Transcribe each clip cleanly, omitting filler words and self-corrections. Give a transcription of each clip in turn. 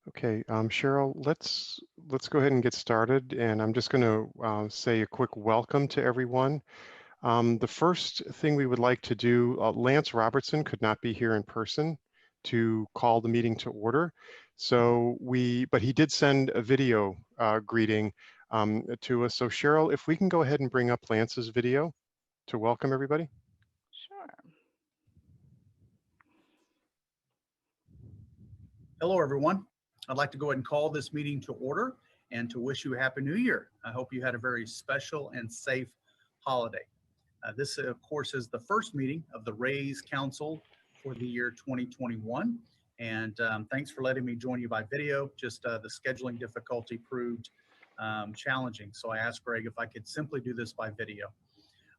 Okay, Cheryl, let's go ahead and get started. And I'm just going to say a quick welcome to everyone. The first thing we would like to do, Lance Robertson could not be here in person to call the meeting to order. But he did send a video greeting to us. So Cheryl, if we can go ahead and bring up Lance's video to welcome everybody. Sure. Hello, everyone. I'd like to go ahead and call this meeting to order and to wish you a Happy New Year. I hope you had a very special and safe holiday. This, of course, is the first meeting of the RAISE Council for the year 2021. And thanks for letting me join you by video. Just the scheduling difficulty proved challenging. So I asked Greg if I could simply do this by video.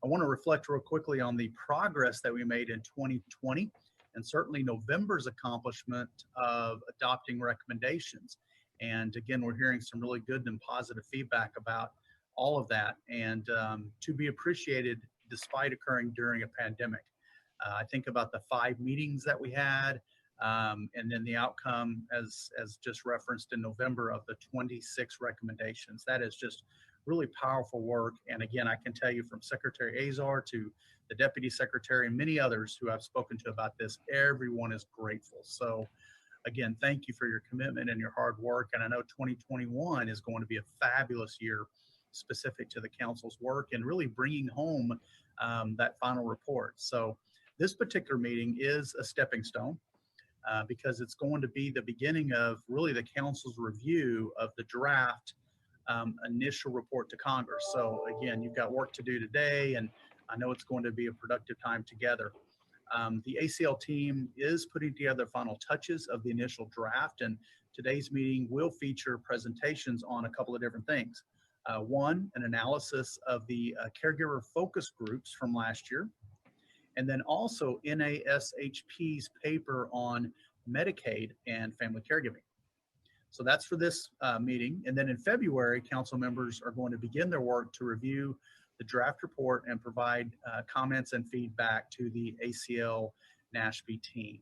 I want to reflect real quickly on the progress that we made in 2020 and certainly November's accomplishment of adopting recommendations. And again, we're hearing some really good and positive feedback about all of that, and to be appreciated despite occurring during a pandemic. I think about the 5 meetings that we had, and then the outcome as just referenced in November of the 26 recommendations. That is just really powerful work. And again, I can tell you from Secretary Azar to the Deputy Secretary and many others who I've spoken to about this, everyone is grateful. So again, thank you for your commitment and your hard work. And I know 2021 is going to be a fabulous year specific to the council's work and really bringing home that final report. So this particular meeting is a stepping stone because it's going to be the beginning of really the council's review of the draft initial report to Congress. So again, you've got work to do today, and I know it's going to be a productive time together. The ACL team is putting together final touches of the initial draft, and today's meeting will feature presentations on a couple of different things. One, an analysis of the caregiver focus groups from last year, and then also NASHP's paper on Medicaid and family caregiving. So that's for this meeting. And then in February, council members are going to begin their work to review the draft report and provide comments and feedback to the ACL NASHP team.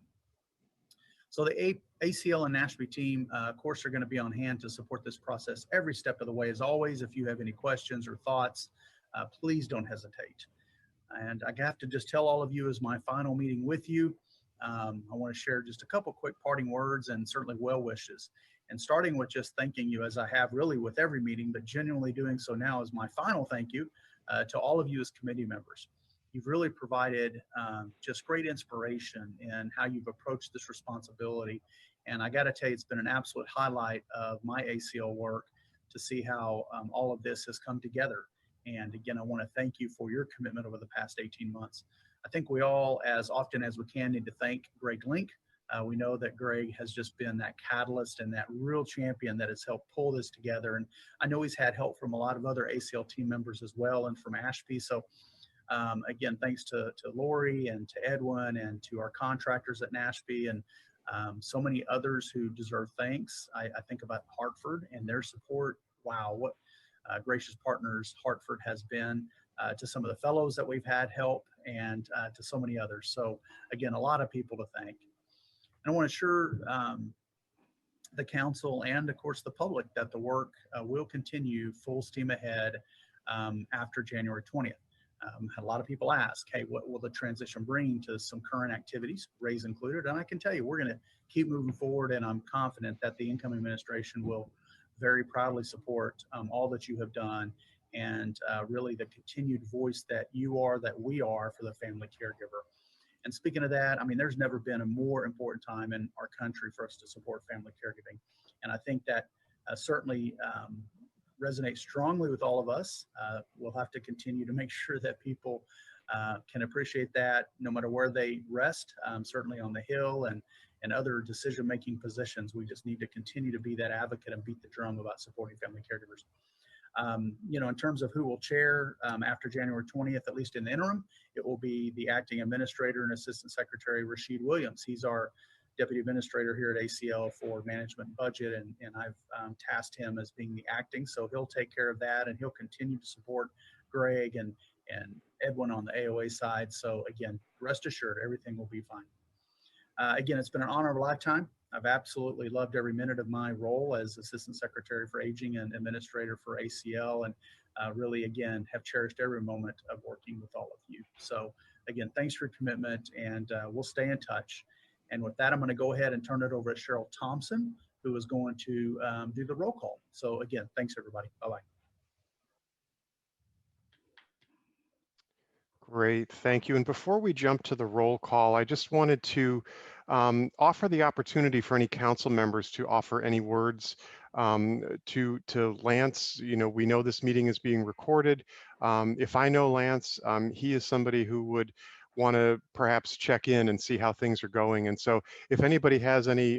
So the ACL and NASHP team, of course, are going to be on hand to support this process every step of the way. As always, if you have any questions or thoughts, please don't hesitate. And I have to just tell all of you as my final meeting with you, I want to share just a couple quick parting words and certainly well wishes. And starting with just thanking you, as I have really with every meeting, but genuinely doing so now as my final thank you to all of you as committee members. You've really provided just great inspiration in how you've approached this responsibility. And I got to tell you, it's been an absolute highlight of my ACL work to see how all of this has come together. And again, I want to thank you for your commitment over the past 18 months. I think we all, as often as we can, need to thank Greg Link. We know that Greg has just been that catalyst and that real champion that has helped pull this together. And I know he's had help from a lot of other ACL team members as well and from Ashby. So again, thanks to Lori and to Edwin and to our contractors at Nashby and so many others who deserve thanks. I think about Hartford and their support. Wow, what gracious partners Hartford has been to some of the fellows that we've had help and to so many others. So again, a lot of people to thank. And I want to assure the council and of course the public that the work will continue full steam ahead after January 20th. Had a lot of people ask, hey, what will the transition bring to some current activities, RAISE included? And I can tell you, we're going to keep moving forward, and I'm confident that the incoming administration will very proudly support all that you have done and really the continued voice that you are, that we are for the family caregiver. And speaking of that, I mean, there's never been a more important time in our country for us to support family caregiving. And I think that certainly resonates strongly with all of us. We'll have to continue to make sure that people can appreciate that no matter where they rest, certainly on the Hill and other decision-making positions. We just need to continue to be that advocate and beat the drum about supporting family caregivers. You know, in terms of who will chair after January 20th, at least in the interim, it will be the acting administrator and assistant secretary, Rashid Williams. He's our deputy administrator here at ACL for management and budget, and I've tasked him as being the acting, so he'll take care of that, and he'll continue to support Greg and Edwin on the AOA side. So again, rest assured, everything will be fine. Again, it's been an honor of a lifetime. I've absolutely loved every minute of my role as Assistant Secretary for Aging and Administrator for ACL, and really, again, have cherished every moment of working with all of you. So again, thanks for your commitment, and we'll stay in touch. And with that, I'm going to go ahead and turn it over to Cheryl Thompson, who is going to do the roll call. So again, thanks everybody. Bye-bye. Great, thank you. And before we jump to the roll call, I just wanted to offer the opportunity for any council members to offer any words to Lance. You know, we know this meeting is being recorded. If I know Lance, he is somebody who would want to perhaps check in and see how things are going. And so if anybody has any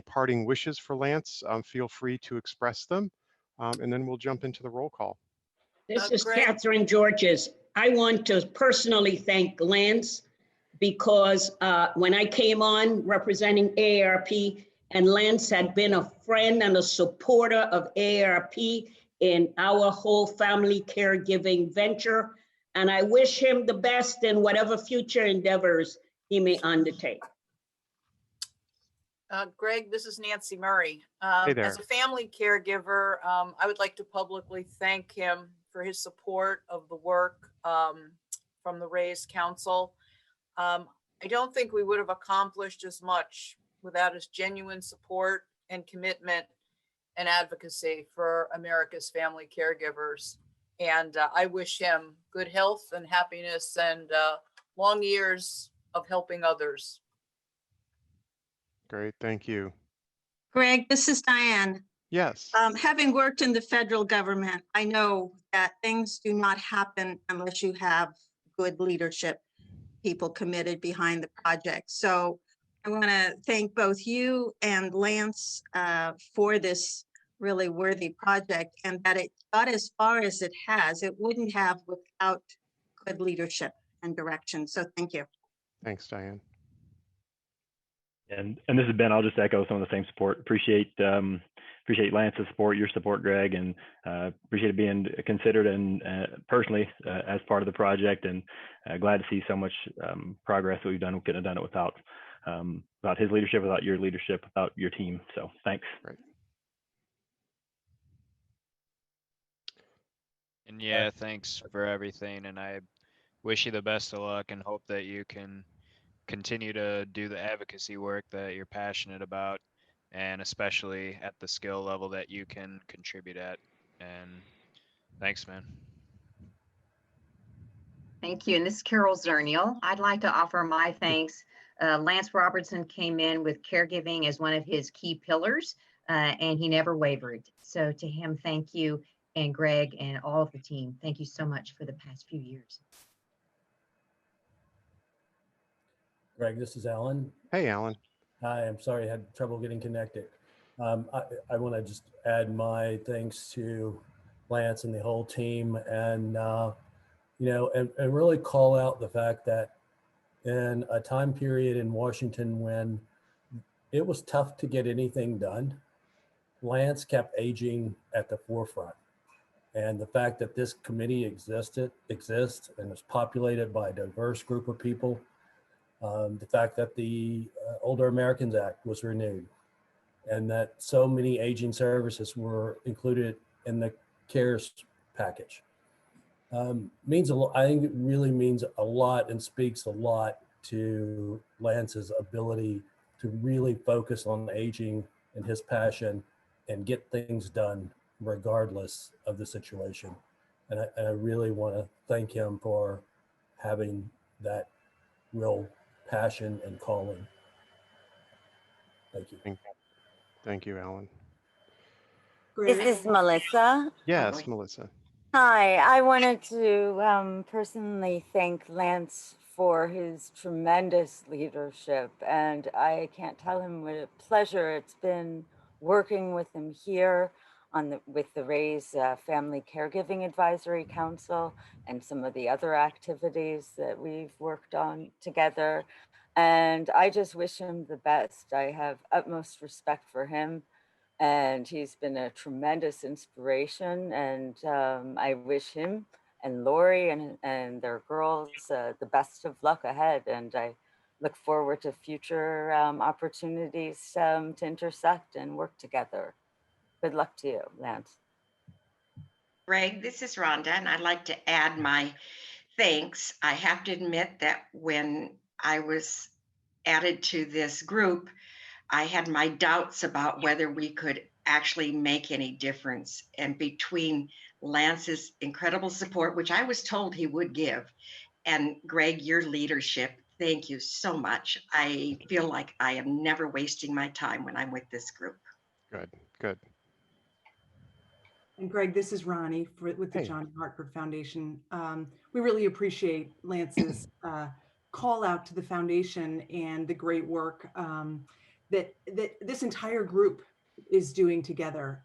parting wishes for Lance, feel free to express them. And then we'll jump into the roll call. This is Greg. Catherine Georges. I want to personally thank Lance because when I came on representing AARP, and Lance had been a friend and a supporter of AARP in our whole family caregiving venture. And I wish him the best in whatever future endeavors he may undertake. Greg, this is Nancy Murray. Hey there. As a family caregiver, I would like to publicly thank him for his support of the work from the RAISE Council. I don't think we would have accomplished as much without his genuine support and commitment and advocacy for America's family caregivers. And I wish him good health and happiness and long years of helping others. Great, thank you. Greg, this is Diane. Yes. Having worked in the federal government, I know that things do not happen unless you have good leadership, people committed behind the project. So I want to thank both you and Lance for this really worthy project, and that it got as far as it has. It wouldn't have without good leadership and direction. So thank you. Thanks, Diane. And this is Ben. I'll just echo some of the same support. Appreciate Lance's support, your support, Greg, and appreciate it being considered and personally as part of the project. And glad to see so much progress that we've done. We couldn't have done it without his leadership, without your leadership, without your team. So thanks. Right. And yeah, thanks for everything. And I wish you the best of luck and hope that you can continue to do the advocacy work that you're passionate about, and especially at the skill level that you can contribute at. And thanks, man. Thank you. And this is Carol Zernial. I'd like to offer my thanks. Lance Robertson came in with caregiving as one of his key pillars, and he never wavered. So to him, thank you. And Greg and all of the team, thank you so much for the past few years. Greg, this is Alan. Hey, Alan. Hi, I'm sorry I had trouble getting connected. I want to just add my thanks to Lance and the whole team, and and really call out the fact that in a time period in Washington when it was tough to get anything done, Lance kept aging at the forefront. And the fact that this committee exists and is populated by a diverse group of people, the fact that the Older Americans Act was renewed, and that so many aging services were included in the CARES package, means a lot. I think it really means a lot and speaks a lot to Lance's ability to really focus on aging and his passion and get things done regardless of the situation. And I really want to thank him for having that real passion and calling. Thank you. Thank you, Alan. This is Melissa. Yes, Melissa. Hi, I wanted to personally thank Lance for his tremendous leadership, and I can't tell him what a pleasure it's been working with him here with the RAISE Family Caregiving Advisory Council and some of the other activities that we've worked on together. And I just wish him the best. I have utmost respect for him, and he's been a tremendous inspiration. And I wish him and Lori and their girls the best of luck ahead. And I look forward to future opportunities to intersect and work together. Good luck to you, Lance. Greg, this is Rhonda, and I'd like to add my thanks. I have to admit that when I was added to this group, I had my doubts about whether we could actually make any difference. And between Lance's incredible support, which I was told he would give, and Greg, your leadership, thank you so much. I feel like I am never wasting my time when I'm with this group. Good, good. And Greg, this is Ronnie with the Hey. John Hartford Foundation. We really appreciate Lance's call out to the foundation and the great work that this entire group is doing together.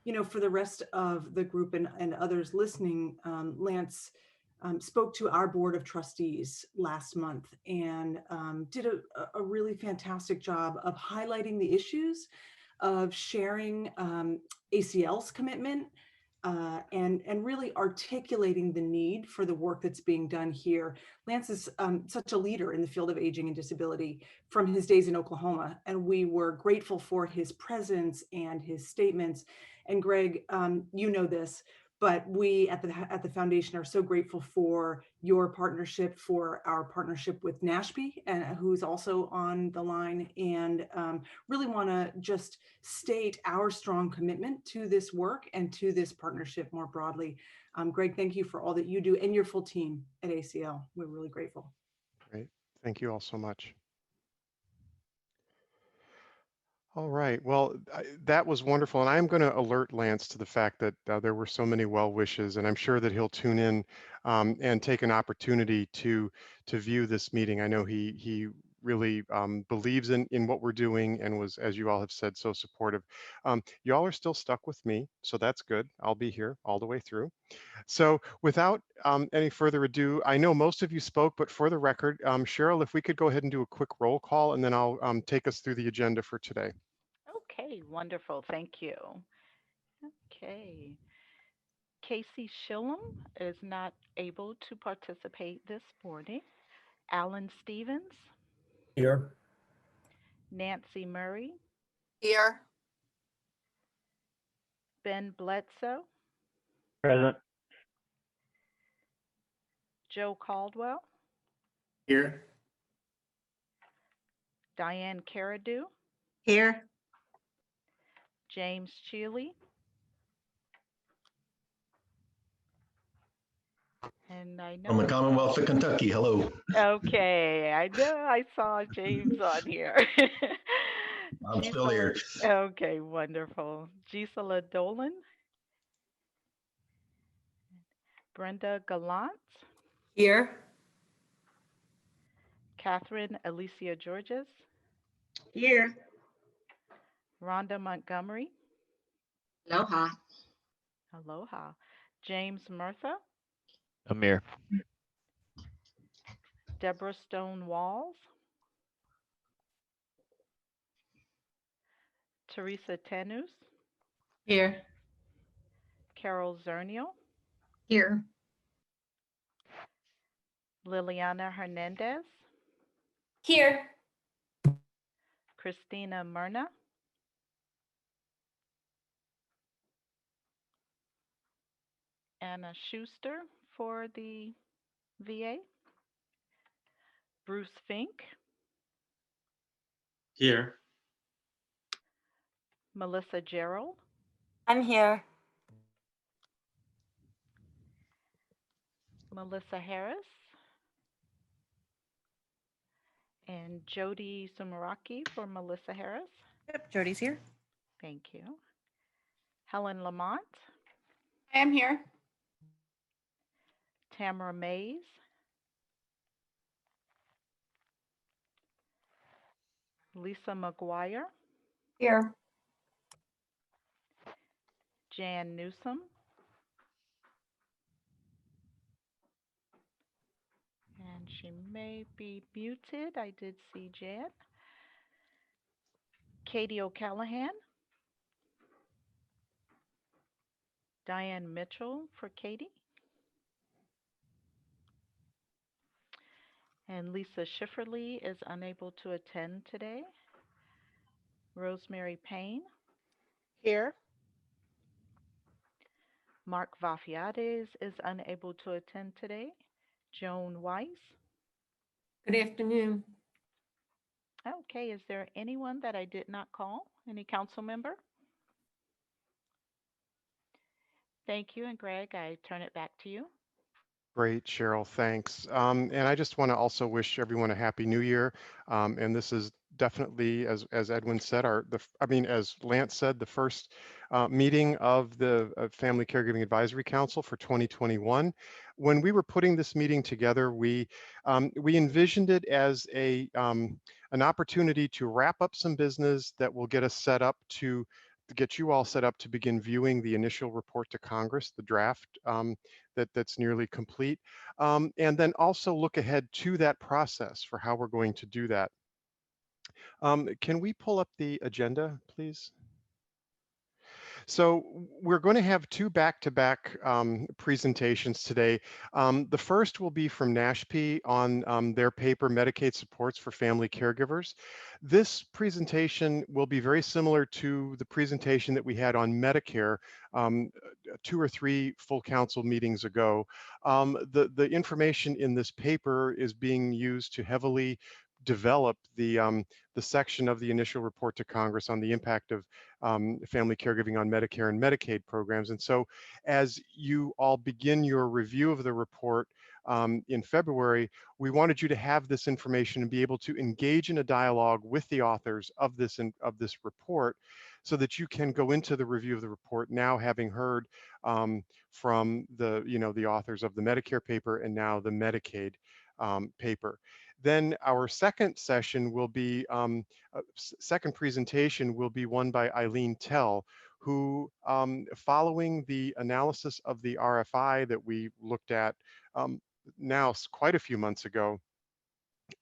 You know, for the rest of the group and others listening, Lance spoke to our board of trustees last month and did a really fantastic job of highlighting the issues, of sharing ACL's commitment and really articulating the need for the work that's being done here. Lance is such a leader in the field of aging and disability from his days in Oklahoma, and we were grateful for his presence and his statements. And Greg, you know this, but we at the foundation are so grateful for your partnership, for our partnership with NASHP, and who's also on the line, and really want to just state our strong commitment to this work and to this partnership more broadly. Greg, thank you for all that you do and your full team at ACL. We're really grateful. Great. Thank you all so much. All right. Well, that was wonderful. And I'm going to alert Lance to the fact that there were so many well wishes, and I'm sure that he'll tune in and take an opportunity to view this meeting. I know he really believes in what we're doing and was, as you all have said, so supportive. Y'all are still stuck with me, so that's good. I'll be here all the way through. So without any further ado, I know most of you spoke, but for the record, Cheryl, if we could go ahead and do a quick roll call, and then I'll take us through the agenda for today. Okay, wonderful. Thank you. Okay. Casey Shillum is not able to participate this morning. Alan Stevens, Here. Nancy Murray, Here. Ben Bledsoe, Present. Joe Caldwell, Here. Diane Caradu, Here. James Cheely, and I know From the Commonwealth of Kentucky, hello. Okay, I know I saw James on here. I'm still here. Okay, wonderful. Gisela Dolan, Brenda Gallant, Here. Catherine Alicia Georges, Here. Rhonda Montgomery, Aloha. aloha, James Murtha, Amir. Deborah Stone Walls, Teresa Tenus, Here. Carol Zernial, Here. Liliana Hernandez, Here. Christina Myrna, Anna Schuster for the VA, Bruce Fink, Here. Melissa Gerald, I'm here. Melissa Harris, and Jody Sumaraki for Melissa Harris. Yep, Jody's here. Thank you. Helen Lamont, I am here. Tamara Mays, Lisa McGuire, Here. Jan Newsom, and she may be muted. I did see Jan. Katie O'Callahan, Diane Mitchell for Katie, And Lisa Schifferly is unable to attend today. Rosemary Payne. Here. Mark Vafiades is unable to attend today. Joan Weiss. Good afternoon. Okay, is there anyone that I did not call? Any council member? Thank you, and Greg, I turn it back to you. Great, Cheryl, thanks. And I just want to also wish everyone a happy new year. And this is definitely, as Edwin said, as Lance said, the first meeting of the Family Caregiving Advisory Council for 2021. When we were putting this meeting together, we envisioned it as an opportunity to wrap up some business that will get us set up to get you all set up to begin viewing the initial report to Congress, the draft that's nearly complete, and then also look ahead to that process for how we're going to do that. Can we pull up the agenda, please? So we're going to have two back-to-back presentations today. The first will be from NASHP on their paper, Medicaid Supports for Family Caregivers. This presentation will be very similar to the presentation that we had on Medicare 2 or 3 full council meetings ago. The information in this paper is being used to heavily develop the section of the initial report to Congress on the impact of family caregiving on Medicare and Medicaid programs. And so as you all begin your review of the report in February, we wanted you to have this information and be able to engage in a dialogue with the authors of this report so that you can go into the review of the report now having heard from the authors of the Medicare paper and now the Medicaid paper. Then our second session will be, second presentation will be one by Eileen Tell, who following the analysis of the RFI that we looked at now quite a few months ago,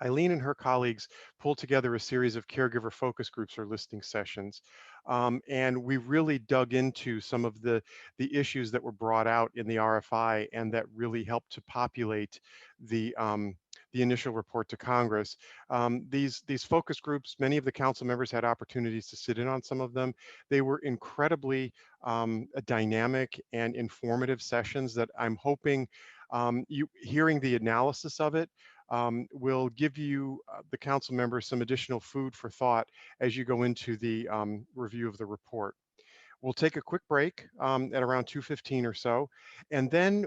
Eileen and her colleagues pulled together a series of caregiver focus groups or listening sessions. And we really dug into some of the issues that were brought out in the RFI and that really helped to populate the initial report to Congress. These focus groups, many of the council members had opportunities to sit in on some of them. They were incredibly dynamic and informative sessions that I'm hoping you hearing the analysis of it will give you, the council members, some additional food for thought as you go into the review of the report. We'll take a quick break at around 2:15 or so. And then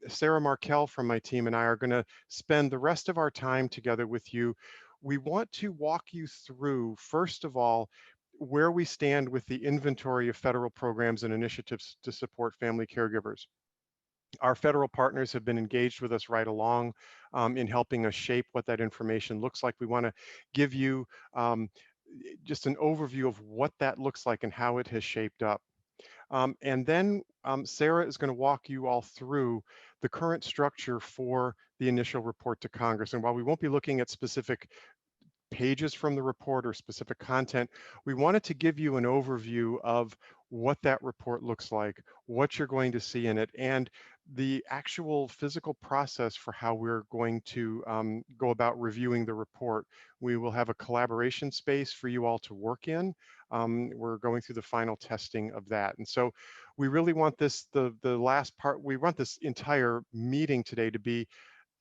Sarah Markell from my team and I are gonna spend the rest of our time together with you. We want to walk you through, first of all, where we stand with the inventory of federal programs and initiatives to support family caregivers. Our federal partners have been engaged with us right along in helping us shape what that information looks like. We want to give you just an overview of what that looks like and how it has shaped up. And then Sarah is going to walk you all through the current structure for the initial report to Congress. And while we won't be looking at specific pages from the report or specific content, we wanted to give you an overview of what that report looks like, what you're going to see in it, and the actual physical process for how we're going to go about reviewing the report. We will have a collaboration space for you all to work in. We're going through the final testing of that. And so we really want this, the last part, we want this entire meeting today to be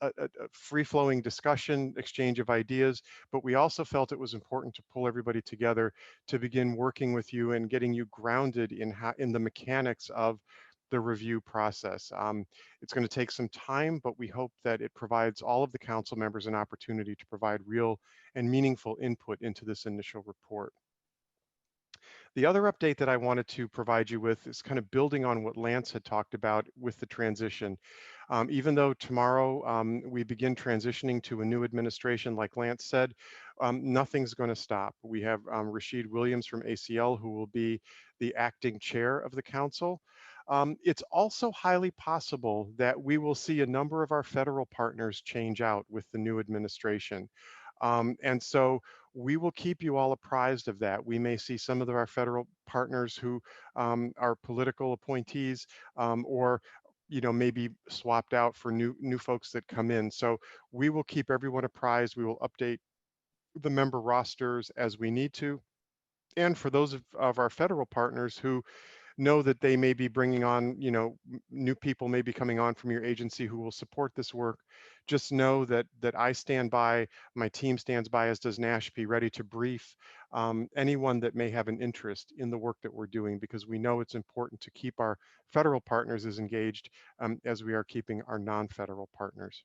a free-flowing discussion, exchange of ideas, but we also felt it was important to pull everybody together to begin working with you and getting you grounded in the mechanics of the review process. It's going to take some time, but we hope that it provides all of the council members an opportunity to provide real and meaningful input into this initial report. The other update that I wanted to provide you with is kind of building on what Lance had talked about with the transition. Even though tomorrow we begin transitioning to a new administration, like Lance said, nothing's going to stop. We have Rashid Williams from ACL, who will be the acting chair of the council. It's also highly possible that we will see a number of our federal partners change out with the new administration. And so we will keep you all apprised of that. We may see some of our federal partners who are political appointees or maybe swapped out for new folks that come in. So we will keep everyone apprised. We will update the member rosters as we need to. And for those of our federal partners who know that they may be bringing on, new people may be coming on from your agency who will support this work, just know that I stand by, my team stands by, as does NASHP, ready to brief anyone that may have an interest in the work that we're doing, because we know it's important to keep our federal partners as engaged as we are keeping our non-federal partners.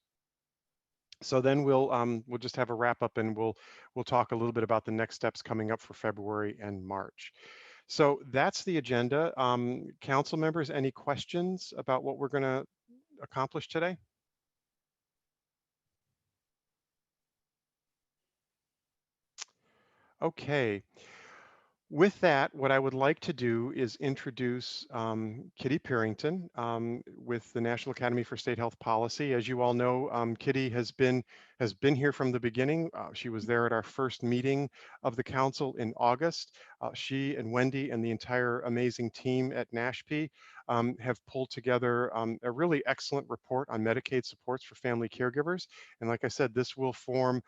So then we'll just have a wrap up, and we'll talk a little bit about the next steps coming up for February and March. So that's the agenda. Council members, any questions about what we're going to accomplish today? Okay. With that, what I would like to do is introduce Kitty Purington with the National Academy for State Health Policy. As you all know, Kitty has been here from the beginning. She was there at our first meeting of the council in August. She and Wendy and the entire amazing team at NASHP have pulled together a really excellent report on Medicaid supports for family caregivers. And like I said, this will form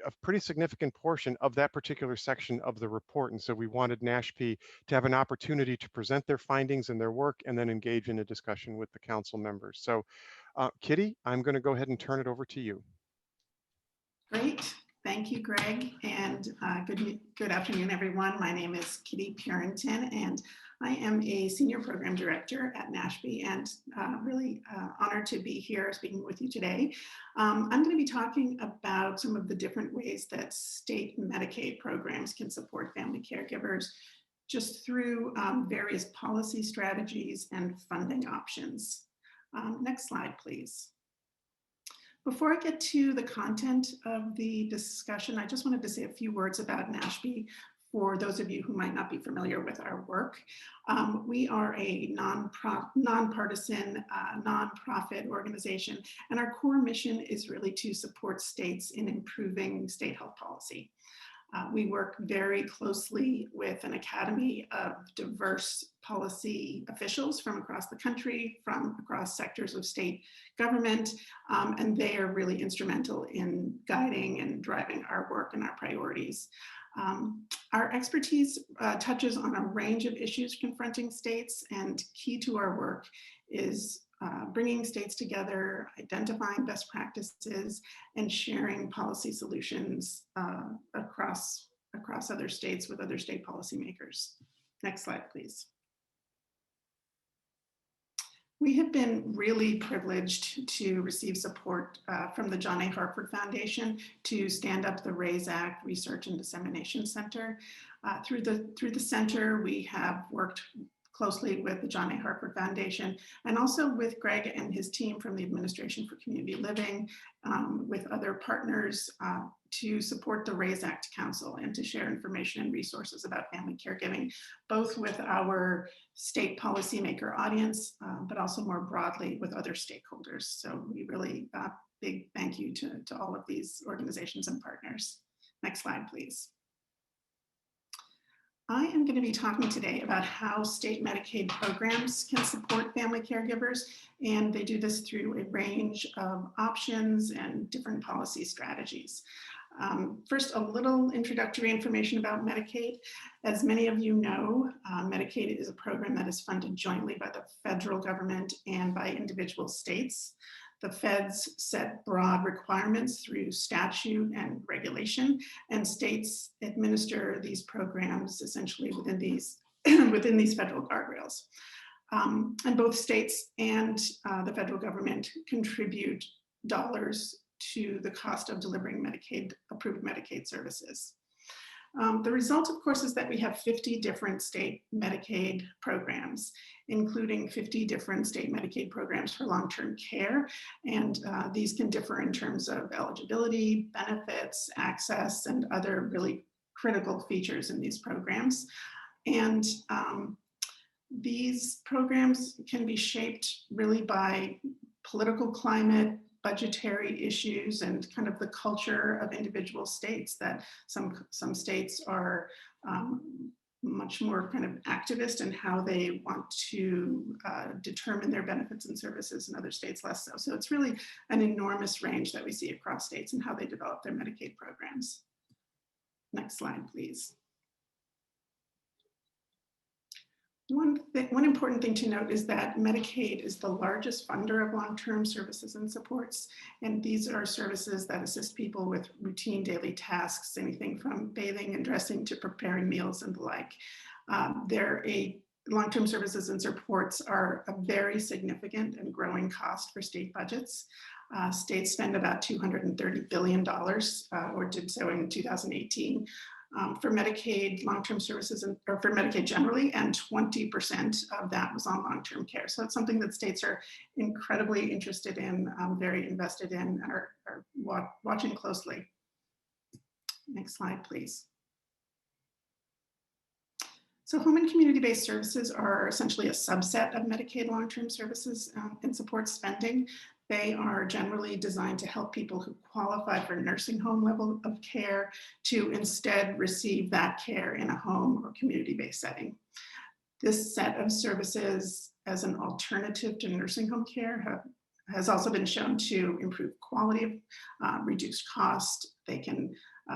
a pretty significant portion of that particular section of the report. And so we wanted NASHP to have an opportunity to present their findings and their work, and then engage in a discussion with the council members. So Kitty, I'm going to go ahead and turn it over to you. Great. Thank you, Greg, and good afternoon, everyone. My name is Kitty Purington, and I am a Senior Program Director at NASHP, and really honored to be here speaking with you today. I'm going to be talking about some of the different ways that state Medicaid programs can support family caregivers, just through various policy strategies and funding options. Next slide, please. Before I get to the content of the discussion, I just wanted to say a few words about NASHP for those of you who might not be familiar with our work. We are a nonpartisan, nonprofit organization, and our core mission is really to support states in improving state health policy. We work very closely with an academy of diverse policy officials from across the country, from across sectors of state government, and they are really instrumental in guiding and driving our work and our priorities. Our expertise touches on a range of issues confronting states, and key to our work is bringing states together, identifying best practices, and sharing policy solutions across other states with other state policymakers. Next slide, please. We have been really privileged to receive support from the John A. Hartford Foundation to stand up the RAISE Act Research and Dissemination Center. Through the center, we have worked closely with the John A. Hartford Foundation, and also with Greg and his team from the Administration for Community Living, with other partners to support the RAISE Act Council and to share information and resources about family caregiving, both with our state policymaker audience, but also more broadly with other stakeholders. So we really, big thank you to all of these organizations and partners. Next slide, please. I am going to be talking today about how state Medicaid programs can support family caregivers, and they do this through a range of options and different policy strategies. First, a little introductory information about Medicaid. As many of you know, Medicaid is a program that is funded jointly by the federal government and by individual states. The feds set broad requirements through statute and regulation, and states administer these programs essentially within these federal guardrails. And both states and the federal government contribute dollars to the cost of delivering approved Medicaid services. The result, of course, is that we have 50 different state Medicaid programs, including 50 different state Medicaid programs for long-term care. And these can differ in terms of eligibility, benefits, access, and other really critical features in these programs. And these programs can be shaped really by political climate, budgetary issues, and kind of the culture of individual states, that some states are much more kind of activist in how they want to determine their benefits and services, in other states less so. So it's really an enormous range that we see across states and how they develop their Medicaid programs. Next slide, please. One important thing to note is that Medicaid is the largest funder of long-term services and supports, and these are services that assist people with routine daily tasks, anything from bathing and dressing to preparing meals and the like. Long-term services and supports are a very significant and growing cost for state budgets. States spend about $230 billion, or did so in 2018. For Medicaid long-term services, or for Medicaid generally, and 20% of that was on long-term care. So it's something that states are incredibly interested in, very invested in, and are watching closely. Next slide, please. So home and community-based services are essentially a subset of Medicaid long-term services and support spending. They are generally designed to help people who qualify for nursing home level of care to instead receive that care in a home or community-based setting. This set of services as an alternative to nursing home care has also been shown to improve quality, reduce cost.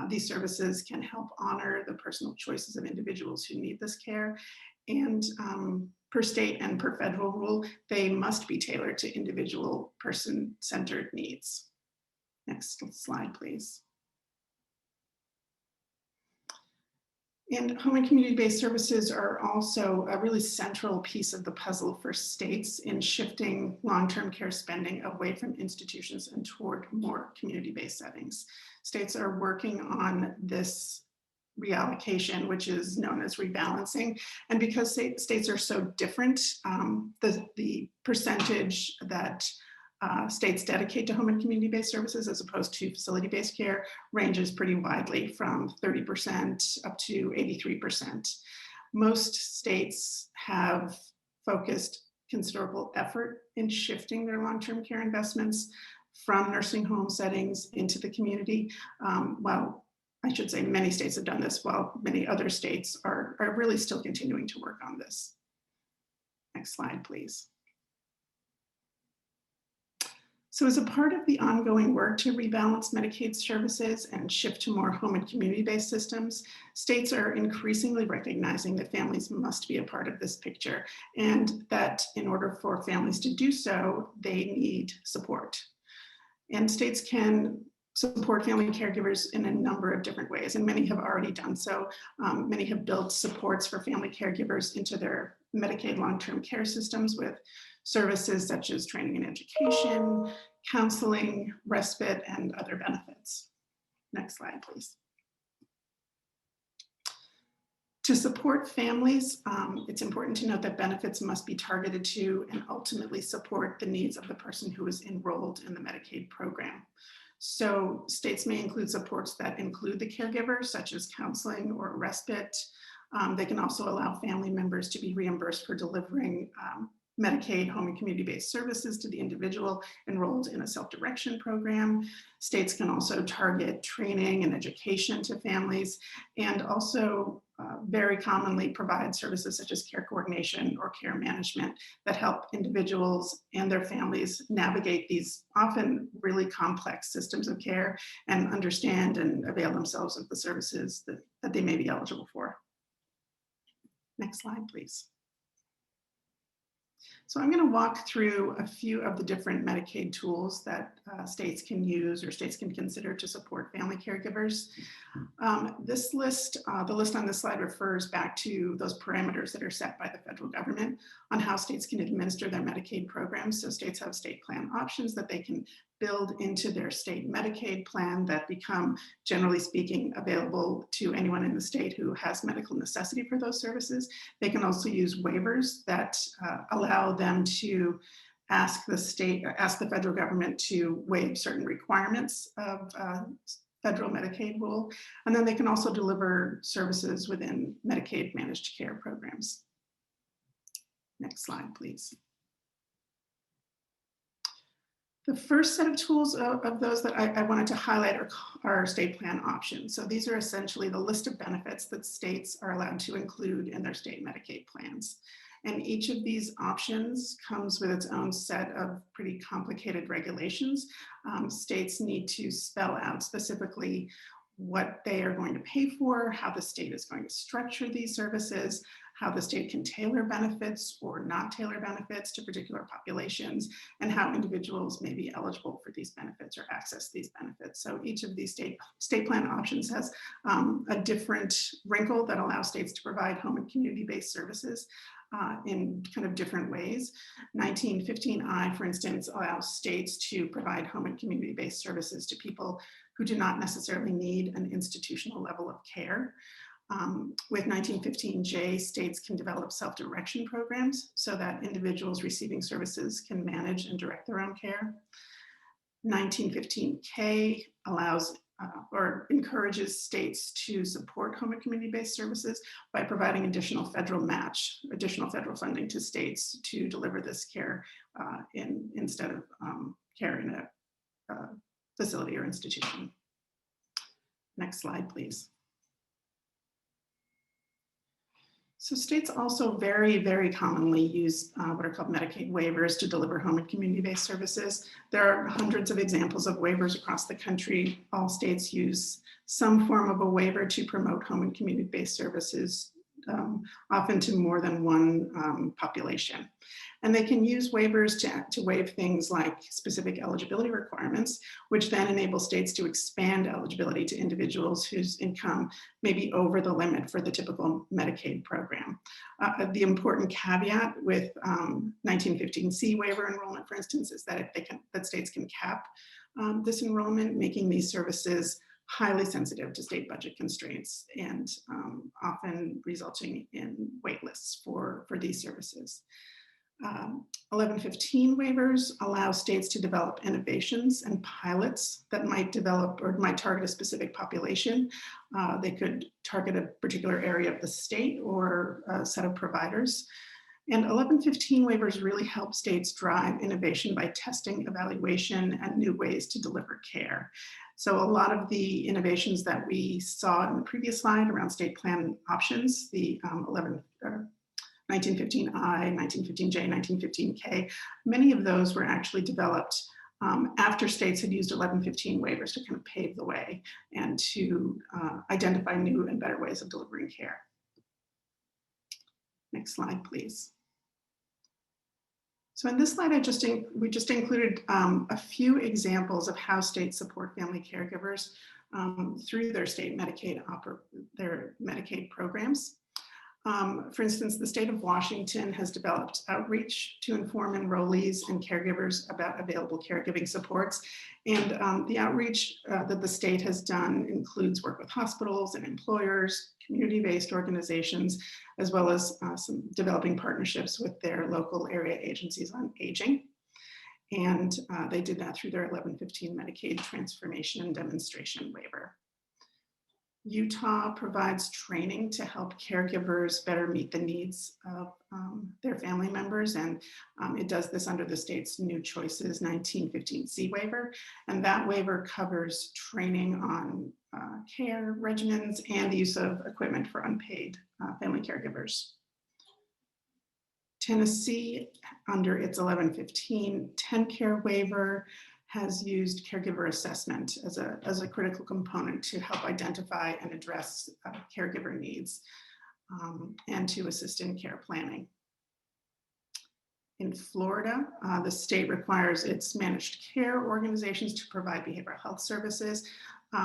These services can help honor the personal choices of individuals who need this care. And per state and per federal rule, they must be tailored to individual person-centered needs. Next slide, please. And home and community-based services are also a really central piece of the puzzle for states in shifting long-term care spending away from institutions and toward more community-based settings. States are working on this reallocation, which is known as rebalancing. And because states are so different, the percentage that states dedicate to home and community-based services as opposed to facility-based care ranges pretty widely, from 30% up to 83%. Most states have focused considerable effort in shifting their long-term care investments from nursing home settings into the community. Well, I should say many states have done this, while many other states are really still continuing to work on this. Next slide, please. So as a part of the ongoing work to rebalance Medicaid services and shift to more home and community-based systems, states are increasingly recognizing that families must be a part of this picture, and that in order for families to do so, they need support. And states can support family caregivers in a number of different ways, and many have already done so. Many have built supports for family caregivers into their Medicaid long-term care systems with services such as training and education, counseling, respite, and other benefits. Next slide, please. To support families, it's important to note that benefits must be targeted to and ultimately support the needs of the person who is enrolled in the Medicaid program. So states may include supports that include the caregiver, such as counseling or respite. They can also allow family members to be reimbursed for delivering Medicaid home and community-based services to the individual enrolled in a self-direction program. States can also target training and education to families, and also very commonly provide services such as care coordination or care management that help individuals and their families navigate these often really complex systems of care and understand and avail themselves of the services that they may be eligible for. Next slide, please. So I'm going to walk through a few of the different Medicaid tools that states can use or states can consider to support family caregivers. This list, the list on this slide, refers back to those parameters that are set by the federal government on how states can administer their Medicaid programs. So states have state plan options that they can build into their state Medicaid plan that become, generally speaking, available to anyone in the state who has medical necessity for those services. They can also use waivers that allow them to ask the federal government to waive certain requirements of federal Medicaid rule. And then they can also deliver services within Medicaid managed care programs. Next slide, please. The first set of tools of those that I wanted to highlight are state plan options. So these are essentially the list of benefits that states are allowed to include in their state Medicaid plans. And each of these options comes with its own set of pretty complicated regulations. States need to spell out specifically what they are going to pay for, how the state is going to structure these services, how the state can tailor benefits or not tailor benefits to particular populations, and how individuals may be eligible for these benefits or access these benefits. So each of these state plan options has a different wrinkle that allows states to provide home and community-based services in kind of different ways. 1915I, for instance, allows states to provide home and community-based services to people who do not necessarily need an institutional level of care. With 1915J, states can develop self-direction programs so that individuals receiving services can manage and direct their own care. 1915K allows or encourages states to support home and community-based services by providing additional federal funding to states to deliver this care instead of care in a facility or institution. Next slide, please. So states also very, very commonly use what are called Medicaid waivers to deliver home and community-based services. There are hundreds of examples of waivers across the country. All states use some form of a waiver to promote home and community-based services, often to more than one population. And they can use waivers to waive things like specific eligibility requirements, which then enable states to expand eligibility to individuals whose income may be over the limit for the typical Medicaid program. The important caveat with 1915C waiver enrollment, for instance, is that states can cap this enrollment, making these services highly sensitive to state budget constraints and often resulting in wait lists for these services. 1115 waivers allow states to develop innovations and pilots that might develop or might target a specific population. They could target a particular area of the state or a set of providers. And 1115 waivers really help states drive innovation by testing, evaluation, and new ways to deliver care. So a lot of the innovations that we saw in the previous slide around state plan options, the 1915I, 1915J, 1915K, many of those were actually developed after states had used 1115 waivers to kind of pave the way and to identify new and better ways of delivering care. Next slide, please. So in this slide, we just included a few examples of how states support family caregivers through their state Medicaid programs. For instance, the state of Washington has developed outreach to inform enrollees and caregivers about available caregiving supports. And the outreach that the state has done includes work with hospitals and employers, community-based organizations, as well as some developing partnerships with their local area agencies on aging. And they did that through their 1115 Medicaid transformation and demonstration waiver. Utah provides training to help caregivers better meet the needs of their family members, and it does this under the state's New Choices 1915C waiver, and that waiver covers training on care regimens and the use of equipment for unpaid family caregivers. Tennessee, under its 1115 TennCare waiver, has used caregiver assessment as a critical component to help identify and address caregiver needs and to assist in care planning. In Florida, the state requires its managed care organizations to provide behavioral health services.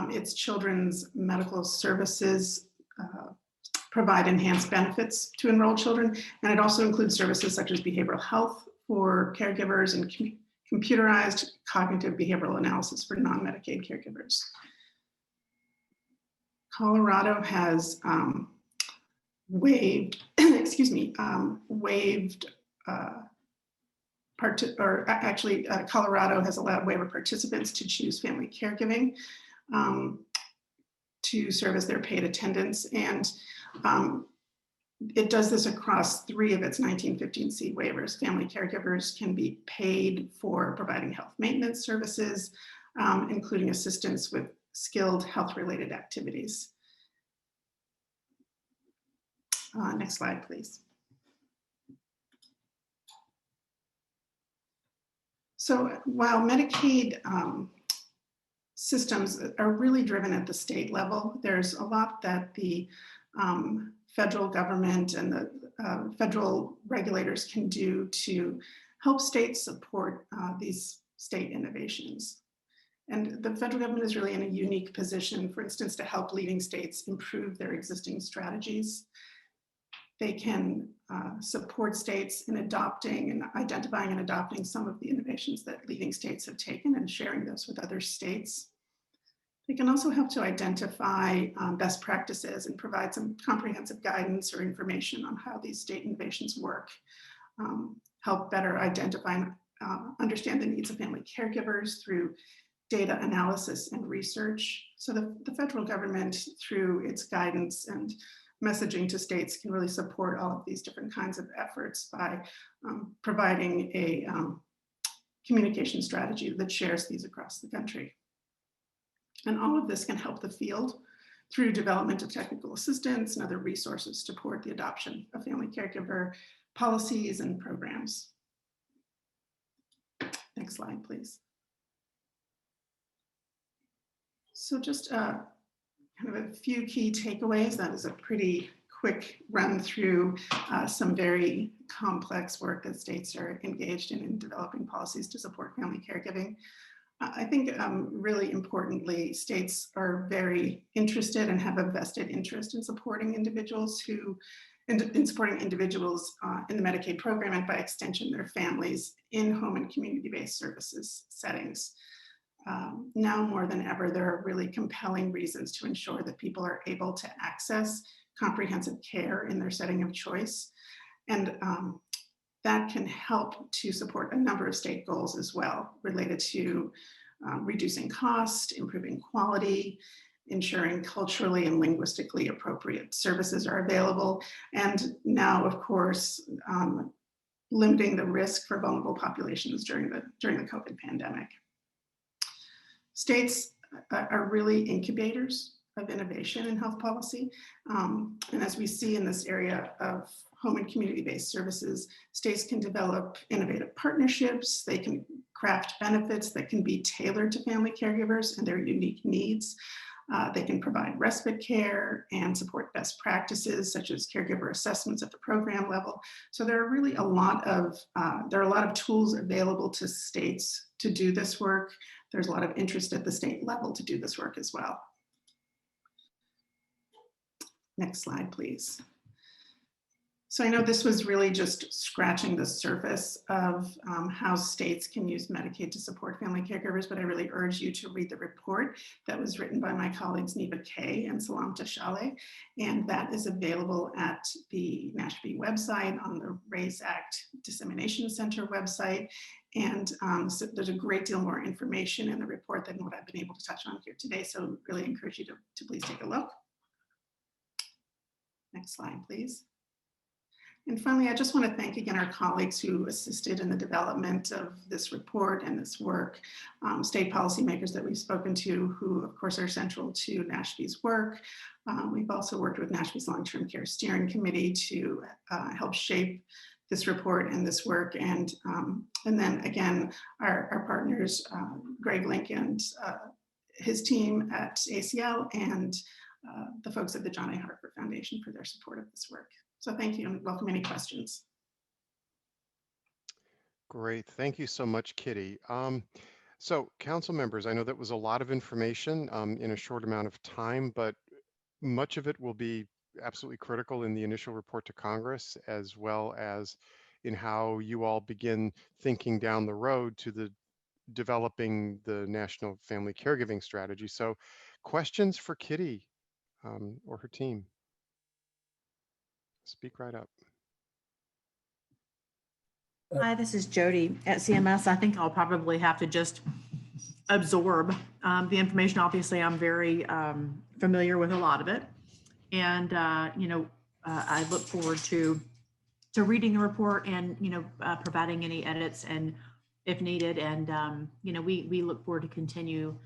Its children's medical services provide enhanced benefits to enrolled children, and it also includes services such as behavioral health for caregivers and computerized cognitive behavioral analysis for non-Medicaid caregivers. Colorado has waived, Colorado has allowed waiver participants to choose family caregiving to serve as their paid attendants. And it does this across 3 of its 1915C waivers. Family caregivers can be paid for providing health maintenance services, including assistance with skilled health-related activities. Next slide, please. So while Medicaid systems are really driven at the state level, there's a lot that the federal government and the federal regulators can do to help states support these state innovations. And the federal government is really in a unique position, for instance, to help leading states improve their existing strategies. They can support states in adopting and identifying and adopting some of the innovations that leading states have taken and sharing those with other states. They can also help to identify best practices and provide some comprehensive guidance or information on how these state innovations work, help better identify and understand the needs of family caregivers through data analysis and research. So the federal government, through its guidance and messaging to states, can really support all of these different kinds of efforts by providing a communication strategy that shares these across the country. And all of this can help the field through development of technical assistance and other resources to support the adoption of family caregiver policies and programs. Next slide, please. So just kind of a few key takeaways. That is a pretty quick run through some very complex work that states are engaged in developing policies to support family caregiving. I think really importantly, states are very interested and have a vested interest in supporting individuals in supporting individuals in the Medicaid program, and by extension, their families in home and community-based services settings. Now more than ever, there are really compelling reasons to ensure that people are able to access comprehensive care in their setting of choice. And that can help to support a number of state goals as well, related to reducing cost, improving quality, ensuring culturally and linguistically appropriate services are available, and now, of course, limiting the risk for vulnerable populations during the COVID pandemic. States are really incubators of innovation in health policy. And as we see in this area of home and community-based services, states can develop innovative partnerships. They can craft benefits that can be tailored to family caregivers and their unique needs. They can provide respite care and support best practices such as caregiver assessments at the program level. So there are really a lot of tools available to states to do this work. There's a lot of interest at the state level to do this work as well. Next slide, please. So I know this was really just scratching the surface of how states can use Medicaid to support family caregivers, but I really urge you to read the report that was written by my colleagues Neva Kay and Salam Tashale, and that is available at the NASHB website, on the RAISE Act Dissemination Center website, and so there's a great deal more information in the report than what I've been able to touch on here today, so really encourage you to please take a look. Next slide, please. And finally, I just want to thank again our colleagues who assisted in the development of this report and this work, state policymakers that we've spoken to, who of course are central to NASHB's work. We've also worked with NASHB's Long-Term Care Steering Committee to help shape this report and this work. And then again, our partners, Greg Link and his team at ACL, and the folks at the John A. Hartford Foundation for their support of this work. So thank you, and welcome any questions. Great, thank you so much, Kitty. So council members, I know that was a lot of information in a short amount of time, but much of it will be absolutely critical in the initial report to Congress, as well as in how you all begin thinking down the road to the developing the National Family Caregiving Strategy. So questions for Kitty or her team? Speak right up. Hi, this is Jody at CMS. I think I'll probably have to just absorb the information. Obviously, I'm very familiar with a lot of it. And, I look forward to reading the report and, providing any edits and if needed. And, we look forward to continue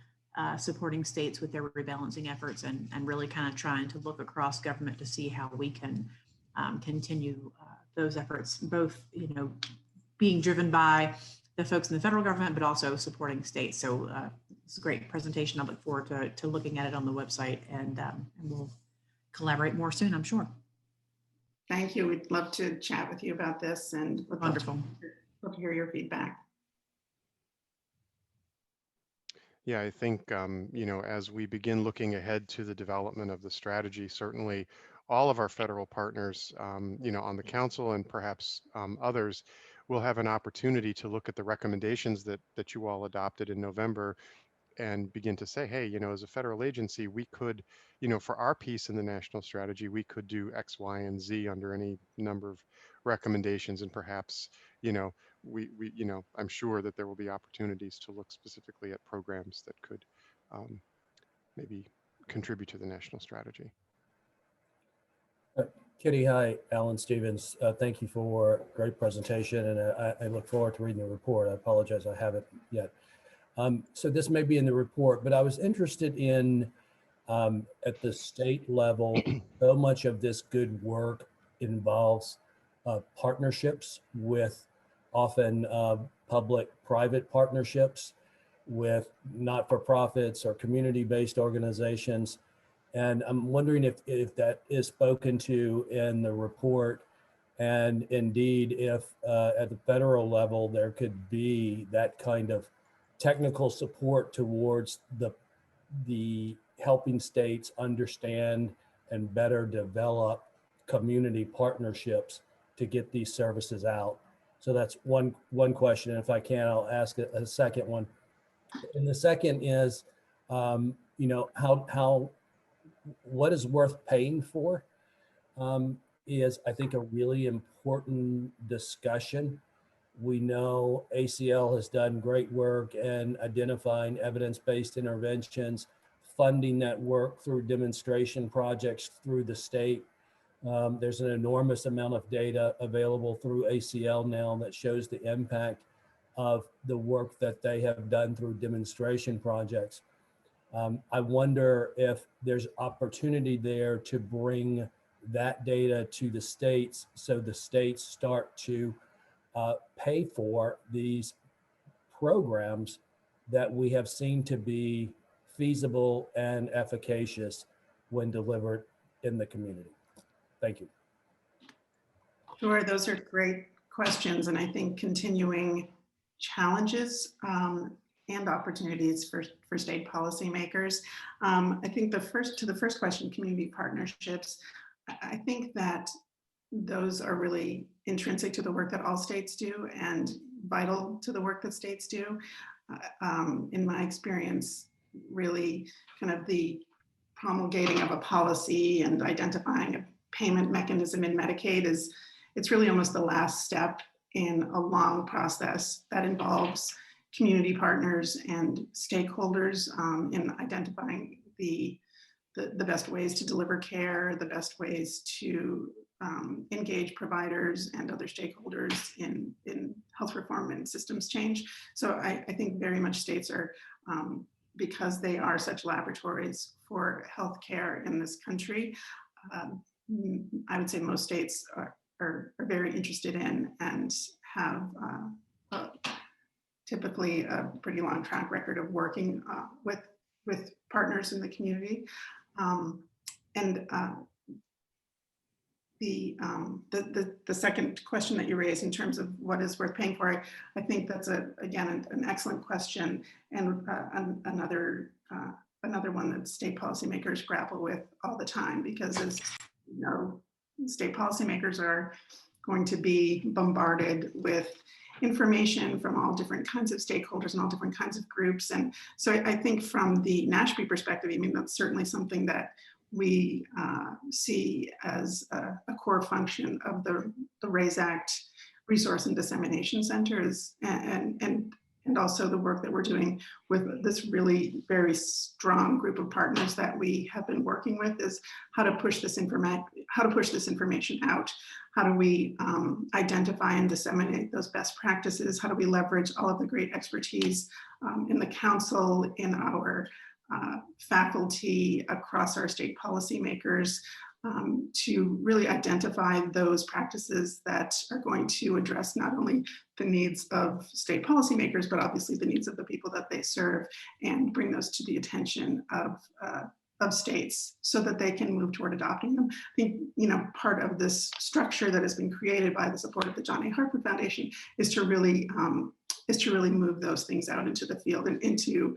supporting states with their rebalancing efforts and really kind of trying to look across government to see how we can continue those efforts, both, being driven by the folks in the federal government, but also supporting states. So it's a great presentation. I look forward to looking at it on the website, and we'll collaborate more soon, I'm sure. Thank you. We'd love to chat with you about this, and would Wonderful. love to hear your feedback. Yeah, I think, as we begin looking ahead to the development of the strategy, certainly all of our federal partners, on the council and perhaps others will have an opportunity to look at the recommendations that you all adopted in November and begin to say, hey, as a federal agency, we could, for our piece in the national strategy, we could do X, Y, and Z under any number of recommendations. And perhaps, I'm sure that there will be opportunities to look specifically at programs that could maybe contribute to the national strategy. Kitty, hi, Alan Stevens. Thank you for a great presentation, and I look forward to reading the report. I apologize, I haven't yet. So this may be in the report, but I was interested in, at the state level, so much of this good work involves partnerships with often public-private partnerships with not-for-profits or community-based organizations. And I'm wondering if that is spoken to in the report, and indeed if at the federal level there could be that kind of technical support towards the helping states understand and better develop community partnerships to get these services out. So that's one question. And if I can, I'll ask a second one. And the second is, what is worth paying for is, I think, a really important discussion. We know ACL has done great work in identifying evidence-based interventions, funding that work through demonstration projects through the state. There's an enormous amount of data available through ACL now that shows the impact of the work that they have done through demonstration projects. I wonder if there's opportunity there to bring that data to the states, so the states start to pay for these programs that we have seen to be feasible and efficacious when delivered in the community. Thank you. Sure, those are great questions, and I think continuing challenges and opportunities for state policymakers. I think the first question, community partnerships, I think that those are really intrinsic to the work that all states do and vital to the work that states do. In my experience, really kind of the promulgating of a policy and identifying a payment mechanism in Medicaid it's really almost the last step in a long process that involves community partners and stakeholders in identifying the best ways to deliver care, the best ways to engage providers and other stakeholders in health reform and systems change. So I think very much states are, because they are such laboratories for healthcare in this country, I would say most states are very interested in and have typically a pretty long track record of working with partners in the community. The second question that you raised in terms of what is worth paying for, I think that's again an excellent question, and another one that state policymakers grapple with all the time, because as you know, state policymakers are going to be bombarded with information from all different kinds of stakeholders and all different kinds of groups. And so I think from the NASHP perspective, I mean, that's certainly something that we see as a core function of the RAISE Act Resource and Dissemination Centers. And and also the work that we're doing with this really very strong group of partners that we have been working with is how to push this information out. How do we identify and disseminate those best practices? How do we leverage all of the great expertise in the council, in our faculty, across our state policymakers, to really identify those practices that are going to address not only the needs of state policymakers, but obviously the needs of the people that they serve, and bring those to the attention of states so that they can move toward adopting them. I think, you know, part of this structure that has been created by the support of the John A. Harper Foundation is to really move those things out into the field and into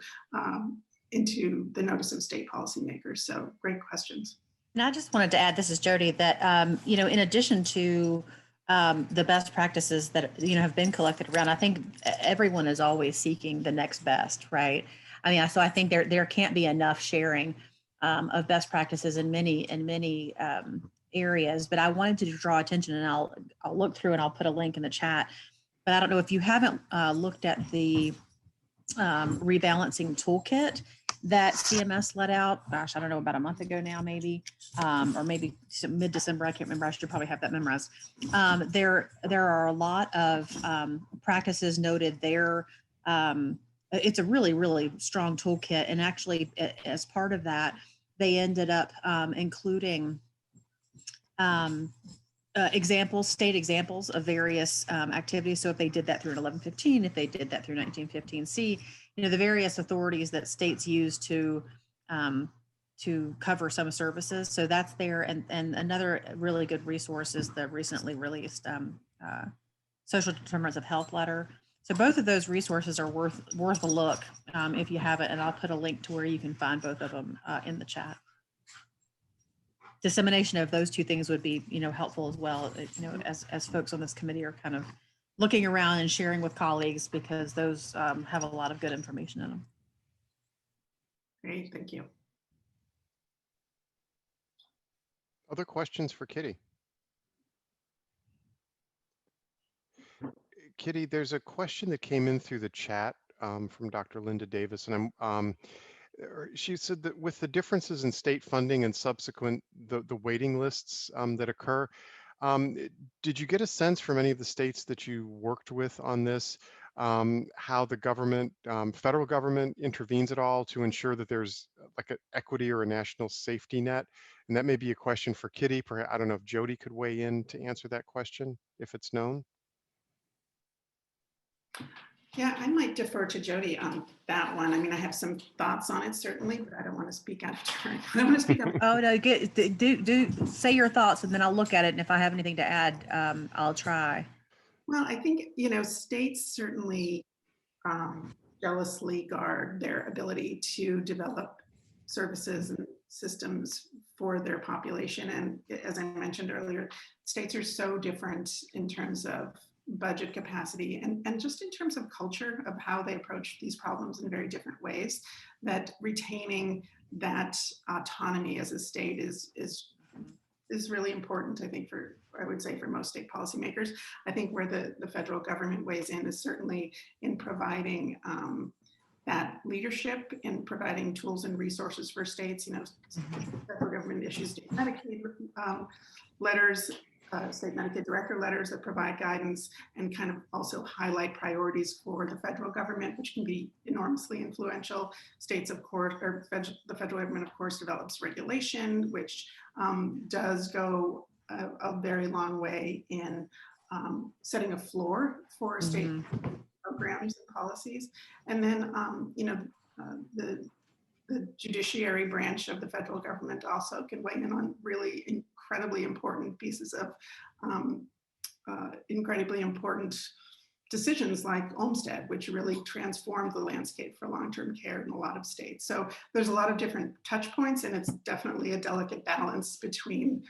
the notice of state policymakers. So great questions. And I just wanted to add, this is Jody, that, you know, in addition to the best practices that, you know, have been collected around, I think everyone is always seeking the next best, right? I mean, so I think there can't be enough sharing of best practices in many areas, but I wanted to draw attention, and I'll look through and I'll put a link in the chat, but I don't know if you haven't looked at the rebalancing toolkit that CMS let out, gosh, I don't know, about a month ago now, maybe, or maybe mid-December, I can't remember. I should probably have that memorized. There are a lot of practices noted there. It's a really, really strong toolkit. And actually, as part of that, they ended up including state examples of various activities. So if they did that through an 1115, if they did that through 1915C, you know, the various authorities that states use to cover some services. So that's there. And another really good resource is the recently released Social Determinants of Health letter. So both of those resources are worth a look if you have it. And I'll put a link to where you can find both of them in the chat. Dissemination of those two things would be, you know, helpful as well, you know, as folks on this committee are kind of looking around and sharing with colleagues, because those have a lot of good information in them. Great, thank you. Other questions for Kitty? Kitty, there's a question that came in through the chat from Dr. Linda Davis, and she said that with the differences in state funding and subsequent the waiting lists that occur, did you get a sense from any of the states that you worked with on this, how the government, federal government intervenes at all to ensure that there's like an equity or a national safety net? And that may be a question for Kitty. Perhaps, I don't know if Jody could weigh in to answer that question, if it's known. Yeah, I might defer to Jody on that one. I mean, I have some thoughts on it, certainly, but I don't want to speak out of turn. I don't want to speak up. Oh, no, do say your thoughts, and then I'll look at it. And if I have anything to add, I'll try. Well, I think, you know, states certainly jealously guard their ability to develop services and systems for their population. And as I mentioned earlier, states are so different in terms of budget capacity and just in terms of culture of how they approach these problems in very different ways, that retaining that autonomy as a state is really important, I think, for, I would say, for most state policymakers. I think where the federal government weighs in is certainly in providing that leadership, in providing tools and resources for states. You know, federal government issues state Medicaid letters, state Medicaid director letters that provide guidance and kind of also highlight priorities for the federal government, which can be enormously influential. States, of course, or the federal government, of course, develops regulation, which does go a very long way in setting a floor for state programs and policies. And then, you know, the judiciary branch of the federal government also can weigh in on really incredibly important pieces of incredibly important decisions like Olmstead, which really transformed the landscape for long-term care in a lot of states. So there's a lot of different touch points, and it's definitely a delicate balance between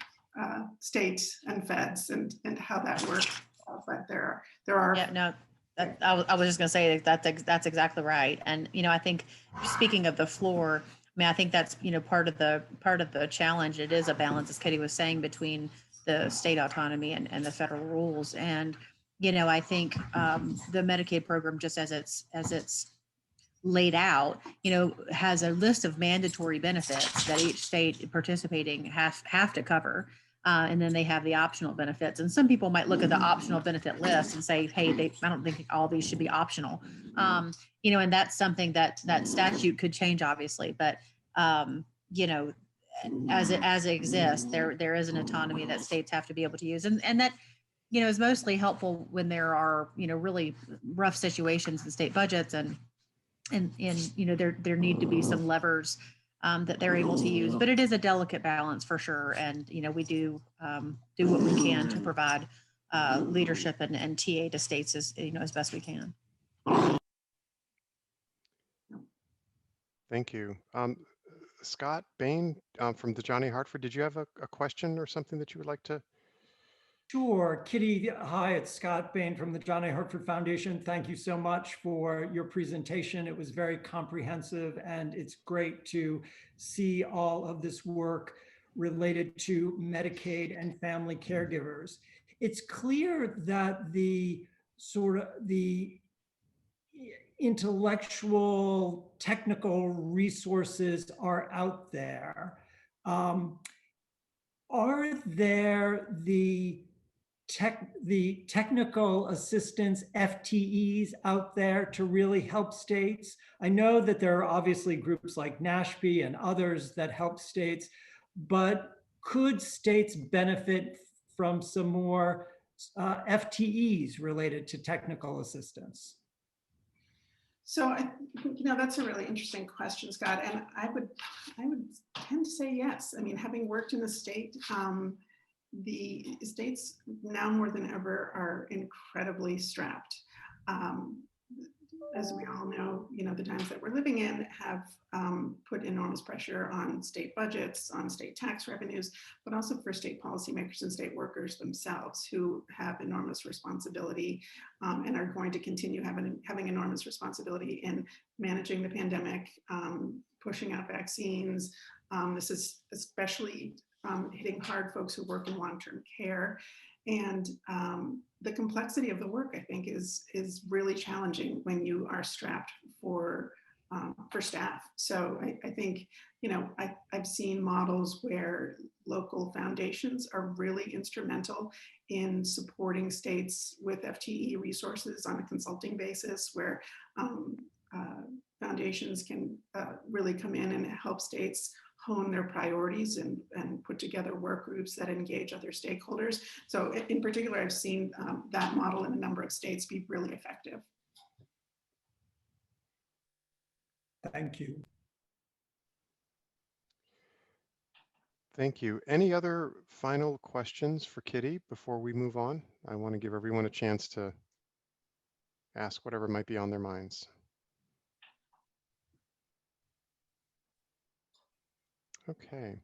states and feds and how that works. But there are. Yeah, no. I was just going to say that's exactly right. And, you know, I think speaking of the floor, I mean, I think that's, you know, part of the challenge. It is a balance, as Katie was saying, between the state autonomy and the federal rules. And, I think the Medicaid program, just as it's laid out, has a list of mandatory benefits that each state participating have to cover. And then they have the optional benefits. And some people might look at the optional benefit list and say, hey, I don't think all these should be optional. And that's something that statute could change, obviously. But, as it exists, there is an autonomy that states have to be able to use. And that, is mostly helpful when there are, really rough situations in state budgets and there need to be some levers that they're able to use, but it is a delicate balance for sure. And, we do what we can to provide leadership and TA to states as best we can. Thank you. Scott Bain from the Johnny Hartford, did you have a question or something that you would like to? Sure. Kitty, hi, it's Scott Bain from the John A. Hartford Foundation. Thank you so much for your presentation. It was very comprehensive, and it's great to see all of this work related to Medicaid and family caregivers. It's clear that the intellectual, technical resources are out there. Are there the technical assistance FTEs out there to really help states? I know that there are obviously groups like NASHP and others that help states, but could states benefit from some more FTEs related to technical assistance? So that's a really interesting question, Scott, and I would tend to say yes. I mean, having worked in the state, the states now more than ever are incredibly strapped. As we all know, the times that we're living in have put enormous pressure on state budgets, on state tax revenues, but also for state policymakers and state workers themselves, who have enormous responsibility and are going to continue having enormous responsibility in managing the pandemic, pushing out vaccines. This is especially hitting hard folks who work in long-term care. And the complexity of the work, I think, is really challenging when you are strapped for staff. So I think, I've seen models where local foundations are really instrumental in supporting states with FTE resources on a consulting basis, where foundations can really come in and help states hone their priorities and put together work groups that engage other stakeholders. So in particular, I've seen that model in a number of states be really effective. Thank you. Thank you. Any other final questions for Kitty before we move on? I want to give everyone a chance to ask whatever might be on their minds. Okay.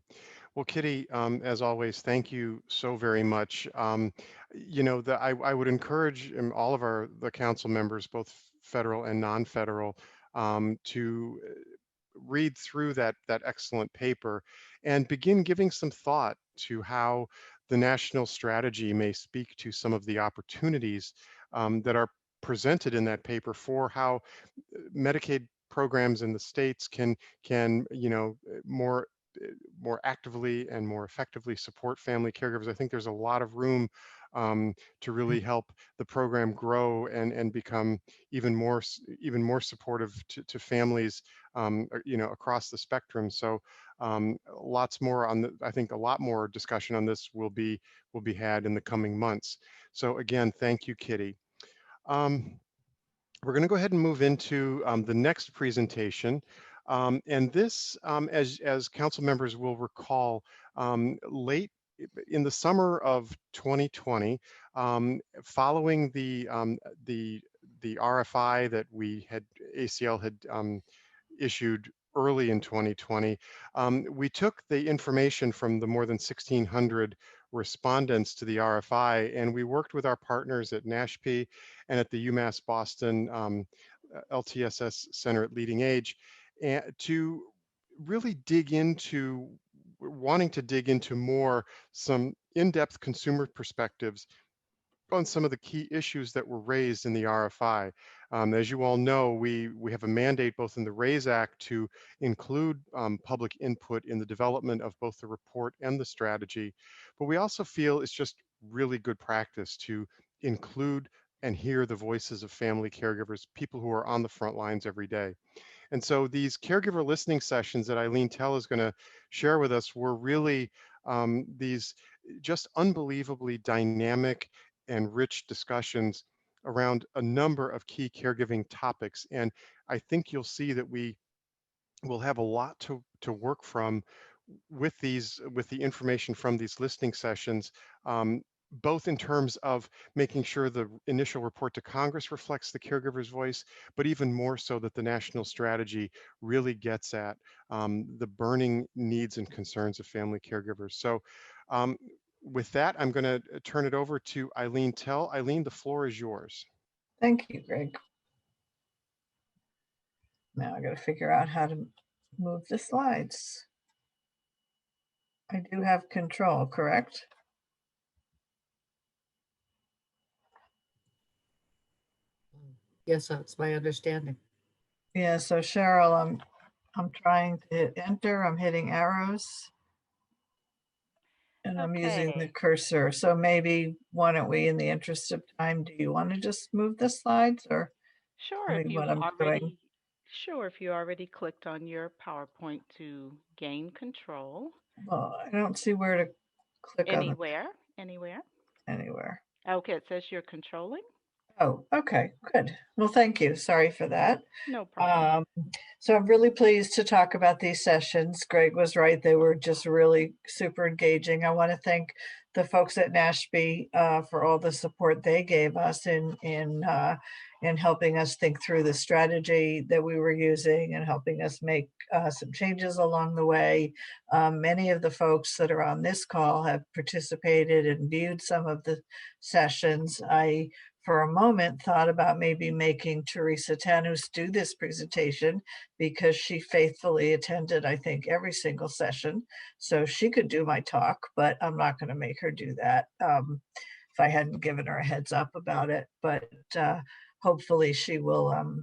Well, Kitty, as always, thank you so very much. I would encourage all of the council members, both federal and non-federal, to read through that excellent paper and begin giving some thought to how the national strategy may speak to some of the opportunities that are presented in that paper for how Medicaid programs in the states can more actively and more effectively support family caregivers. I think there's a lot of room to really help the program grow and become even more supportive to families, across the spectrum. So lots more I think a lot more discussion on this will be had in the coming months. So again, thank you, Kitty. We're going to go ahead and move into the next presentation. And this, as council members will recall, late in the summer of 2020, following the RFI that ACL had issued early in 2020, we took the information from the more than 1,600 respondents to the RFI, and we worked with our partners at NASHP and at the UMass Boston LTSS Center at Leading Age, and to really wanting to dig into more some in-depth consumer perspectives on some of the key issues that were raised in the RFI. As you all know, we have a mandate both in the RAISE Act to include public input in the development of both the report and the strategy, but we also feel it's just really good practice to include and hear the voices of family caregivers, people who are on the front lines every day. And so these caregiver listening sessions that Eileen Tell is going to share with us were really these just unbelievably dynamic and rich discussions around a number of key caregiving topics. And I think you'll see that we will have a lot to work from with the information from these listening sessions, both in terms of making sure the initial report to Congress reflects the caregiver's voice, but even more so that the national strategy really gets at the burning needs and concerns of family caregivers. So with that, I'm going to turn it over to Eileen Tell. Eileen, the floor is yours. Thank you, Greg. Now I got to figure out how to move the slides. I do have control, correct? Yes, that's my understanding. Yeah, so Cheryl, I'm trying to hit enter, I'm hitting arrows. And I'm using the cursor. So maybe why don't we, in the interest of time, do you want to just move the slides or Sure, tell if me you've what I'm already doing? sure, if you already clicked on your PowerPoint to gain control. Well, I don't see where to click on Anywhere. anywhere. Okay, it says you're controlling. Oh, okay, good. Well, thank you. Sorry for that. No problem. So I'm really pleased to talk about these sessions. Greg was right. They were just really super engaging. I want to thank the folks at NASHB for all the support they gave us in helping us think through the strategy that we were using and helping us make some changes along the way. Many of the folks that are on this call have participated and viewed some of the sessions. I, for a moment, thought about maybe making Teresa Tanus do this presentation because she faithfully attended, I think, every single session. So she could do my talk, but I'm not going to make her do that if I hadn't given her a heads up about it. But hopefully she will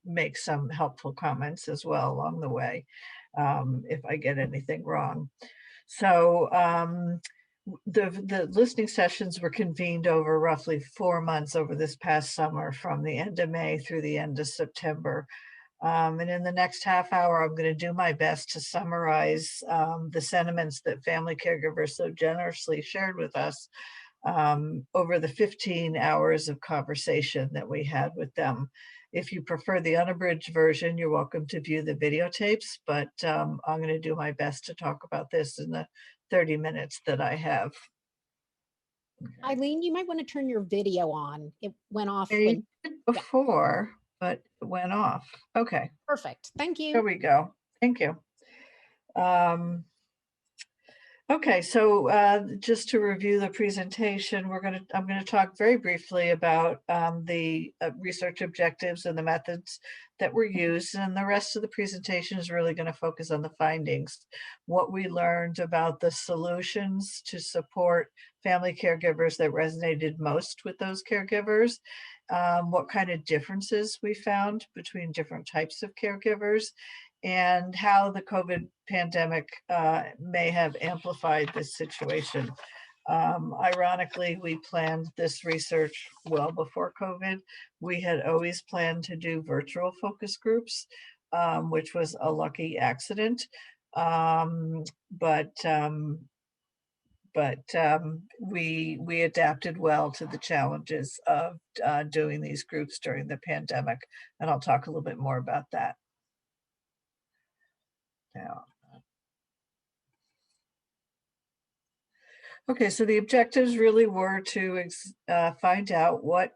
make some helpful comments as well along the way if I get anything wrong. So the listening sessions were convened over roughly 4 months over this past summer, from the end of May through the end of September. And in the next half hour, I'm going to do my best to summarize the sentiments that family caregivers so generously shared with us over the 15 hours of conversation that we had with them. If you prefer the unabridged version, you're welcome to view the videotapes, but I'm going to do my best to talk about this in the 30 minutes that I have. Eileen, you might want to turn your video on. It went off I did before, but it went off. Okay. Perfect. Thank you. There we go. Thank you. Okay, so just to review the presentation, I'm going to talk very briefly about the research objectives and the methods that were used, and the rest of the presentation is really going to focus on the findings, what we learned about the solutions to support family caregivers that resonated most with those caregivers, what kind of differences we found between different types of caregivers, and how the COVID pandemic may have amplified this situation. Ironically, we planned this research well before COVID. We had always planned to do virtual focus groups, which was a lucky accident. But we adapted well to the challenges of doing these groups during the pandemic. And I'll talk a little bit more about that. Now. Okay, so the objectives really were to find out what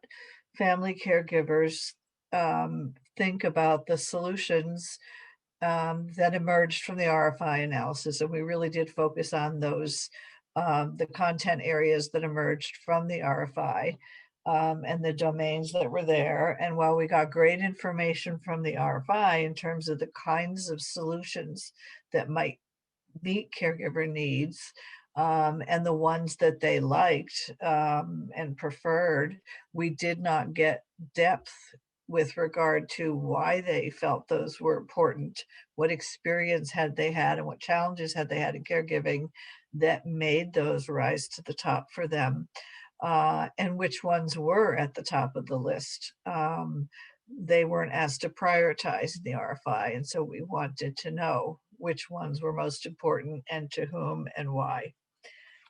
family caregivers think about the solutions that emerged from the RFI analysis. And we really did focus on those, the content areas that emerged from the RFI and the domains that were there. And while we got great information from the RFI in terms of the kinds of solutions that might meet caregiver needs, And the ones that they liked and preferred, we did not get depth with regard to why they felt those were important, what experience had they had, and what challenges had they had in caregiving that made those rise to the top for them, and which ones were at the top of the list. They weren't asked to prioritize the RFI, and so we wanted to know which ones were most important and to whom and why.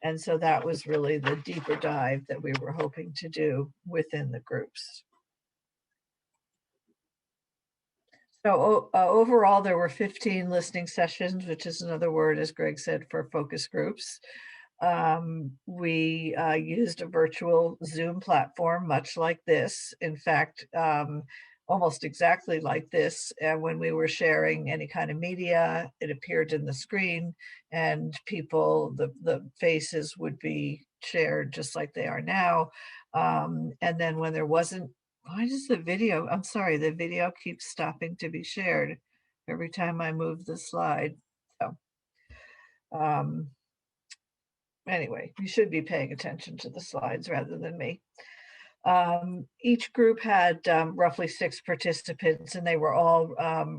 And so that was really the deeper dive that we were hoping to do within the groups. So overall, there were 15 listening sessions, which is another word, as Greg said, for focus groups. We used a virtual Zoom platform, much like this. In fact, almost exactly like this. And when we were sharing any kind of media, it appeared in the screen, and people, the faces would be shared just like they are now. And then when there wasn't, why does the video, I'm sorry, the video keeps stopping to be shared every time I move the slide. So, anyway, you should be paying attention to the slides rather than me. Each group had roughly 6 participants, and they were all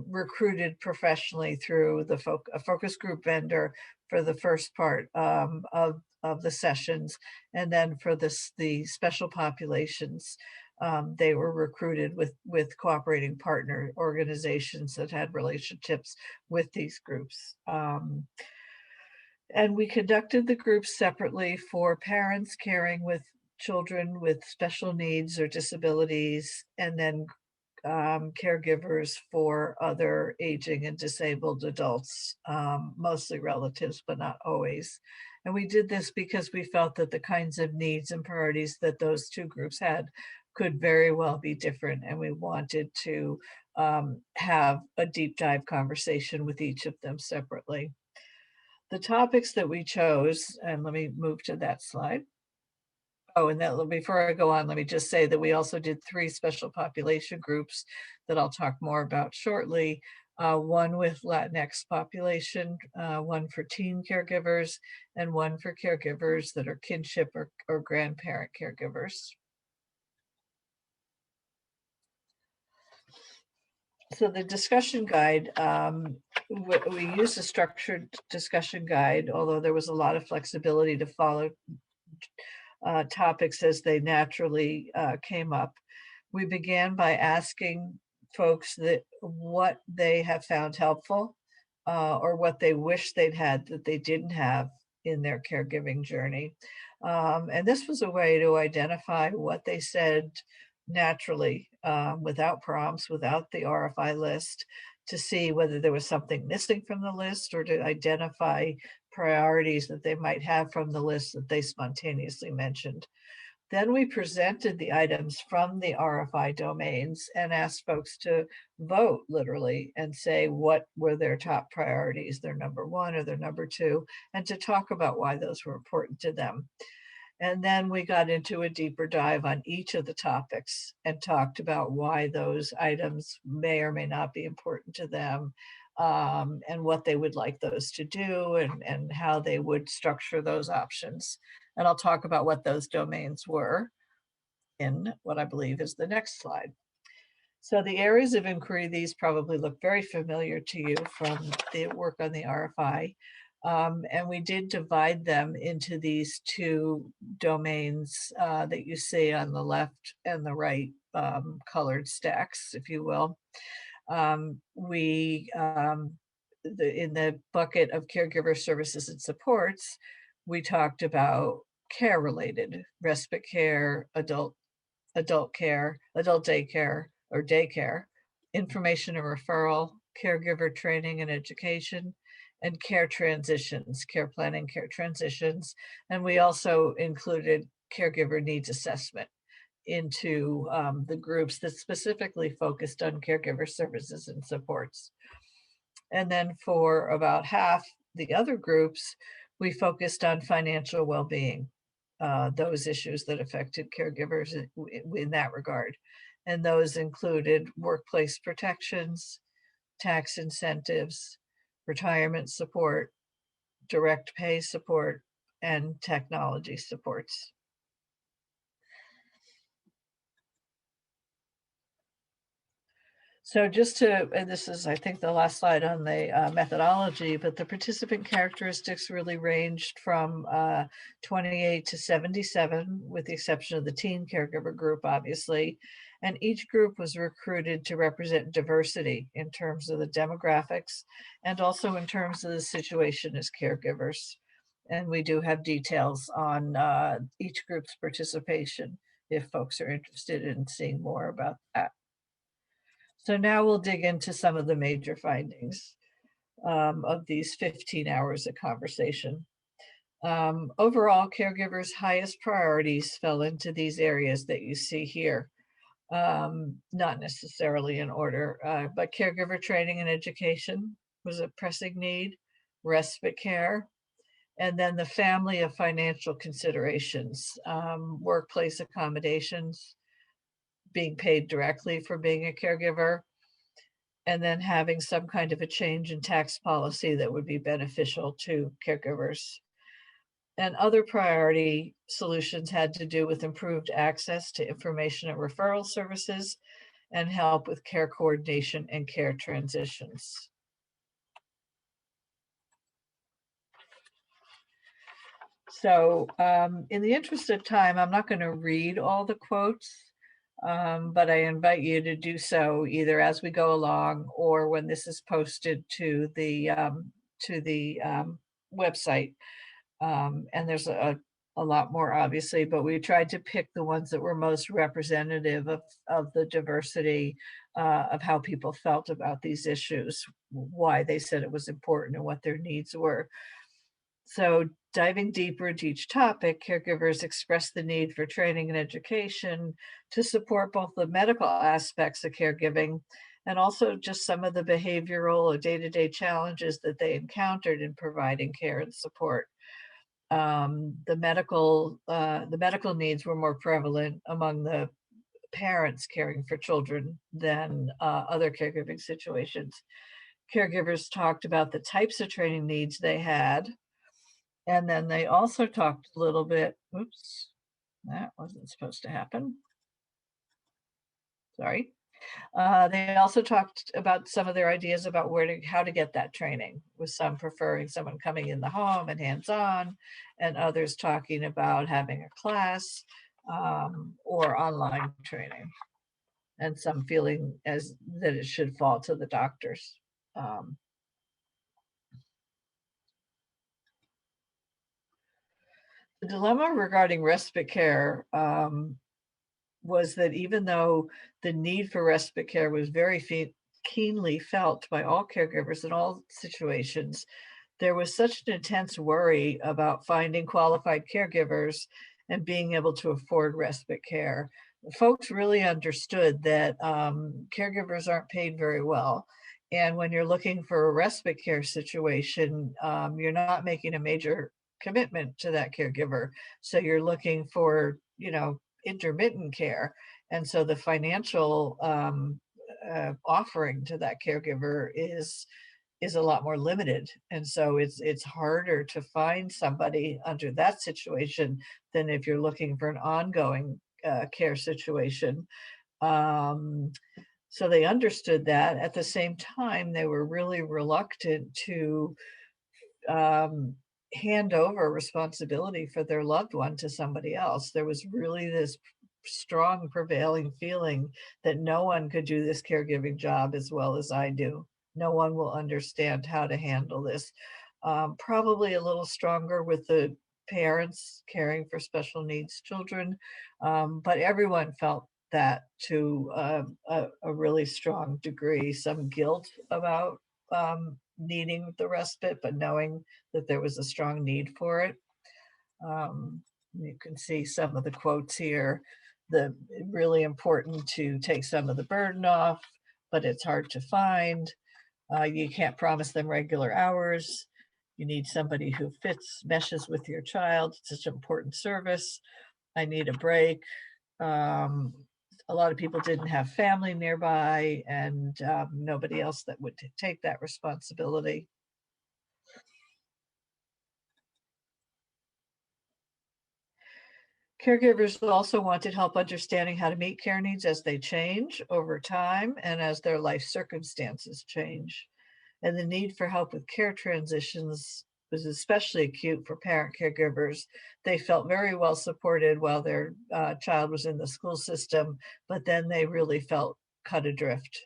recruited professionally through the focus group vendor for the first part of the sessions. And then for the special populations, they were recruited with cooperating partner organizations that had relationships with these groups. And we conducted the groups separately for parents caring with children with special needs or disabilities, and then caregivers for other aging and disabled adults, mostly relatives, but not always. And we did this because we felt that the kinds of needs and priorities that those 2 groups had could very well be different. And we wanted to have a deep dive conversation with each of them separately. The topics that we chose, and let me move to that slide. Oh, and that, before I go on, let me just say that we also did 3 special population groups that I'll talk more about shortly. One with Latinx population, one for teen caregivers, and one for caregivers that are kinship or grandparent caregivers. So the discussion guide, we used a structured discussion guide, although there was a lot of flexibility to follow topics as they naturally came up. We began by asking folks that what they have found helpful or what they wish they'd had that they didn't have in their caregiving journey. And this was a way to identify what they said naturally, without prompts, without the RFI list, to see whether there was something missing from the list or to identify priorities that they might have from the list that they spontaneously mentioned. Then we presented the items from the RFI domains and asked folks to vote literally and say what were their top priorities, their number 1 or their number 2, and to talk about why those were important to them. And then we got into a deeper dive on each of the topics and talked about why those items may or may not be important to them, and what they would like those to do, and how they would structure those options. And I'll talk about what those domains were in what I believe is the next slide. So the areas of inquiry, these probably look very familiar to you from the work on the RFI. And we did divide them into these 2 domains that you see on the left and the right, colored stacks, if you will. In the bucket of caregiver services and supports, we talked about care-related, respite care, adult care, adult daycare or daycare, information and referral, caregiver training and education, and care transitions, care planning, care transitions. And we also included caregiver needs assessment into the groups that specifically focused on caregiver services and supports. And then for about half the other groups, we focused on financial well-being, those issues that affected caregivers in that regard. And those included workplace protections, tax incentives, retirement support, direct pay support, and technology supports. So just to, and this is, I think, the last slide on the methodology, but the participant characteristics really ranged from 28 to 77, with the exception of the teen caregiver group, obviously. And each group was recruited to represent diversity in terms of the demographics and also in terms of the situation as caregivers. And we do have details on each group's participation if folks are interested in seeing more about that. So now we'll dig into some of the major findings of these 15 hours of conversation. Overall, caregivers' highest priorities fell into these areas that you see here. Not necessarily in order, but caregiver training and education was a pressing need, respite care, and then the family of financial considerations, workplace accommodations, being paid directly for being a caregiver, and then having some kind of a change in tax policy that would be beneficial to caregivers. And other priority solutions had to do with improved access to information and referral services and help with care coordination and care transitions. So in the interest of time, I'm not going to read all the quotes, but I invite you to do so either as we go along or when this is posted to the website. And there's a lot more, obviously, but we tried to pick the ones that were most representative of the diversity of how people felt about these issues, why they said it was important and what their needs were. So diving deeper into each topic, caregivers expressed the need for training and education to support both the medical aspects of caregiving and also just some of the behavioral or day-to-day challenges that they encountered in providing care and support. The medical needs were more prevalent among the parents caring for children than other caregiving situations. Caregivers talked about the types of training needs they had. And then they also talked a little bit, oops, that wasn't supposed to happen. Sorry. They also talked about some of their ideas about how to get that training, with some preferring someone coming in the home and hands-on, and others talking about having a class or online training, and some feeling as that it should fall to the doctors. The dilemma regarding respite care was that even though the need for respite care was very keenly felt by all caregivers in all situations, there was such an intense worry about finding qualified caregivers and being able to afford respite care. Folks really understood that caregivers aren't paid very well. And when you're looking for a respite care situation, you're not making a major commitment to that caregiver. So you're looking for, intermittent care. And so the financial offering to that caregiver is a lot more limited. And so it's harder to find somebody under that situation than if you're looking for an ongoing care situation. So they understood that. At the same time, they were really reluctant to hand over responsibility for their loved one to somebody else. There was really this strong prevailing feeling that no one could do this caregiving job as well as I do. No one will understand how to handle this. Probably a little stronger with the parents caring for special needs children, but everyone felt that to a really strong degree. Some guilt about needing the respite, but knowing that there was a strong need for it. You can see some of the quotes here. The really important to take some of the burden off, but it's hard to find. You can't promise them regular hours. You need somebody who meshes with your child. It's such an important service. I need a break. A lot of people didn't have family nearby and nobody else that would take that responsibility. Caregivers also wanted help understanding how to meet care needs as they change over time and as their life circumstances change. And the need for help with care transitions was especially acute for parent caregivers. They felt very well supported while their child was in the school system, but then they really felt cut adrift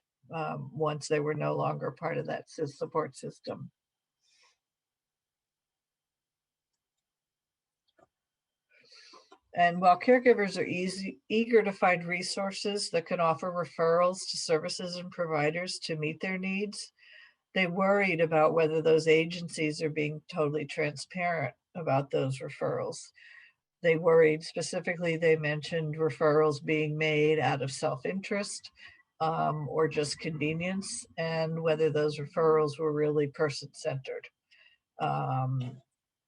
once they were no longer part of that support system. And while caregivers are eager to find resources that can offer referrals to services and providers to meet their needs, they worried about whether those agencies are being totally transparent about those referrals. They worried specifically, they mentioned referrals being made out of self-interest or just convenience, and whether those referrals were really person-centered.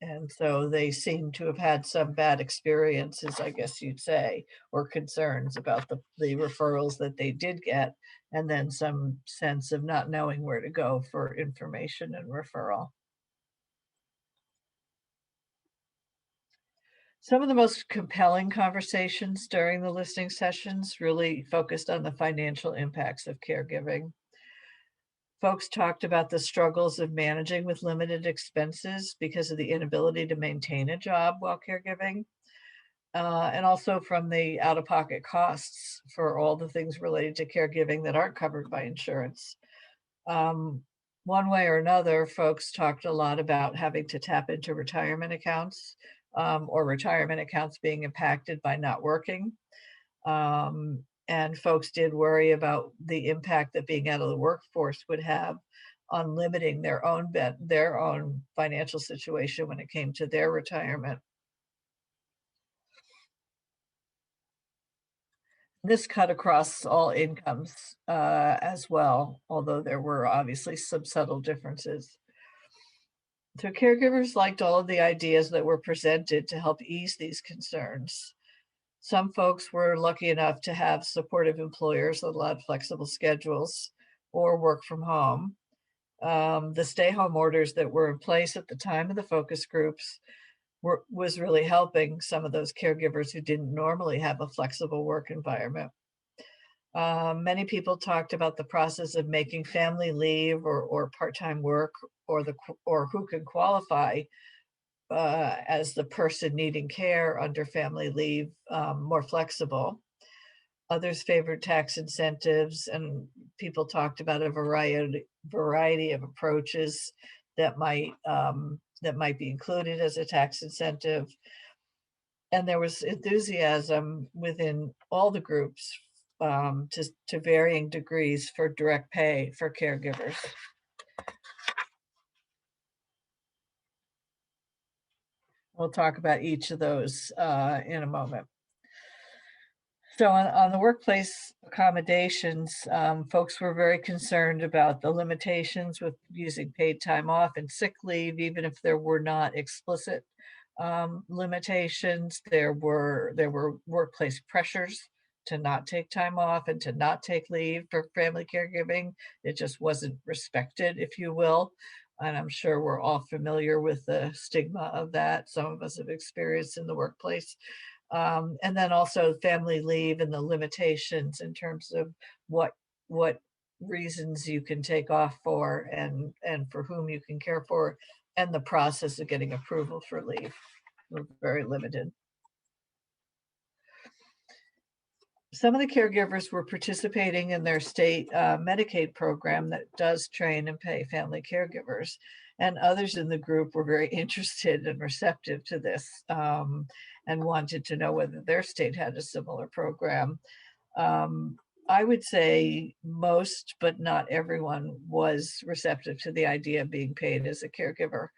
And so they seem to have had some bad experiences, I guess you'd say, or concerns about the referrals that they did get, and then some sense of not knowing where to go for information and referral. Some of the most compelling conversations during the listening sessions really focused on the financial impacts of caregiving. Folks talked about the struggles of managing with limited expenses because of the inability to maintain a job while caregiving, and also from the out-of-pocket costs for all the things related to caregiving that aren't covered by insurance. One way or another, folks talked a lot about having to tap into retirement accounts or retirement accounts being impacted by not working. And folks did worry about the impact that being out of the workforce would have on limiting their own financial situation when it came to their retirement. This cut across all incomes as well, although there were obviously some subtle differences. So caregivers liked all of the ideas that were presented to help ease these concerns. Some folks were lucky enough to have supportive employers that allowed flexible schedules or work from home. The stay-home orders that were in place at the time of the focus groups was really helping some of those caregivers who didn't normally have a flexible work environment. Many people talked about the process of making family leave or part-time work or who can qualify as the person needing care under family leave more flexible. Others favored tax incentives, and people talked about a variety of approaches that might be included as a tax incentive. And there was enthusiasm within all the groups to varying degrees for direct pay for caregivers. We'll talk about each of those in a moment. So on the workplace accommodations, folks were very concerned about the limitations with using paid time off and sick leave, even if there were not explicit limitations. There were workplace pressures to not take time off and to not take leave for family caregiving. It just wasn't respected, if you will. And I'm sure we're all familiar with the stigma of that. Some of us have experienced in the workplace. And then also family leave and the limitations in terms of what reasons you can take off for and for whom you can care for, and the process of getting approval for leave were very limited. Some of the caregivers were participating in their state Medicaid program that does train and pay family caregivers, and others in the group were very interested and receptive to this and wanted to know whether their state had a similar program. I would say most, but not everyone, was receptive to the idea of being paid as a caregiver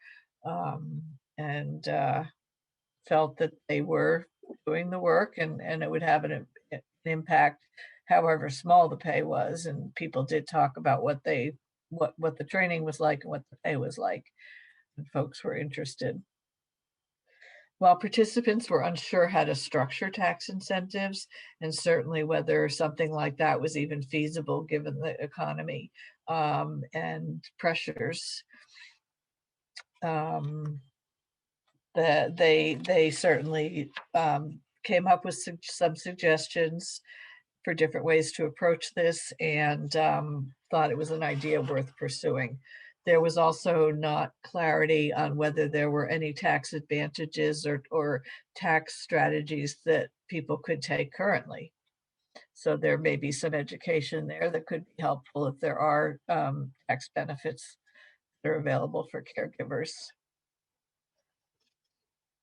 and felt that they were doing the work and it would have an impact, however small the pay was. And people did talk about what the training was like and what the pay was like, and folks were interested. While participants were unsure how to structure tax incentives and certainly whether something like that was even feasible given the economy and pressures, that they certainly came up with some suggestions for different ways to approach this, and thought it was an idea worth pursuing. There was also not clarity on whether there were any tax advantages or tax strategies that people could take currently. So there may be some education there that could be helpful if there are tax benefits that are available for caregivers.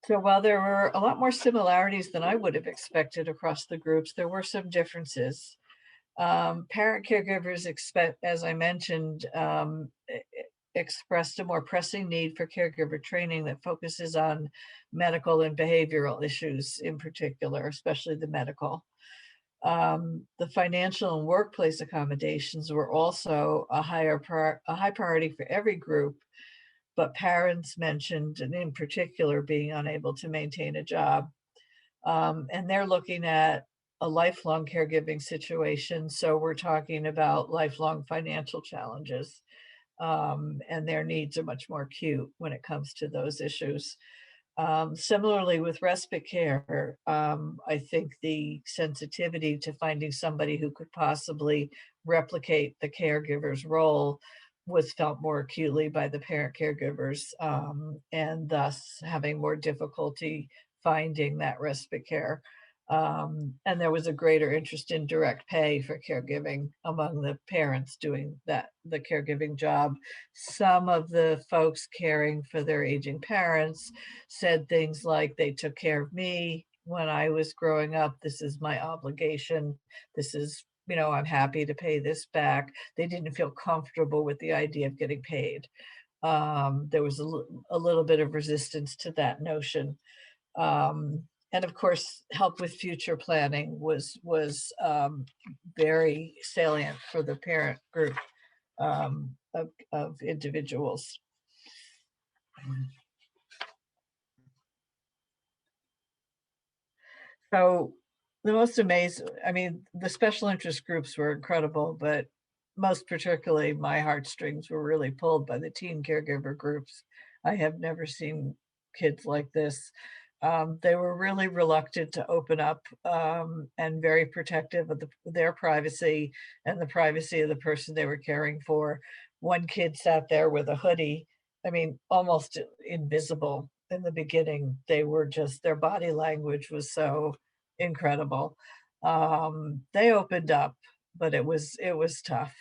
So while there were a lot more similarities than I would have expected across the groups, there were some differences. Parent caregivers as I mentioned, expressed a more pressing need for caregiver training that focuses on medical and behavioral issues in particular, especially the medical. The financial and workplace accommodations were also a high priority for every group, but parents mentioned, and in particular, being unable to maintain a job. And they're looking at a lifelong caregiving situation. So we're talking about lifelong financial challenges, and their needs are much more acute when it comes to those issues. Similarly with respite care, I think the sensitivity to finding somebody who could possibly replicate the caregiver's role was felt more acutely by the parent caregivers, and thus having more difficulty finding that respite care. And there was a greater interest in direct pay for caregiving among the parents doing the caregiving job. Some of the folks caring for their aging parents said things like, they took care of me when I was growing up. This is my obligation. This is, I'm happy to pay this back. They didn't feel comfortable with the idea of getting paid. There was a little bit of resistance to that notion. And of course, help with future planning was very salient for the parent group of individuals. So the most amazing, the special interest groups were incredible, but most particularly my heartstrings were really pulled by the teen caregiver groups. I have never seen kids like this. They were really reluctant to open up, and very protective of their privacy and the privacy of the person they were caring for. One kid sat there with a hoodie, almost invisible in the beginning. They were just, their body language was so incredible. They opened up, but it was tough.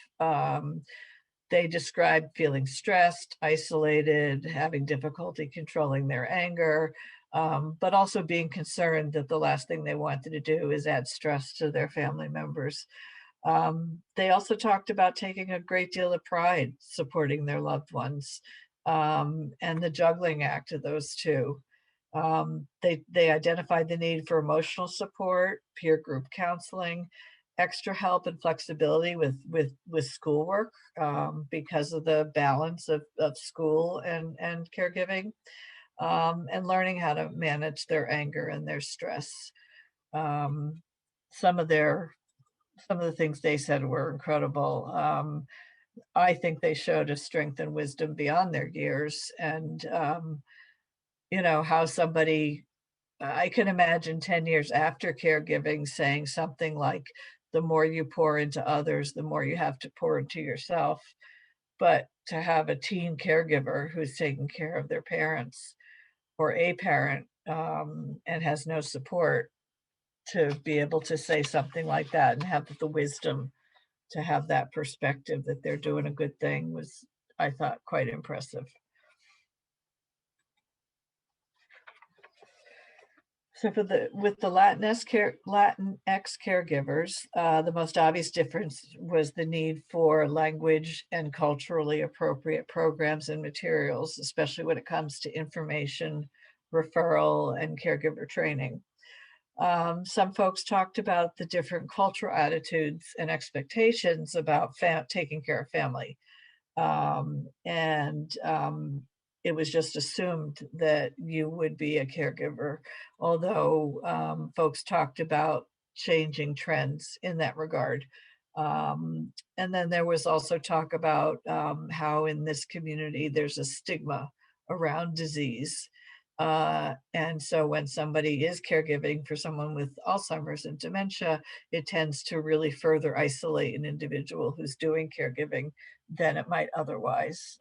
They described feeling stressed, isolated, having difficulty controlling their anger, but also being concerned that the last thing they wanted to do is add stress to their family members. They also talked about taking a great deal of pride supporting their loved ones, and the juggling act of those two. They identified the need for emotional support, peer group counseling, extra help and flexibility with schoolwork, because of the balance of school and caregiving, and learning how to manage their anger and their stress. Some of the things they said were incredible. I think they showed a strength and wisdom beyond their years, and how somebody, I can imagine 10 years after caregiving saying something like, the more you pour into others, the more you have to pour into yourself. But to have a teen caregiver who's taking care of their parents or a parent, and has no support, to be able to say something like that and have the wisdom to have that perspective that they're doing a good thing was, I thought, quite impressive. So with the Latinx caregivers, the most obvious difference was the need for language and culturally appropriate programs and materials, especially when it comes to information, referral, and caregiver training. Some folks talked about the different cultural attitudes and expectations about taking care of family. It was just assumed that you would be a caregiver, although folks talked about changing trends in that regard. And then there was also talk about how in this community there's a stigma around disease, And so when somebody is caregiving for someone with Alzheimer's and dementia, it tends to really further isolate an individual who's doing caregiving than it might otherwise.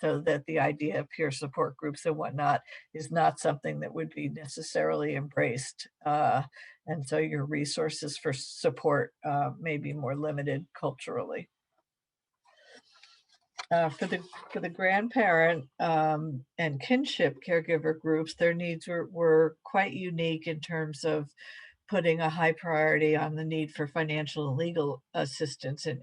So that the idea of peer support groups and whatnot is not something that would be necessarily embraced. And so your resources for support may be more limited culturally. For the grandparent and kinship caregiver groups, their needs were quite unique in terms of putting a high priority on the need for financial and legal assistance. And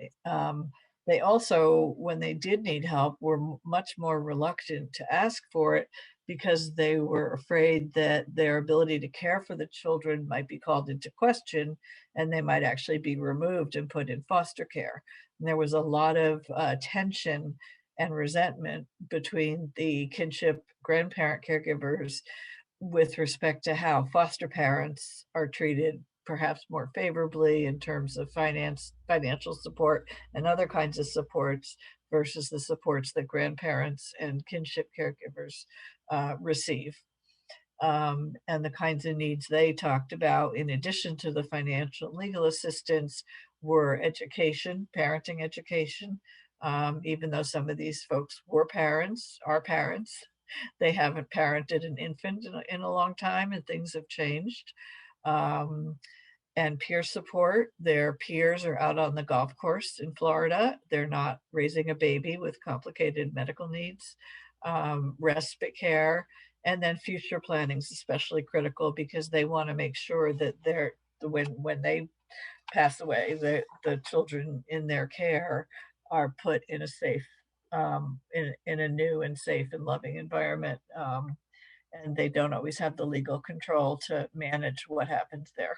they also, when they did need help, were much more reluctant to ask for it because they were afraid that their ability to care for the children might be called into question and they might actually be removed and put in foster care. And there was a lot of tension and resentment between the kinship grandparent caregivers with respect to how foster parents are treated perhaps more favorably in terms of financial support and other kinds of supports versus the supports that grandparents and kinship caregivers receive. And the kinds of needs they talked about, in addition to the financial and legal assistance, were education, parenting education. Even though some of these folks were parents, are parents, they haven't parented an infant in a long time, and things have changed. And peer support, their peers are out on the golf course in Florida. They're not raising a baby with complicated medical needs. Respite care, and then future planning is especially critical because they want to make sure that when they pass away, the children in their care are put in a safe, in a new and safe and loving environment. And they don't always have the legal control to manage what happens there.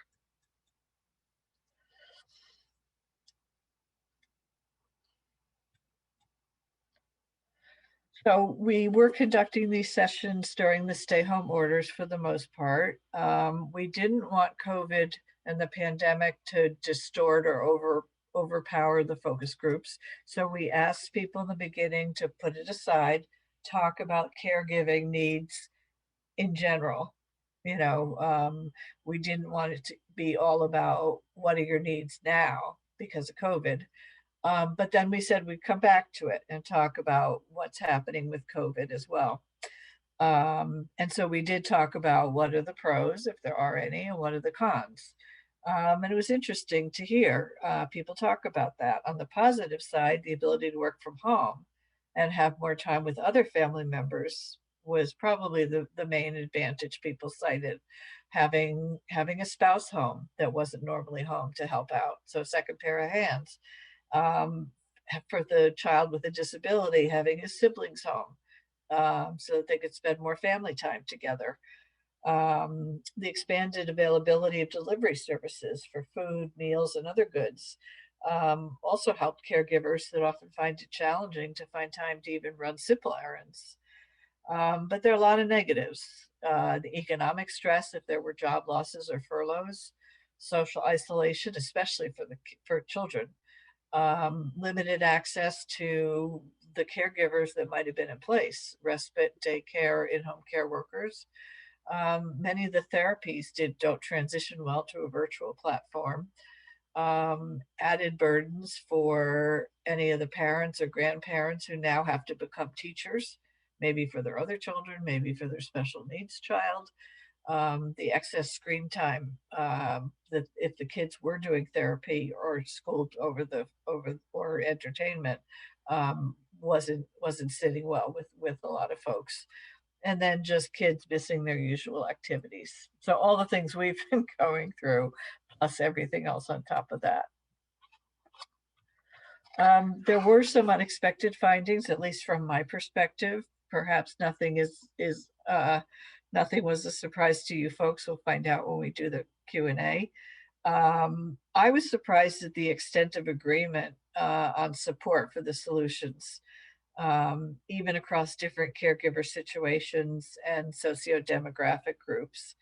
So we were conducting these sessions during the stay-home orders for the most part. We didn't want COVID and the pandemic to distort or overpower the focus groups. So we asked people in the beginning to put it aside, talk about caregiving needs in general. You know, we didn't want it to be all about what are your needs now because of COVID. But then we said we'd come back to it and talk about what's happening with COVID as well. And so we did talk about what are the pros, if there are any, and what are the cons. And it was interesting to hear people talk about that. On the positive side, the ability to work from home and have more time with other family members was probably the main advantage people cited. Having a spouse home that wasn't normally home to help out. So second pair of hands. For the child with a disability, having his siblings home so that they could spend more family time together. The expanded availability of delivery services for food, meals, and other goods also helped caregivers that often find it challenging to find time to even run simple errands. But there are a lot of negatives. The economic stress if there were job losses or furloughs, social isolation, especially for children. Limited access to the caregivers that might have been in place, respite, daycare, in-home care workers. Many of the therapies don't transition well to a virtual platform. Added burdens for any of the parents or grandparents who now have to become teachers, maybe for their other children, maybe for their special needs child. The excess screen time that if the kids were doing therapy or schooled or entertainment wasn't sitting well with a lot of folks. And then just kids missing their usual activities. So all the things we've been going through, plus everything else on top of that. There were some unexpected findings, at least from my perspective. Perhaps nothing nothing was a surprise to you folks. We'll find out when we do the Q&A. I was surprised at the extent of agreement on support for the solutions, even across different caregiver situations and socio-demographic groups,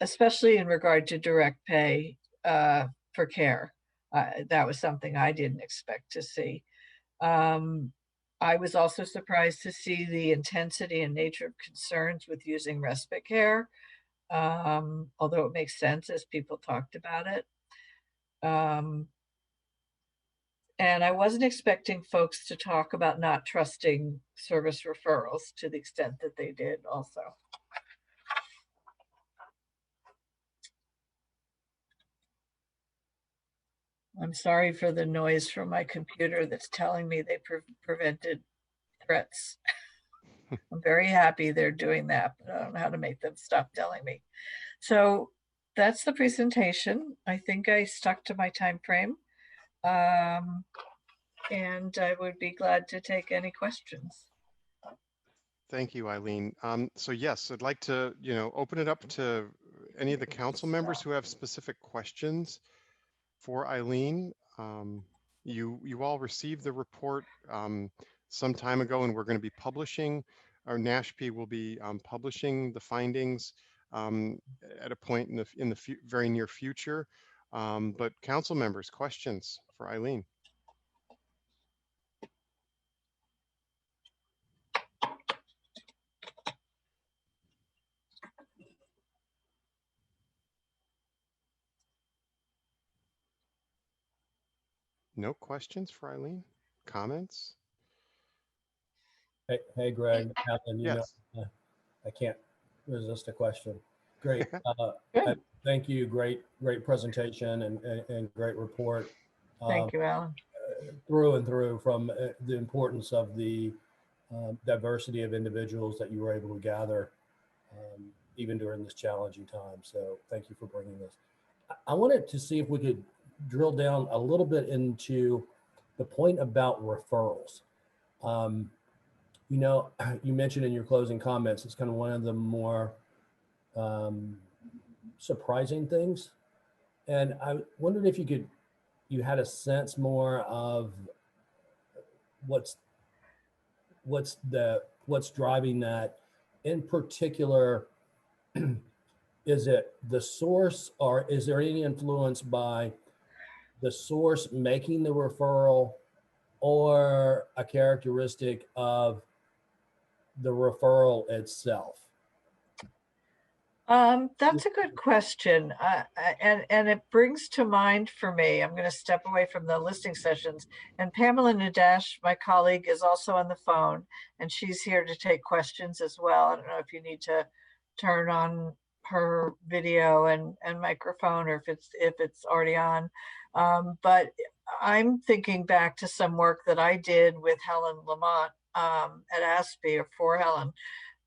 especially in regard to direct pay for care. That was something I didn't expect to see. I was also surprised to see the intensity and nature of concerns with using respite care, although it makes sense as people talked about it. And I wasn't expecting folks to talk about not trusting service referrals to the extent that they did also. I'm sorry for the noise from my computer that's telling me they prevented threats. I'm very happy they're doing that, but I don't know how to make them stop telling me. So that's the presentation. I think I stuck to my time frame. And I would be glad to take any questions. Thank you, Eileen. So yes, I'd like to, open it up to any of the council members who have specific questions for Eileen. You all received the report some time ago, and we're going to be publishing, or NASHP will be publishing the findings at a point in the very near future. But council members, questions for Eileen? No questions for Eileen? Comments? Hey, Greg, Alan, Yes. I can't resist a question. Great. Thank you. Great presentation and great report. Thank you, Alan. Through and through, from the importance of the diversity of individuals that you were able to gather even during this challenging time. So thank you for bringing this. I wanted to see if we could drill down a little bit into the point about referrals. You mentioned in your closing comments, it's kind of one of the more surprising things. And I wondered if you had a sense more of what's driving that. In particular, is it the source, or is there any influence by the source making the referral, or a characteristic of the referral itself? That's a good question. And it brings to mind for me, I'm going to step away from the listening sessions, and Pamela Nadash, my colleague, is also on the phone, and she's here to take questions as well. I don't know if you need to turn on her video and microphone, or if it's already on. But I'm thinking back to some work that I did with Helen Lamont at ASPE, or for Helen,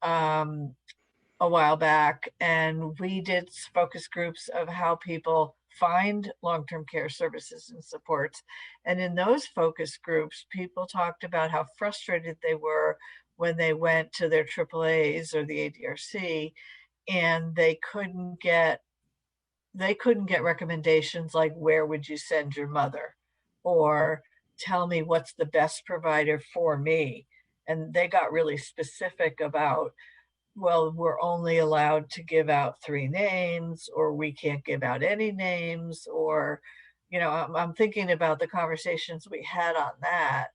a while back, and we did focus groups of how people find long-term care services and supports. And in those focus groups, people talked about how frustrated they were when they went to their AAAs or the ADRC, and they couldn't get recommendations like, where would you send your mother, or tell me what's the best provider for me. And they got really specific about, well, we're only allowed to give out 3 names, or we can't give out any names, or, I'm thinking about the conversations we had on that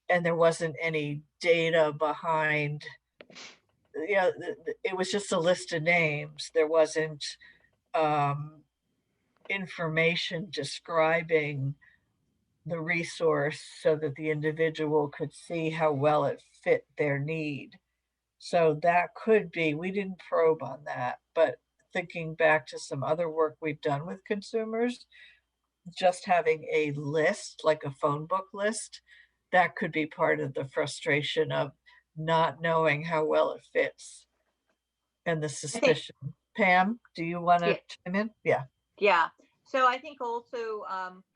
and there wasn't any data behind, it was just a list of names. There wasn't information describing the resource so that the individual could see how well it fit their need. So that could be, we didn't probe on that, but thinking back to some other work we've done with consumers, just having a list, like a phone book list, that could be part of the frustration of not knowing how well it fits and the suspicion. Pam, do you want to chime in? Yeah. Yeah. So I think also,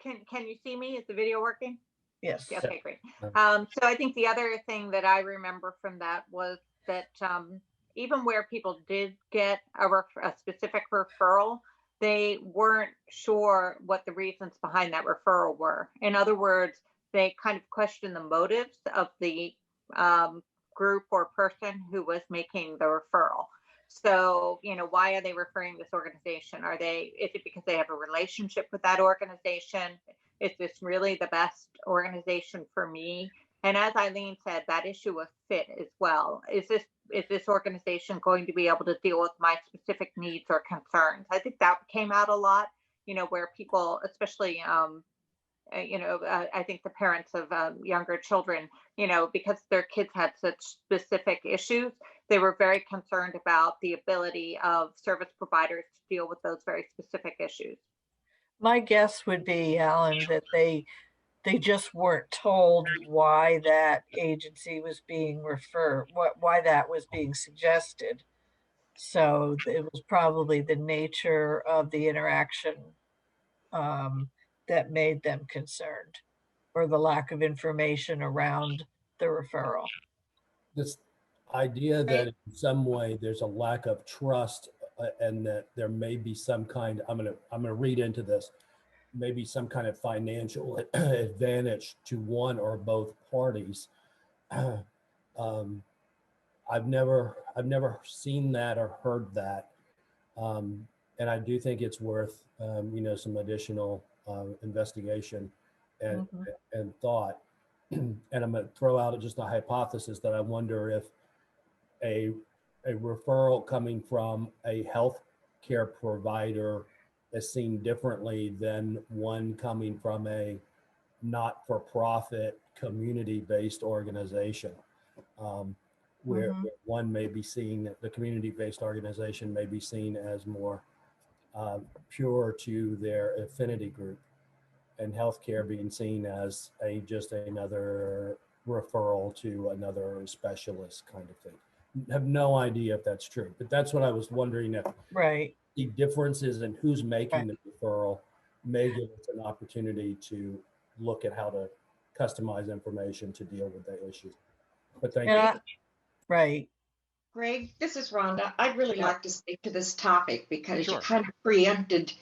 can you see me? Is the video working? Yes. Okay, great. So I think the other thing that I remember from that was that even where people did get a specific referral, they weren't sure what the reasons behind that referral were. In other words, they kind of questioned the motives of the group or person who was making the referral. So, why are they referring this organization? Is it because they have a relationship with that organization? is this really the best organization for me? And as Eileen said, that issue of fit as well. Is this organization going to be able to deal with my specific needs or concerns? I think that came out a lot, where people, especially, I think the parents of younger children, because their kids had such specific issues, they were very concerned about the ability of service providers to deal with those very specific issues. My guess would be, Alan, that they just weren't told why that agency was being why that was being suggested. So it was probably the nature of the interaction that made them concerned, or the lack of information around the referral. This idea that in some way there's a lack of trust and that there may be some kind, I'm gonna read into this, maybe some kind of financial advantage to one or both parties. I've never seen that or heard that, and I do think it's worth some additional investigation and thought. And I'm going to throw out just a hypothesis that I wonder if a referral coming from a health care provider is seen differently than one coming from a not-for-profit community-based organization, where one may be seen, the community-based organization may be seen as more pure to their affinity group, and healthcare being seen as just another referral to another specialist kind of thing. Have no idea if that's true, but that's what I was wondering, if the differences in who's making the referral may give us an opportunity to look at how to customize information to deal with that issue. But thank you. Right. Greg, this is Rhonda. I'd really like to speak to this topic because you kind of preempted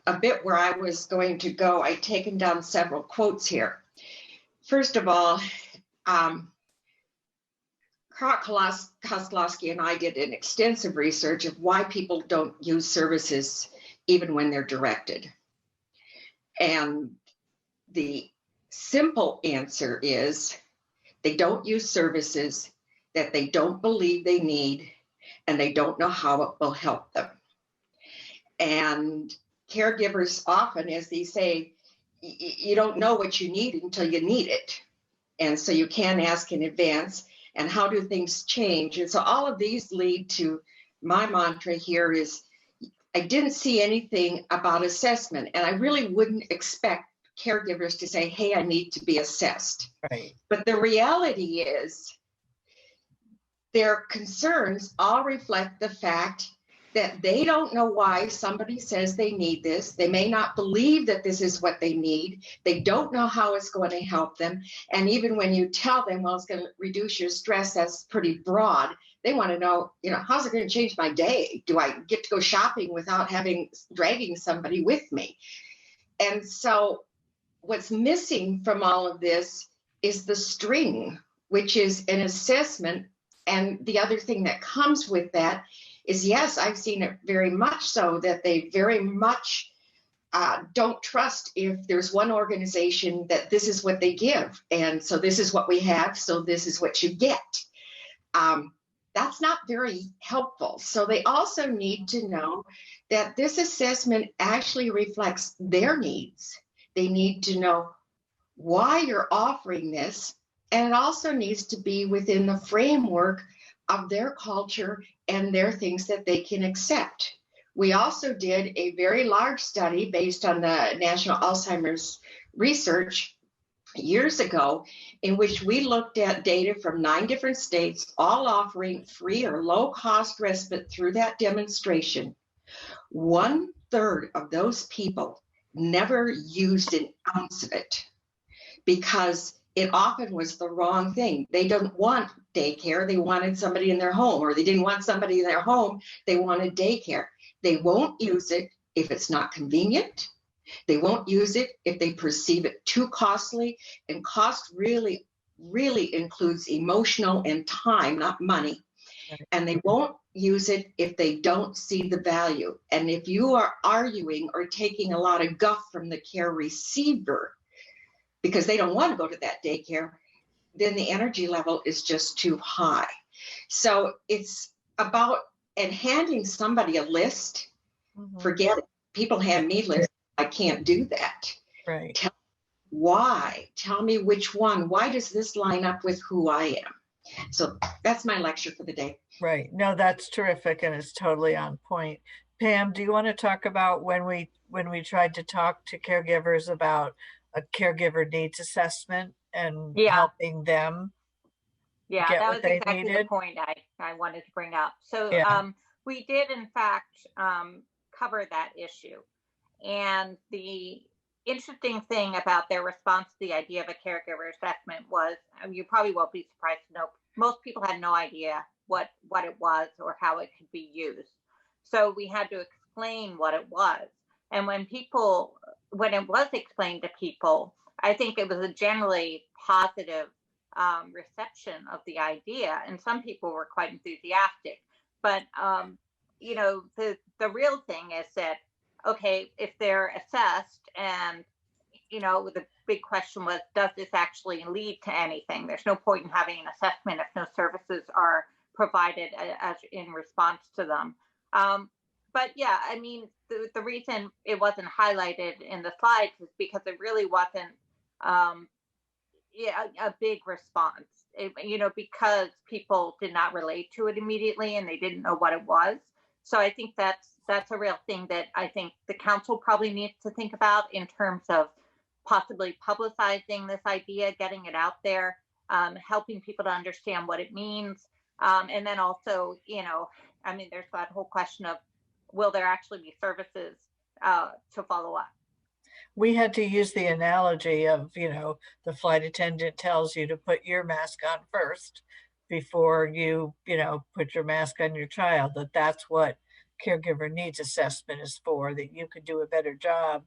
a bit where I was going to go. I've taken down several quotes here. First of all, Koslowski and I did an extensive research of why people don't use services even when they're directed. And the simple answer is they don't use services that they don't believe they need, and they don't know how it will help them. And caregivers often, as they say, you don't know what you need until you need it. And so you can't ask in advance. And how do things change? And so all of these lead to my mantra here is, I didn't see anything about assessment. And I really wouldn't expect caregivers to say, hey, I need to be assessed. Right. But the reality is, their concerns all reflect the fact that they don't know why somebody says they need this. They may not believe that this is what they need. They don't know how it's going to help them. And even when you tell them, well, it's going to reduce your stress, that's pretty broad. They want to know, how's it going to change my day? Do I get to go shopping without dragging somebody with me? And so what's missing from all of this is the string, which is an assessment. And the other thing that comes with that is, yes, I've seen it very much so that they very much don't trust if there's one organization that this is what they give. And so this is what we have, so this is what you get. That's not very helpful. So they also need to know that this assessment actually reflects their needs. They need to know why you're offering this. And it also needs to be within the framework of their culture and their things that they can accept. We also did a very large study based on the National Alzheimer's Research years ago, in which we looked at data from 9 different states, all offering free or low-cost respite through that demonstration. 1/3 of those people never used an ounce of it because it often was the wrong thing. They don't want daycare. They wanted somebody in their home, or they didn't want somebody in their home. They wanted daycare. They won't use it if it's not convenient. They won't use it if they perceive it too costly. And cost really, really includes emotional and time, not money. And they won't use it if they don't see the value. And if you are arguing or taking a lot of guff from the care receiver, because they don't want to go to that daycare, then the energy level is just too high. So it's about, and handing somebody a list, forget it. People hand me lists. I can't do that. Right. Why? Tell me which one. Why does this line up with who I am? So that's my lecture for the day. Right. No, that's terrific, and it's totally on point. Pam, do you want to talk about when we tried to talk to caregivers about a caregiver needs assessment and helping them Yeah, get that what was they exactly needed? the point I wanted to bring up. So Yeah. we did, in fact, cover that issue. And the interesting thing about their response to the idea of a caregiver assessment was, you probably won't be surprised to know, most people had no idea what it was or how it could be used. So we had to explain what it was. And when it was explained to people, I think it was a generally positive reception of the idea, and some people were quite enthusiastic. But the real thing is that, okay, if they're assessed, and the big question was, does this actually lead to anything? There's no point in having an assessment if no services are provided as in response to them. But yeah, I mean, the reason it wasn't highlighted in the slides is because it really wasn't a big response, because people did not relate to it immediately and they didn't know what it was. So I think that's a real thing that I think the council probably needs to think about in terms of possibly publicizing this idea, getting it out there, helping people to understand what it means. And then also, there's that whole question of, will there actually be services to follow up? We had to use the analogy of, the flight attendant tells you to put your mask on first before you, put your mask on your child, that's what caregiver needs assessment is for, that you could do a better job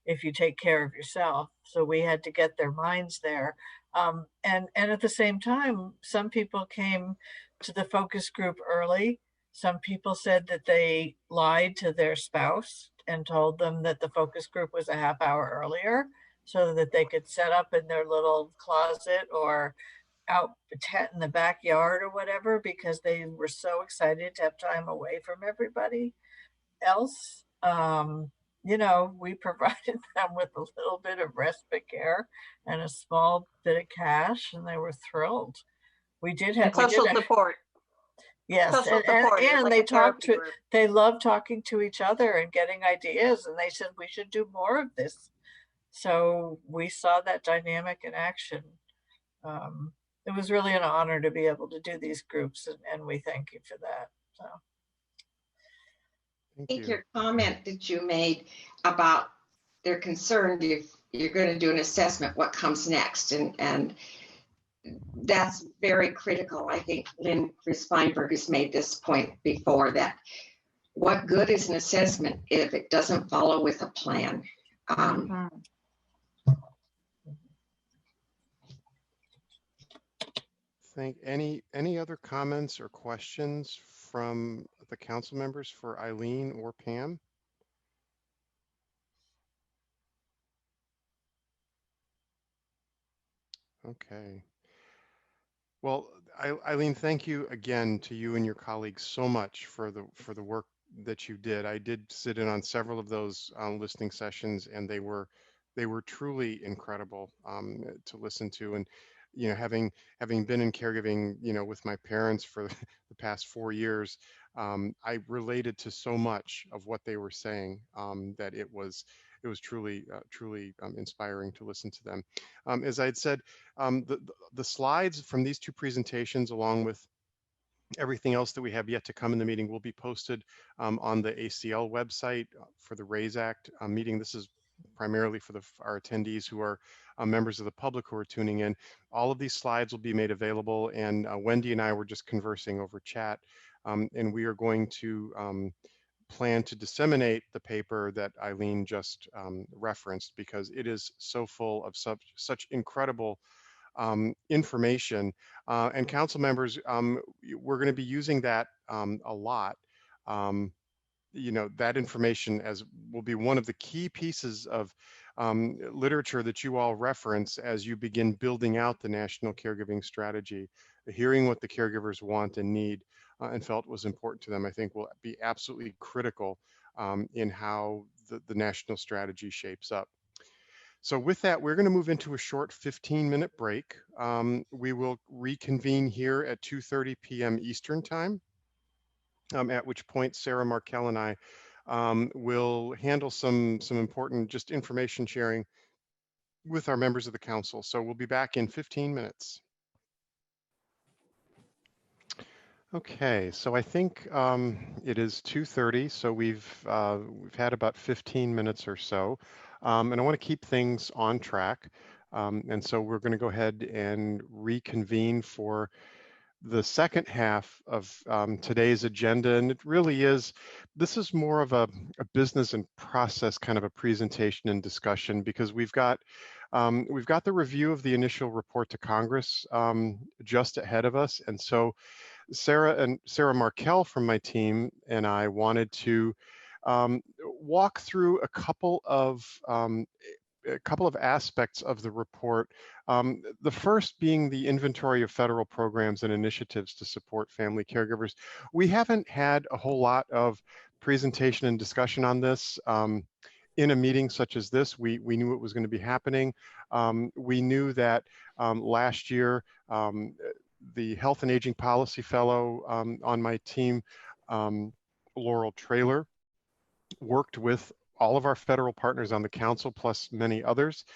if you take care of yourself. So we had to get their minds there. And at the same time, some people came to the focus group early. Some people said that they lied to their spouse and told them that the focus group was a half hour earlier so that they could set up in their little closet or out a tent in the backyard or whatever, because they were so excited to have time away from everybody else. We provided them with a little bit of respite care and a small bit of cash, and they were thrilled. We did have social support. Yes, social support, and like they talked to, group. they love talking to each other and getting ideas, and they said we should do more of this. So we saw that dynamic in action. It was really an honor to be able to do these groups, and we thank you for that. So. I think your comment that you made about they're concerned if you're going to do an assessment, what comes next, and that's very critical. I think Lynn Feinberg has made this point before, that what good is an assessment if it doesn't follow with a plan? Any other comments or questions from the council members for Eileen or Pam? Okay. Well, Eileen, thank you again to you and your colleagues so much for the work that you did. I did sit in on several of those listening sessions, and they were truly incredible to listen to. And having been in caregiving, with my parents for the past 4 years, I related to so much of what they were saying that it was truly inspiring to listen to them. As I had said, the slides from these two presentations, along with everything else that we have yet to come in the meeting, will be posted on the ACL website for the RAISE Act meeting. This is primarily for our attendees who are members of the public who are tuning in. All of these slides will be made available, and Wendy and I were just conversing over chat, and we are going to plan to disseminate the paper that Eileen just referenced, because it is so full of such incredible information. And council members, we're going to be using that a lot. you know, that information as will be one of the key pieces of literature that you all reference as you begin building out the national caregiving strategy. Hearing what the caregivers want and need and felt was important to them, I think will be absolutely critical in how the national strategy shapes up. So with that, we're going to move into a short 15-minute break. We will reconvene here at 2:30 p.m. Eastern Time, at which point Sarah Markel and I will handle some important just information sharing with our members of the council. So we'll be back in 15 minutes. Okay, so I think it is 2:30, so we've had about 15 minutes or so, and I want to keep things on track, and so we're going to go ahead and reconvene for the second half of today's agenda, and it really is, this is more of a business and process kind of a presentation and discussion, because we've got the review of the initial report to Congress just ahead of us, and so Sarah Markel from my team and I wanted to walk through a couple of aspects of the report. The first being the inventory of federal programs and initiatives to support family caregivers. We haven't had a whole lot of presentation and discussion on this. In a meeting such as this, we knew it was going to be happening. We knew that last year, the Health and Aging Policy Fellow on my team, Laurel Traylor, worked with all of our federal partners on the council, plus many others,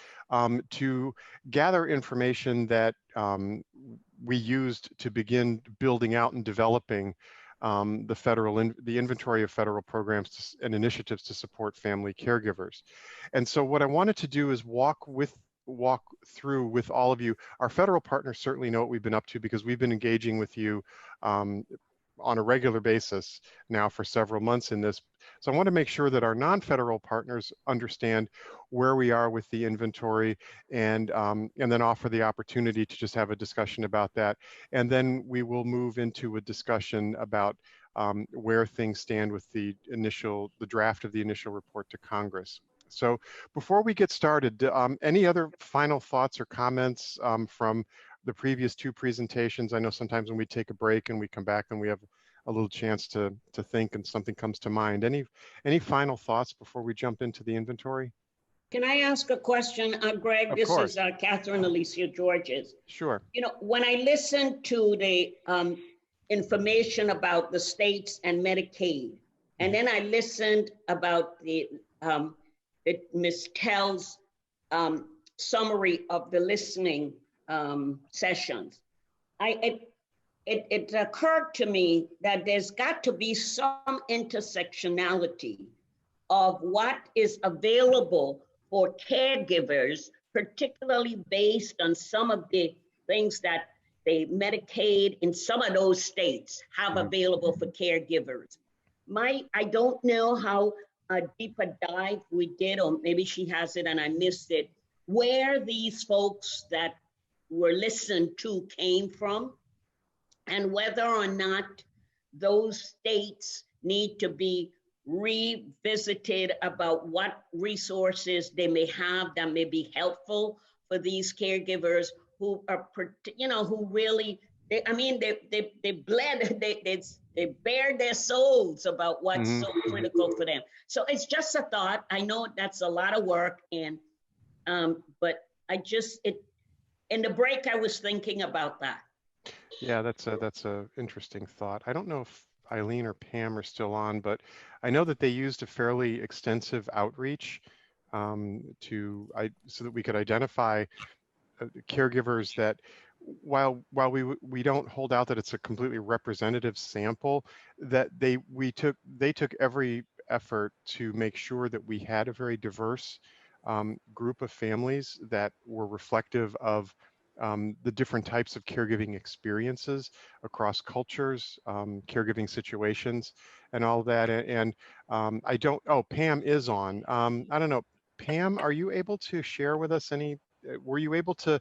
to gather information that we used to begin building out and developing the inventory of federal programs and initiatives to support family caregivers. And so what I wanted to do is walk through with all of you. Our federal partners certainly know what we've been up to, because we've been engaging with you on a regular basis now for several months in this. So I want to make sure that our non-federal partners understand where we are with the inventory, and then offer the opportunity to just have a discussion about that. And then we will move into a discussion about where things stand with the draft of the initial report to Congress. So before we get started, any other final thoughts or comments from the previous two presentations? I know sometimes when we take a break and we come back and we have a little chance to think and something comes to mind. Any final thoughts before we jump into the inventory? Can I ask a question, Greg? This is Catherine Alicia Georges. Sure. You know, when I listened to the information about the states and Medicaid, and then I listened about the Ms. Tell's summary of the listening sessions, it occurred to me that there's got to be some intersectionality of what is available for caregivers, particularly based on some of the things that the Medicaid in some of those states have available for caregivers. I don't know how deep a dive we did, or maybe she has it and I missed it, where these folks that were listened to came from, and whether or not those states need to be revisited about what resources they may have that may be helpful for these caregivers who are, who really, they bled, they bared their souls about what's so critical for them. So it's just a thought. I know that's a lot of work, and but in the break I was thinking about that. Yeah, that's a interesting thought. I don't know if Eileen or Pam are still on, but I know that they used a fairly extensive outreach so that we could identify caregivers that, while we don't hold out that it's a completely representative sample, that they took every effort to make sure that we had a very diverse group of families that were reflective of the different types of caregiving experiences across cultures, caregiving situations, and all that. And Pam is on. I don't know, Pam, are you able to share with us were you able to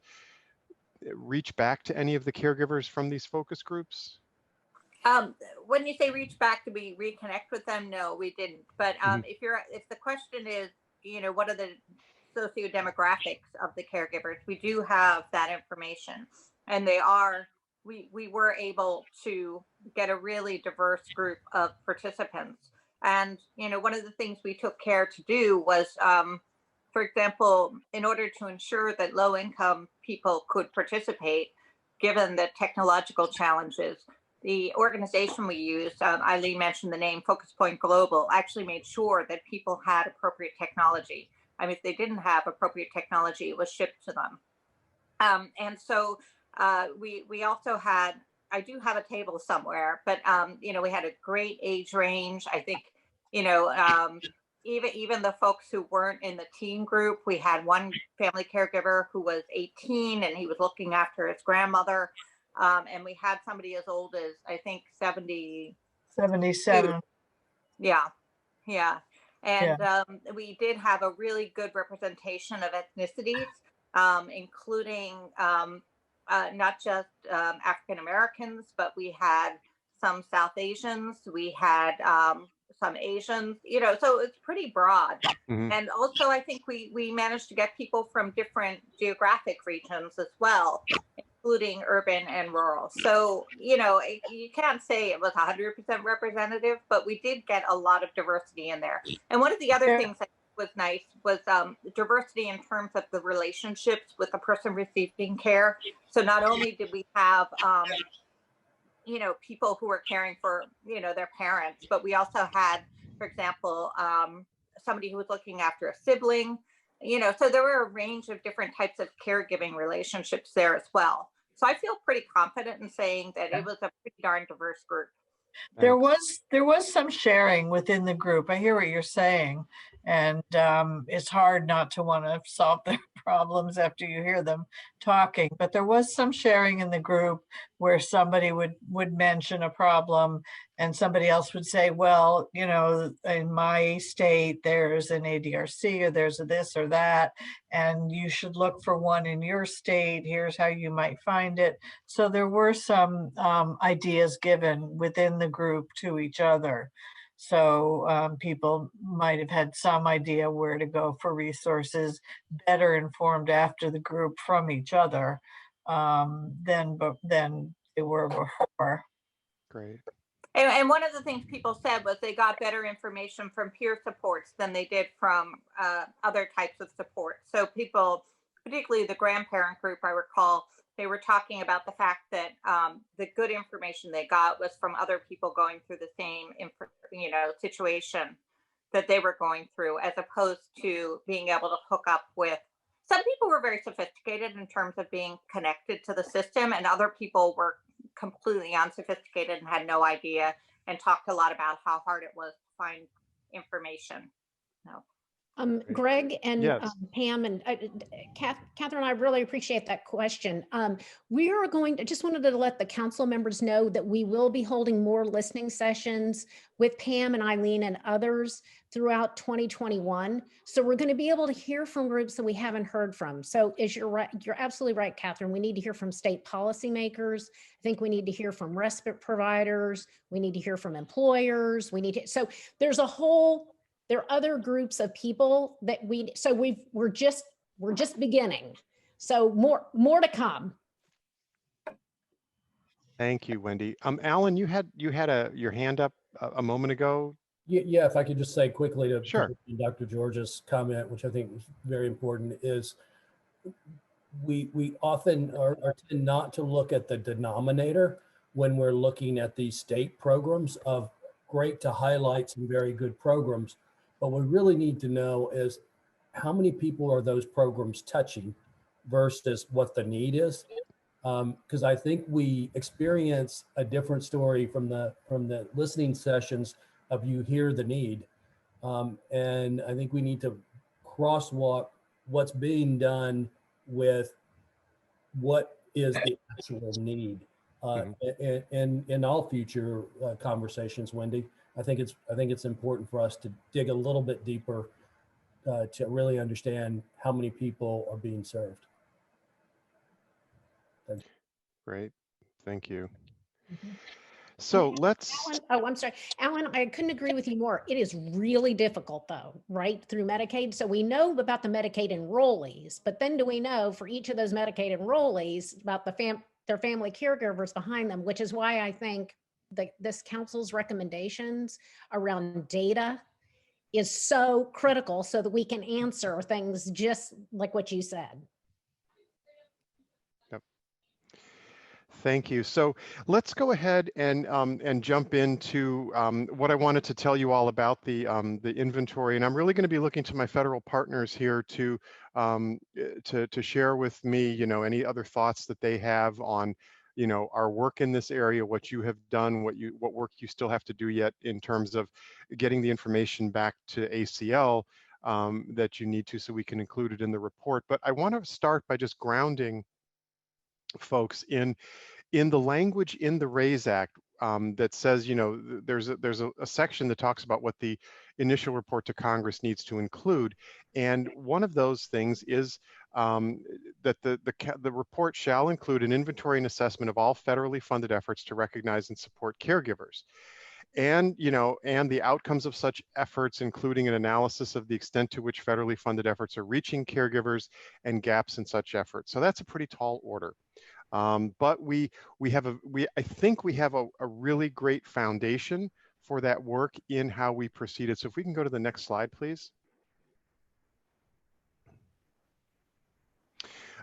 reach back to any of the caregivers from these focus groups? When you say reach back, did we reconnect with them? No, we didn't. But if the question is, what are the socio-demographics of the caregivers, we do have that information, and we were able to get a really diverse group of participants. And one of the things we took care to do was, for example, in order to ensure that low-income people could participate, given the technological challenges, the organization we used, Eileen mentioned the name Focus Point Global, actually made sure that people had appropriate technology. I mean, if they didn't have appropriate technology, it was shipped to them. And so we also had, I do have a table somewhere, but we had a great age range. I think, even the folks who weren't in the teen group, we had one family caregiver who was 18 and he was looking after his grandmother. And we had somebody as old as, I think, 77. Yeah. And we did have a really good representation of ethnicities, including not just African Americans, but we had some South Asians, we had some Asians, so it's pretty broad. And also, I think we managed to get people from different geographic regions as well, including urban and rural. So, you can't say it was 100% representative, but we did get a lot of diversity in there. And one of the other things that was nice was diversity in terms of the relationships with the person receiving care. So not only did we have, people who were caring for, their parents, but we also had, for example, somebody who was looking after a sibling, so there were a range of different types of caregiving relationships there as well. So I feel pretty confident in saying that it was a pretty darn diverse group. There was some sharing within the group. I hear what you're saying, and it's hard not to want to solve their problems after you hear them talking. But there was some sharing in the group where somebody would mention a problem, and somebody else would say, "Well, in my state, there's an ADRC, or there's a this or that, and you should look for one in your state. Here's how you might find it." So there were some ideas given within the group to each other. So people might have had some idea where to go for resources, better informed after the group from each other than they were before. Great. And one of the things people said was they got better information from peer supports than they did from other types of support. So people, particularly the grandparent group, I recall, they were talking about the fact that the good information they got was from other people going through the same, situation that they were going through, as opposed to being able to hook up with. Some people were very sophisticated in terms of being connected to the system, and other people were completely unsophisticated and had no idea, and talked a lot about how hard it was to find information. No. Greg and Yes. Pam and Catherine, I really appreciate that question. We are just wanted to let the council members know that we will be holding more listening sessions with Pam and Eileen and others throughout 2021. So we're going to be able to hear from groups that we haven't heard from. So you're absolutely right, Catherine. We need to hear from state policymakers. I think we need to hear from respite providers. We need to hear from employers. So there are other groups of people that we're just beginning. So more to come. Thank you, Wendy. Alan, you had your hand up a moment ago. Yeah, if I could just say quickly to Sure. Dr. George's comment, which I think was very important, is we often tend not to look at the denominator when we're looking at these state programs of great to highlight some very good programs. What we really need to know is how many people are those programs touching versus what the need is. Because I think we experience a different story from the listening sessions of you hear the need. And I think we need to crosswalk what's being done with what is the actual need. In all future conversations, Wendy, I think it's important for us to dig a little bit deeper to really understand how many people are being served. Great, thank you. So let's, Alan, oh, I'm sorry. Alan, I couldn't agree with you more. It is really difficult though, right? Through Medicaid. So we know about the Medicaid enrollees, but then do we know for each of those Medicaid enrollees about their family caregivers behind them, which is why I think this council's recommendations around data is so critical so that we can answer things just like what you said. thank you. So let's go ahead and jump into what I wanted to tell you all about the inventory, and I'm really going to be looking to my federal partners here to share with me, you know, any other thoughts that they have on, you know, our work in this area, what you have done, what work you still have to do yet in terms of getting the information back to ACL that you need to, so we can include it in the report. But I want to start by just grounding folks in the language in the RAISE Act that says, you know, there's a section that talks about what the initial report to Congress needs to include, and one of those things is that the report shall include an inventory and assessment of all federally funded efforts to recognize and support caregivers. And, you know, and the outcomes of such efforts, including an analysis of the extent to which federally funded efforts are reaching caregivers and gaps in such efforts. So that's a pretty tall order. But I think we have a really great foundation for that work in how we proceeded. So if we can go to the next slide, please.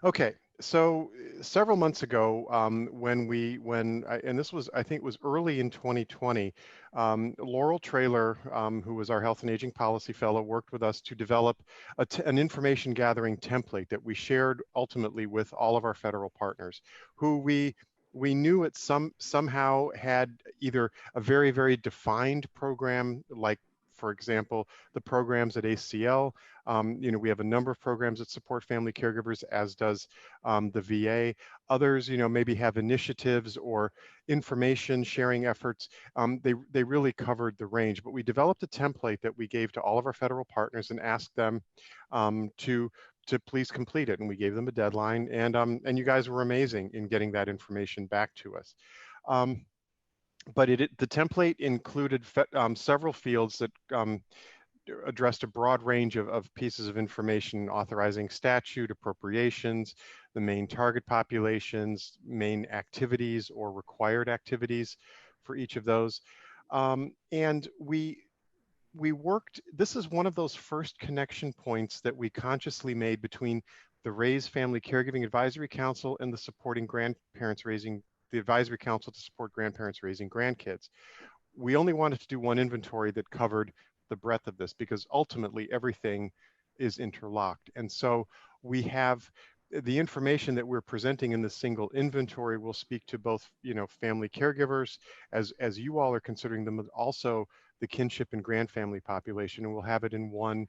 Okay, so several months ago, and this was, I think it was early in 2020, Laurel Traylor, who was our Health and Aging Policy Fellow, worked with us to develop an information gathering template that we shared ultimately with all of our federal partners, who we knew it somehow had either a very, very defined program, like, for example, the programs at ACL. You know, we have a number of programs that support family caregivers, as does the VA. Others, you know, maybe have initiatives or information sharing efforts. They really covered the range, but we developed a template that we gave to all of our federal partners and asked them to please complete it. And we gave them a deadline, and you guys were amazing in getting that information back to us. But the template included several fields that addressed a broad range of pieces of information, authorizing statute, appropriations, the main target populations, main activities or required activities for each of those. And we worked, this is one of those first connection points that we consciously made between the RAISE Family Caregiving Advisory Council and the Supporting Grandparents Raising, the Advisory Council to Support Grandparents Raising Grandkids. We only wanted to do one inventory that covered the breadth of this, because ultimately everything is interlocked. And so we have the information that we're presenting in this single inventory will speak to both, you know, family caregivers as you all are considering them, but also the kinship and grandfamily population, and we'll have it in one,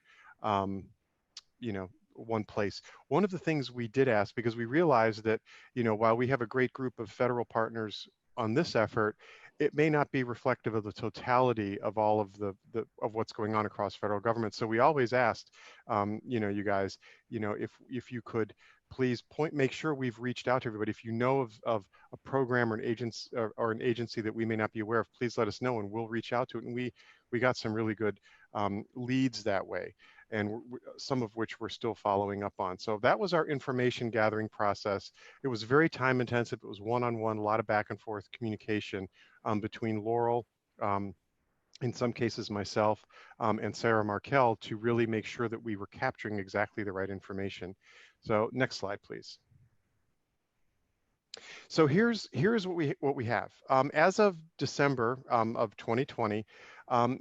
you know, one place. One of the things we did ask, because we realized that, you know, while we have a great group of federal partners on this effort, it may not be reflective of the totality of all of of what's going on across federal government. So we always asked, you know, you guys, you know, if you could please make sure we've reached out to everybody. If you know of a program or an agency that we may not be aware of, please let us know and we'll reach out to it. And we got some really good leads that way, and some of which we're still following up on. So that was our information gathering process. It was very time intensive. It was one-on-one, a lot of back and forth communication between Laurel, in some cases myself, and Sarah Markel, to really make sure that we were capturing exactly the right information. So next slide, please. So here's what we have. As of December of 2020,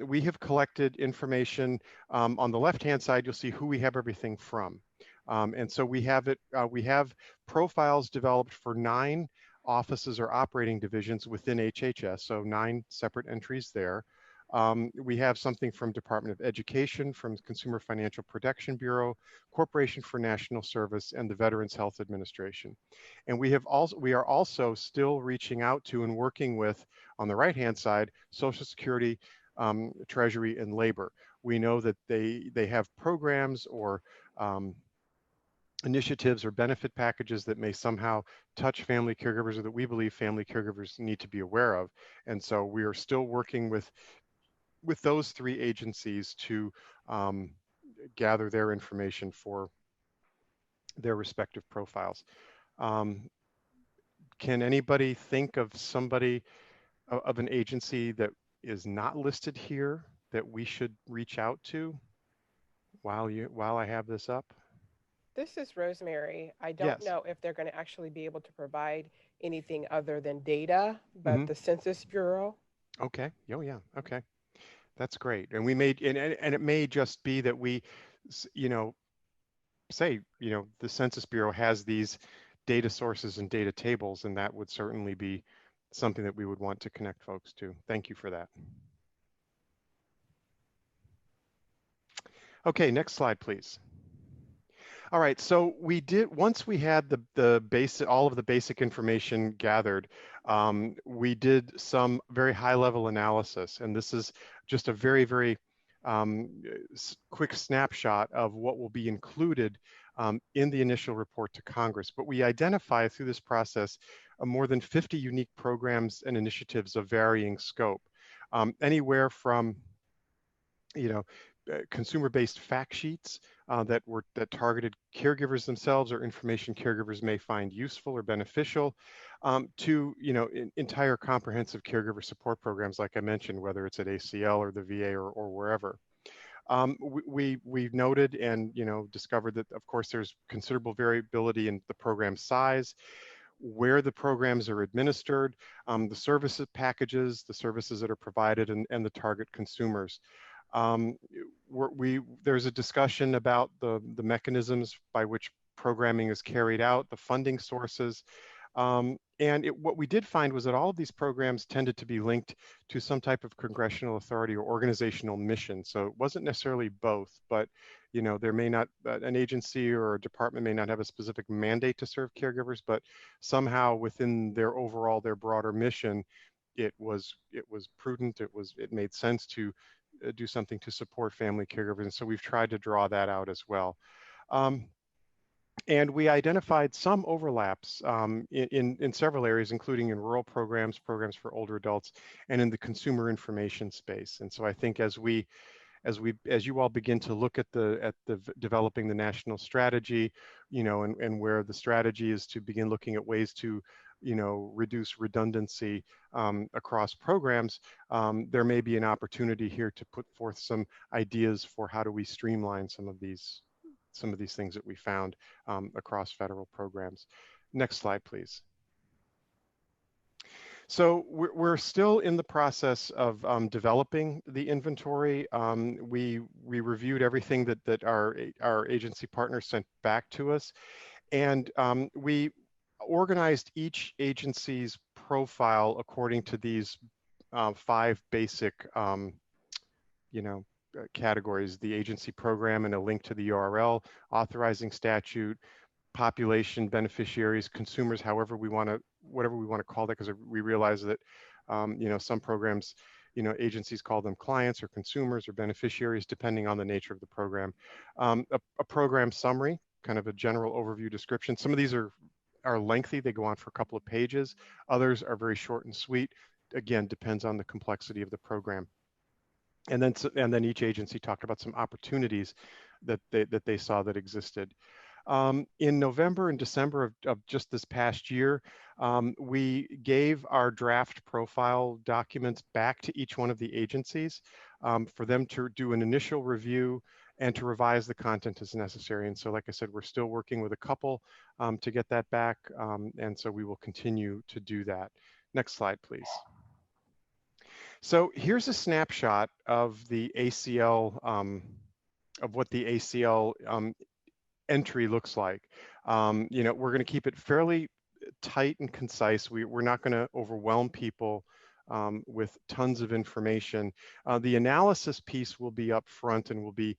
we have collected information. On the left-hand side, you'll see who we have everything from. And so we have profiles developed for 9 offices or operating divisions within HHS, so 9 separate entries there. We have something from Department of Education, from Consumer Financial Protection Bureau, Corporation for National Service, and the Veterans Health Administration. And we are also still reaching out to and working with, on the right-hand side, Social Security, Treasury, and Labor. We know that they have programs or initiatives or benefit packages that may somehow touch family caregivers or that we believe family caregivers need to be aware of. And so we are still working with those three agencies to gather their information for their respective profiles. Can anybody think of somebody of an agency that is not listed here that we should reach out to while I have this up? This is Rosemary. I don't Yes. know if they're going to actually be able to provide anything other than data, but Mm-hmm. the Census Bureau. Okay. Oh, yeah. Okay. That's great. And we may, and it may just be that we, you know, say, you know, the Census Bureau has these data sources and data tables, and that would certainly be something that we would want to connect folks to. Thank you for that. Okay, next slide, please. All right, so we did, once we had all of the basic information gathered, we did some very high level analysis, and this is just a very, very quick snapshot of what will be included in the initial report to Congress. But we identify through this process more than 50 unique programs and initiatives of varying scope, anywhere from, you know, consumer-based fact sheets that targeted caregivers themselves or information caregivers may find useful or beneficial, to, you know, entire comprehensive caregiver support programs, like I mentioned, whether it's at ACL or the VA or wherever. We've noted and, you know, discovered that, of course, there's considerable variability in the program size, where the programs are administered, the services packages, the services that are provided, and the target consumers. There's a discussion about the mechanisms by which programming is carried out, the funding sources. And what we did find was that all of these programs tended to be linked to some type of congressional authority or organizational mission. So it wasn't necessarily both, but, you know, there may not, an agency or a department may not have a specific mandate to serve caregivers, but somehow within their broader mission, it was prudent, it made sense to do something to support family caregivers. And so we've tried to draw that out as well. And we identified some overlaps in several areas, including in rural programs for older adults, and in the consumer information space. And so I think as you all begin to look at developing the national strategy, you know, and where the strategy is to begin looking at ways to, you know, reduce redundancy across programs, there may be an opportunity here to put forth some ideas for how do we streamline some of these things that we found across federal programs. Next slide, please. So we're still in the process of developing the inventory. We reviewed everything that our agency partners sent back to us, and we organized each agency's profile according to these 5 basic, you know, categories: the agency program and a link to the URL, authorizing statute, population, beneficiaries, consumers, whatever we want to call that, because we realize that, you know, some programs, you know, agencies call them clients or consumers or beneficiaries, depending on the nature of the program. A program summary, kind of a general overview description. Some of these are lengthy, they go on for a couple of pages. Others are very short and sweet. Again, depends on the complexity of the program. And then each agency talked about some opportunities that they saw that existed. In November and December of just this past year, we gave our draft profile documents back to each one of the agencies for them to do an initial review and to revise the content as necessary. And so, like I said, we're still working with a couple to get that back. And so we will continue to do that. Next slide, please. So here's a snapshot of the ACL, of what the ACL entry looks like. You know, we're going to keep it fairly tight and concise. We're not going to overwhelm people with tons of information. The analysis piece will be up front and will be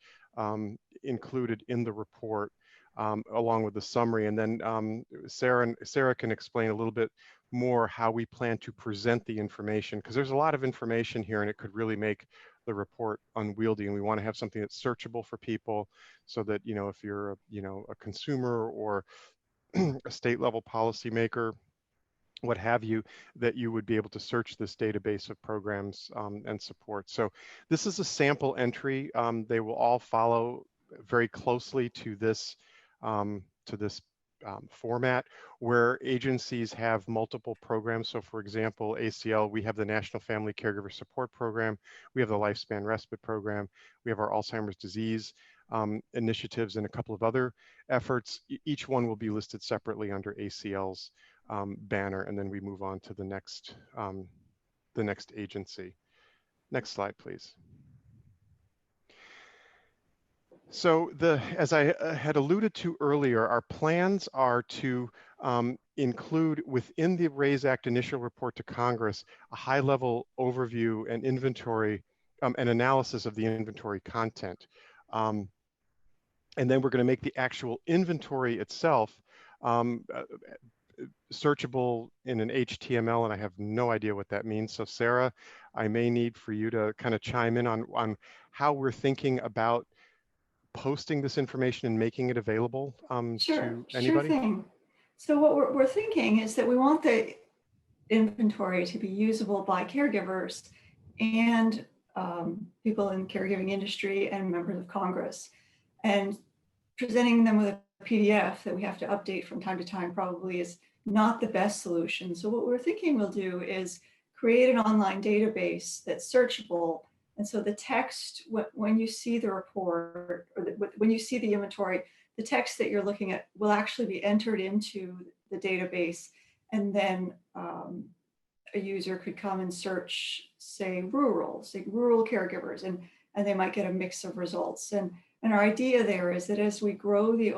included in the report along with the summary. And then Sarah can explain a little bit more how we plan to present the information, because there's a lot of information here and it could really make the report unwieldy, and we want to have something that's searchable for people, so that, you know, if you're a consumer or a state level policymaker, what have you, that you would be able to search this database of programs and support. So this is a sample entry. They will all follow very closely to this format, where agencies have multiple programs. So for example, ACL, we have the National Family Caregiver Support Program, we have the Lifespan Respite Program, we have our Alzheimer's disease initiatives, and a couple of other efforts. Each one will be listed separately under ACL's banner, and then we move on to the next agency. Next slide, please. So as I had alluded to earlier, our plans are to include within the RAISE Act initial report to Congress a high-level overview and inventory and analysis of the inventory content. And then we're going to make the actual inventory itself searchable in an HTML, and I have no idea what that means. So Sarah, I may need for you to kind of chime in on how we're thinking about posting this information and making it available to anybody. Sure thing. So what we're thinking is that we want the inventory to be usable by caregivers and people in the caregiving industry and members of Congress, and presenting them with a PDF that we have to update from time to time probably is not the best solution. So what we're thinking we'll do is create an online database that's searchable. And so the text, when you see the report, or when you see the inventory, the text that you're looking at will actually be entered into the database. And then a user could come and search, say rural caregivers, and they might get a mix of results. And our idea there is that as we grow the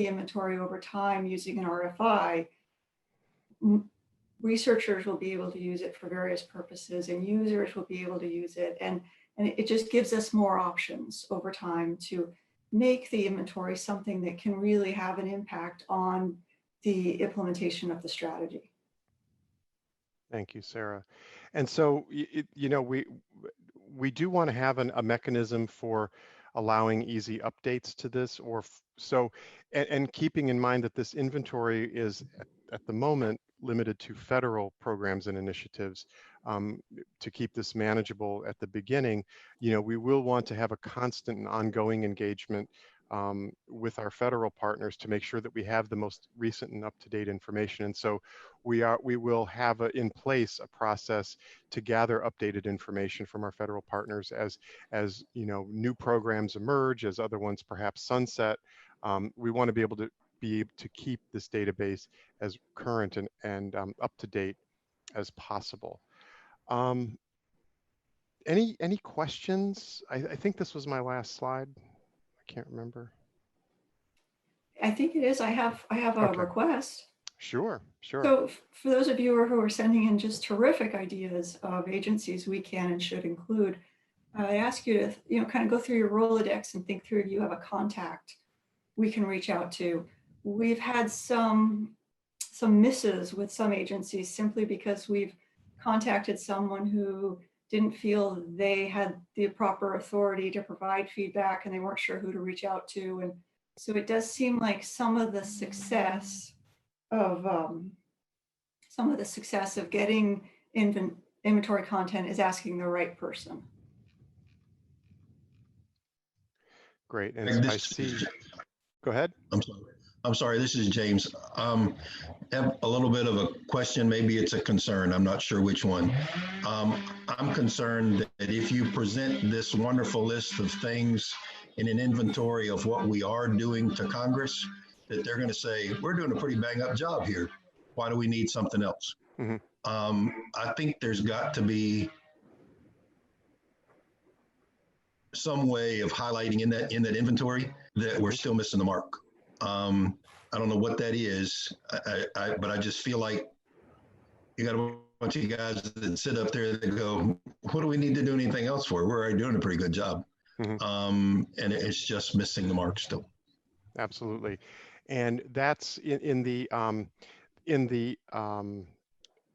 inventory over time using an RFI, researchers will be able to use it for various purposes, and users will be able to use it. And it just gives us more options over time to make the inventory something that can really have an impact on the implementation of the strategy. Thank you, Sarah. And so, we do want to have a mechanism for allowing easy updates to this, and keeping in mind that this inventory is at the moment limited to federal programs and initiatives. To keep this manageable at the beginning, we will want to have a constant and ongoing engagement with our federal partners to make sure that we have the most recent and up-to-date information. And so we will have in place a process to gather updated information from our federal partners as new programs emerge, as other ones perhaps sunset. We want to be able to keep this database as current and up to date as possible. Any questions? I think this was my last slide. I can't remember. I think it is. I have a request. Sure. So for those of you who are sending in just terrific ideas of agencies we can and should include, I ask you to kind of go through your Rolodex and think through, do you have a contact we can reach out to? We've had some misses with some agencies simply because we've contacted someone who didn't feel they had the proper authority to provide feedback, and they weren't sure who to reach out to. And so it does seem like some of the success of getting inventory content is asking the right person. Great. And I see. Go ahead. I'm sorry, this is James. Have a little bit of a question, maybe it's a concern, I'm not sure which one. I'm concerned that if you present this wonderful list of things in an inventory of what we are doing to Congress, that they're going to say, we're doing a pretty bang up job here. Why do we need something else? Mm-hmm. I think there's got to be some way of highlighting in that inventory that we're still missing the mark. I don't know what that is, but I just feel like you got a bunch of guys that sit up there that go, what do we need to do anything else for? We're already doing a pretty good job. Mm-hmm. And it's just missing the mark still. Absolutely. And that's in the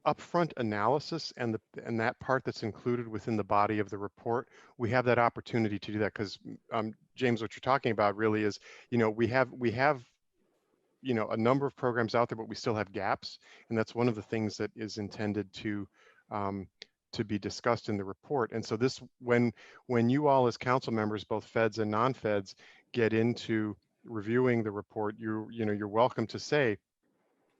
upfront analysis and that part that's included within the body of the report, we have that opportunity to do that because James, what you're talking about really is, we have a number of programs out there, but we still have gaps, and that's one of the things that is intended to be discussed in the report. And so this, when you all as council members, both feds and non-feds, get into reviewing the report, you're welcome to say,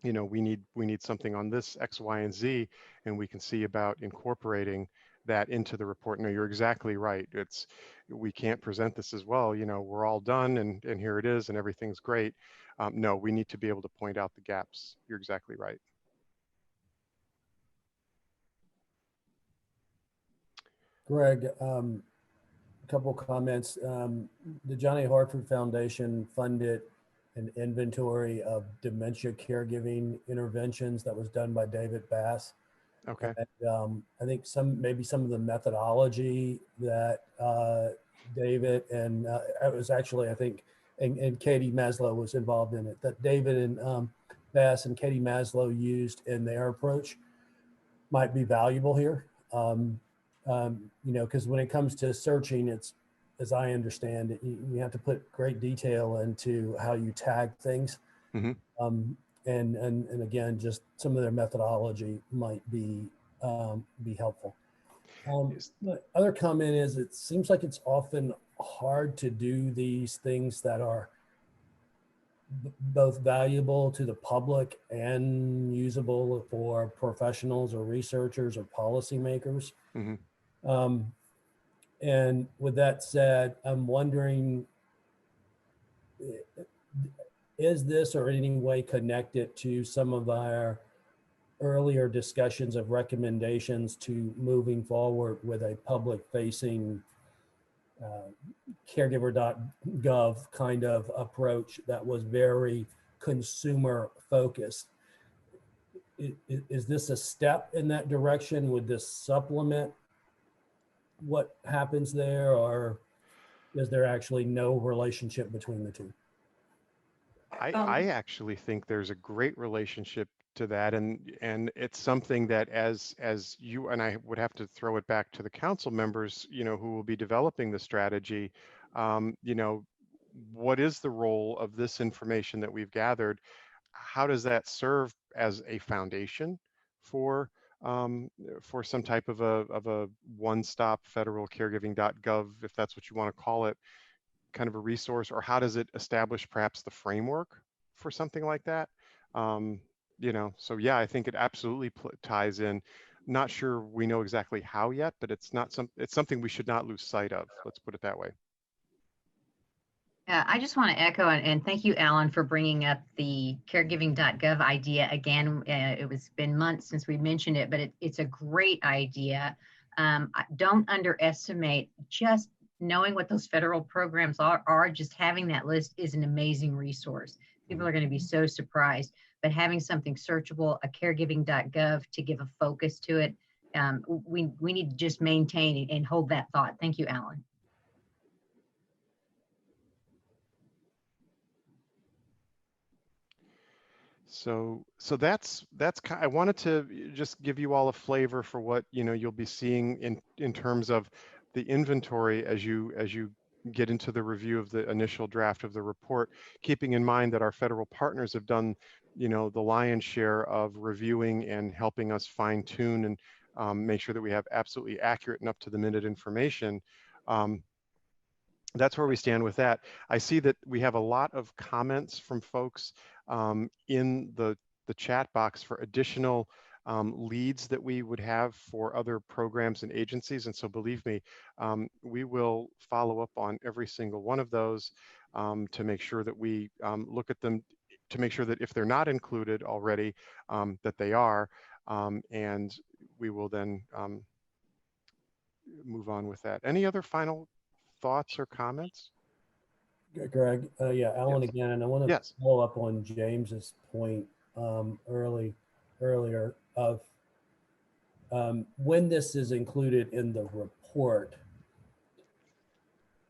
we need something on this X, Y, and Z, and we can see about incorporating that into the report. No, you're exactly right. We can't present this as well. We're all done, and here it is, and everything's great. No, we need to be able to point out the gaps. You're exactly right. Greg, a couple comments. The Johnny Hartford Foundation funded an inventory of dementia caregiving interventions that was done by David Bass. Okay. And, I think maybe some of the methodology that David and it was actually, I think, and Katie Maslow was involved in it, that David and Bass and Katie Maslow used in their approach might be valuable here. Because when it comes to searching, it's, as I understand it, you have to put great detail into how you tag things. Mm-hmm. And again, just some of their methodology might be helpful. The other comment is, it seems like it's often hard to do these things that are both valuable to the public and usable for professionals or researchers or policymakers. Mm-hmm. And with that said, I'm wondering, is this or in any way connected to some of our earlier discussions of recommendations to moving forward with a public-facing caregiver.gov kind of approach that was very consumer focused? Is this a step in that direction? Would this supplement what happens there, or is there actually no relationship between the two? I actually think there's a great relationship to that, and it's something that as you and I would have to throw it back to the council members, who will be developing the strategy. What is the role of this information that we've gathered? How does that serve as a foundation for some type of a one-stop federal caregiving.gov, if that's what you want to call it, kind of a resource, or how does it establish perhaps the framework for something like that? So yeah, I think it absolutely ties in. Not sure we know exactly how yet, but it's something we should not lose sight of. Let's put it that way. I just want to echo and thank you, Alan, for bringing up the caregiving.gov idea again. It's been months since we mentioned it, but it's a great idea. Don't underestimate just knowing what those federal programs are. Just having that list is an amazing resource. People are going to be so surprised, but having something searchable, a caregiving.gov to give a focus to it, we need to just maintain and hold that thought. Thank you, Alan. So that's I wanted to just give you all a flavor for what you'll be seeing in terms of the inventory as you get into the review of the initial draft of the report, keeping in mind that our federal partners have done the lion's share of reviewing and helping us fine tune and make sure that we have absolutely accurate and up to the minute information. That's where we stand with that. I see that we have a lot of comments from folks in the chat box for additional leads that we would have for other programs and agencies. And so believe me, we will follow up on every single one of those to make sure that we look at them, to make sure that if they're not included already, that they are, and we will then move on with that. Any other final thoughts or comments? Greg, yeah, Alan Yes. again. I want to follow up on James's point earlier of when this is included in the report,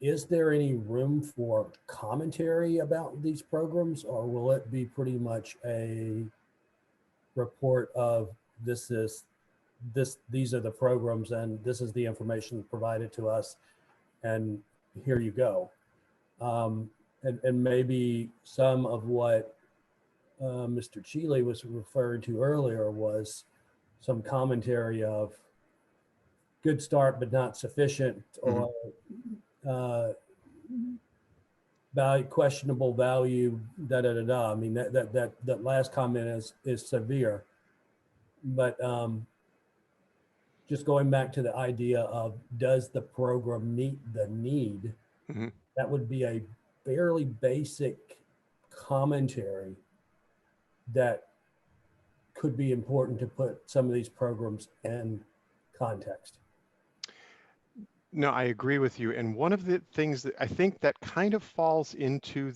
is there any room for commentary about these programs, or will it be pretty much a report of these are the programs and this is the information provided to us, and here you go. And maybe some of what Mr. Chile was referring to earlier was some commentary of good start but not sufficient, or value, questionable value, da da da da. I mean, that last comment is severe, but just going back to the idea of, does the program meet the need? That would be a fairly basic commentary that could be important to put some of these programs in context. No, I agree with you. And one of the things that I think that kind of falls into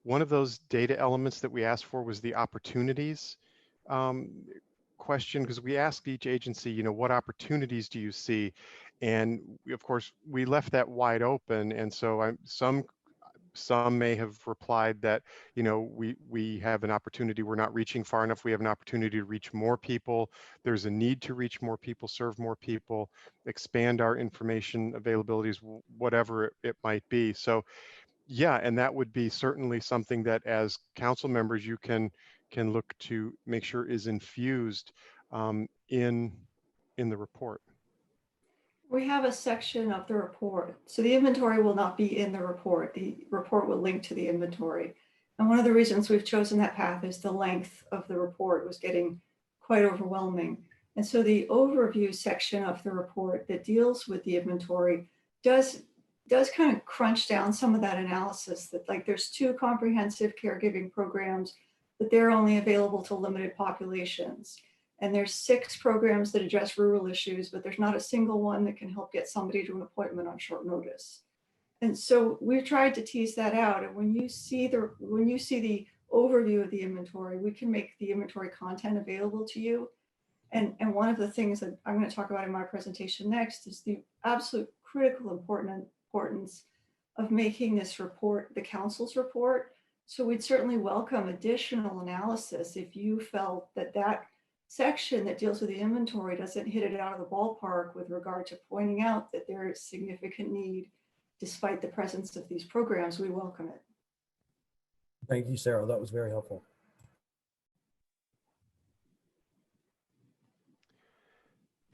one of those data elements that we asked for was the opportunities question, because we asked each agency, what opportunities do you see? And of course, we left that wide open. And so some may have replied that, we have an opportunity, we're not reaching far enough, we have an opportunity to reach more people, there's a need to reach more people, serve more people, expand our information availabilities, whatever it might be. So yeah, and that would be certainly something that as council members you can look to make sure is infused in the report. We have a section of the report. So the inventory will not be in the report. The report will link to the inventory. And one of the reasons we've chosen that path is the length of the report was getting quite overwhelming. And so the overview section of the report that deals with the inventory does kind of crunch down some of that analysis, that like there's 2 comprehensive caregiving programs, but they're only available to limited populations. And there's 6 programs that address rural issues, but there's not a single one that can help get somebody to an appointment on short notice. And so we've tried to tease that out. And when you see the overview of the inventory, we can make the inventory content available to you. And one of the things that I'm going to talk about in my presentation next is the absolute critical importance of making this report the council's report. So we'd certainly welcome additional analysis if you felt that section that deals with the inventory doesn't hit it out of the ballpark with regard to pointing out that there is significant need despite the presence of these programs. We welcome it. Thank you, Sarah. That was very helpful.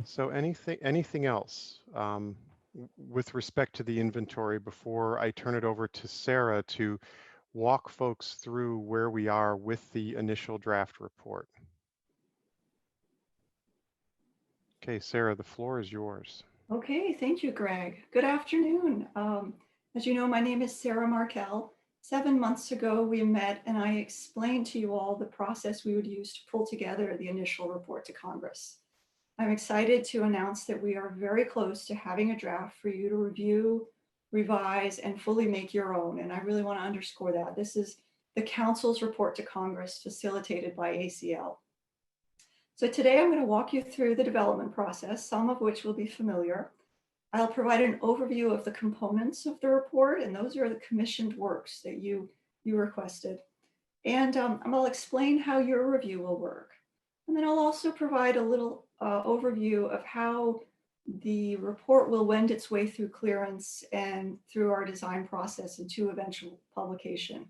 So anything else with respect to the inventory before I turn it over to Sarah to walk folks through where we are with the initial draft report? Okay, Sarah, the floor is yours. Okay, thank you, Greg. Good afternoon. As you know, my name is Sarah Markell. 7 months ago, we met and I explained to you all the process we would use to pull together the initial report to Congress. I'm excited to announce that we are very close to having a draft for you to review, revise, and fully make your own. And I really want to underscore that. This is the Council's report to Congress facilitated by ACL. So today I'm going to walk you through the development process, some of which will be familiar. I'll provide an overview of the components of the report, and those are the commissioned works that you requested. And I'll explain how your review will work. And then I'll also provide a little overview of how the report will wend its way through clearance and through our design process into eventual publication.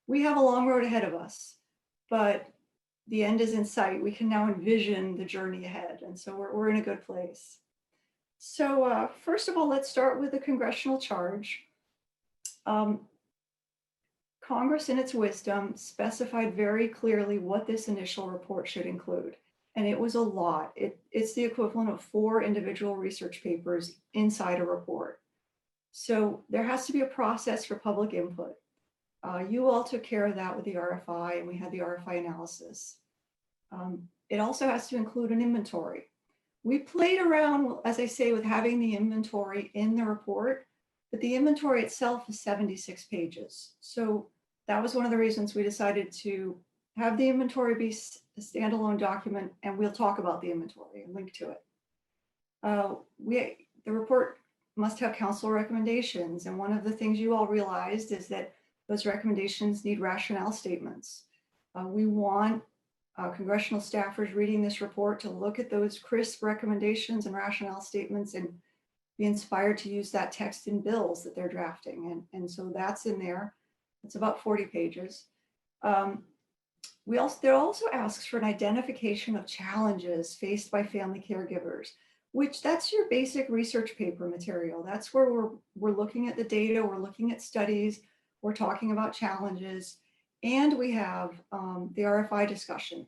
We have a long road ahead of us, but the end is in sight. We can now envision the journey ahead. And so we're in a good place. So first of all, let's start with the congressional charge. Congress, in its wisdom, specified very clearly what this initial report should include. And it was a lot. It's the equivalent of 4 individual research papers inside a report. So there has to be a process for public input. You all took care of that with the RFI, and we had the RFI analysis. It also has to include an inventory. We played around, as I say, with having the inventory in the report, but the inventory itself is 76 pages. So that was one of the reasons we decided to have the inventory be a standalone document, and we'll talk about the inventory and link to it. The report must have council recommendations, and one of the things you all realized is that those recommendations need rationale statements. We want congressional staffers reading this report to look at those crisp recommendations and rationale statements and be inspired to use that text in bills that they're drafting. And so that's in there. It's about 40 pages. There also asks for an identification of challenges faced by family caregivers, which that's your basic research paper material. That's where we're looking at the data, we're looking at studies, we're talking about challenges, and we have the RFI discussion.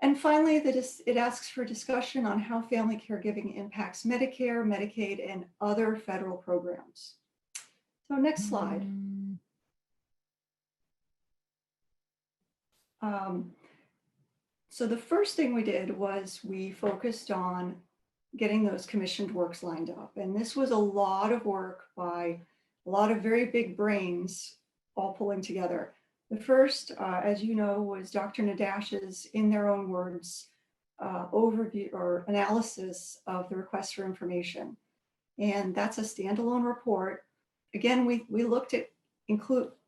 And finally, it asks for discussion on how family caregiving impacts Medicare, Medicaid, and other federal programs. So next slide. So the first thing we did was we focused on getting those commissioned works lined up. And this was a lot of work by a lot of very big brains all pulling together. The first, as you know, was Dr. Nadash's, in their own words, overview or analysis of the request for information. And that's a standalone report. Again, we looked at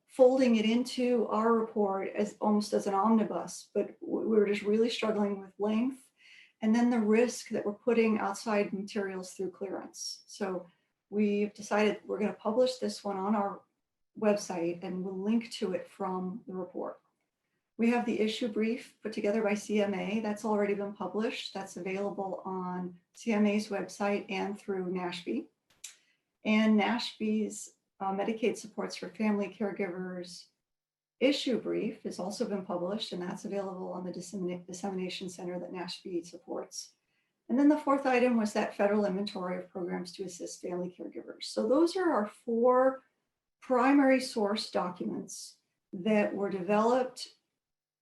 folding it into our report as almost as an omnibus, but we were just really struggling with length and then the risk that we're putting outside materials through clearance. So we've decided we're going to publish this one on our website and we'll link to it from the report. We have the issue brief put together by CMA. That's already been published. That's available on CMA's website and through NASHB. And NASHB's Medicaid Supports for Family Caregivers issue brief has also been published, and that's available on the dissemination center that NASHB supports. And then the fourth item was that federal inventory of programs to assist family caregivers. So those are our 4 primary source documents that were developed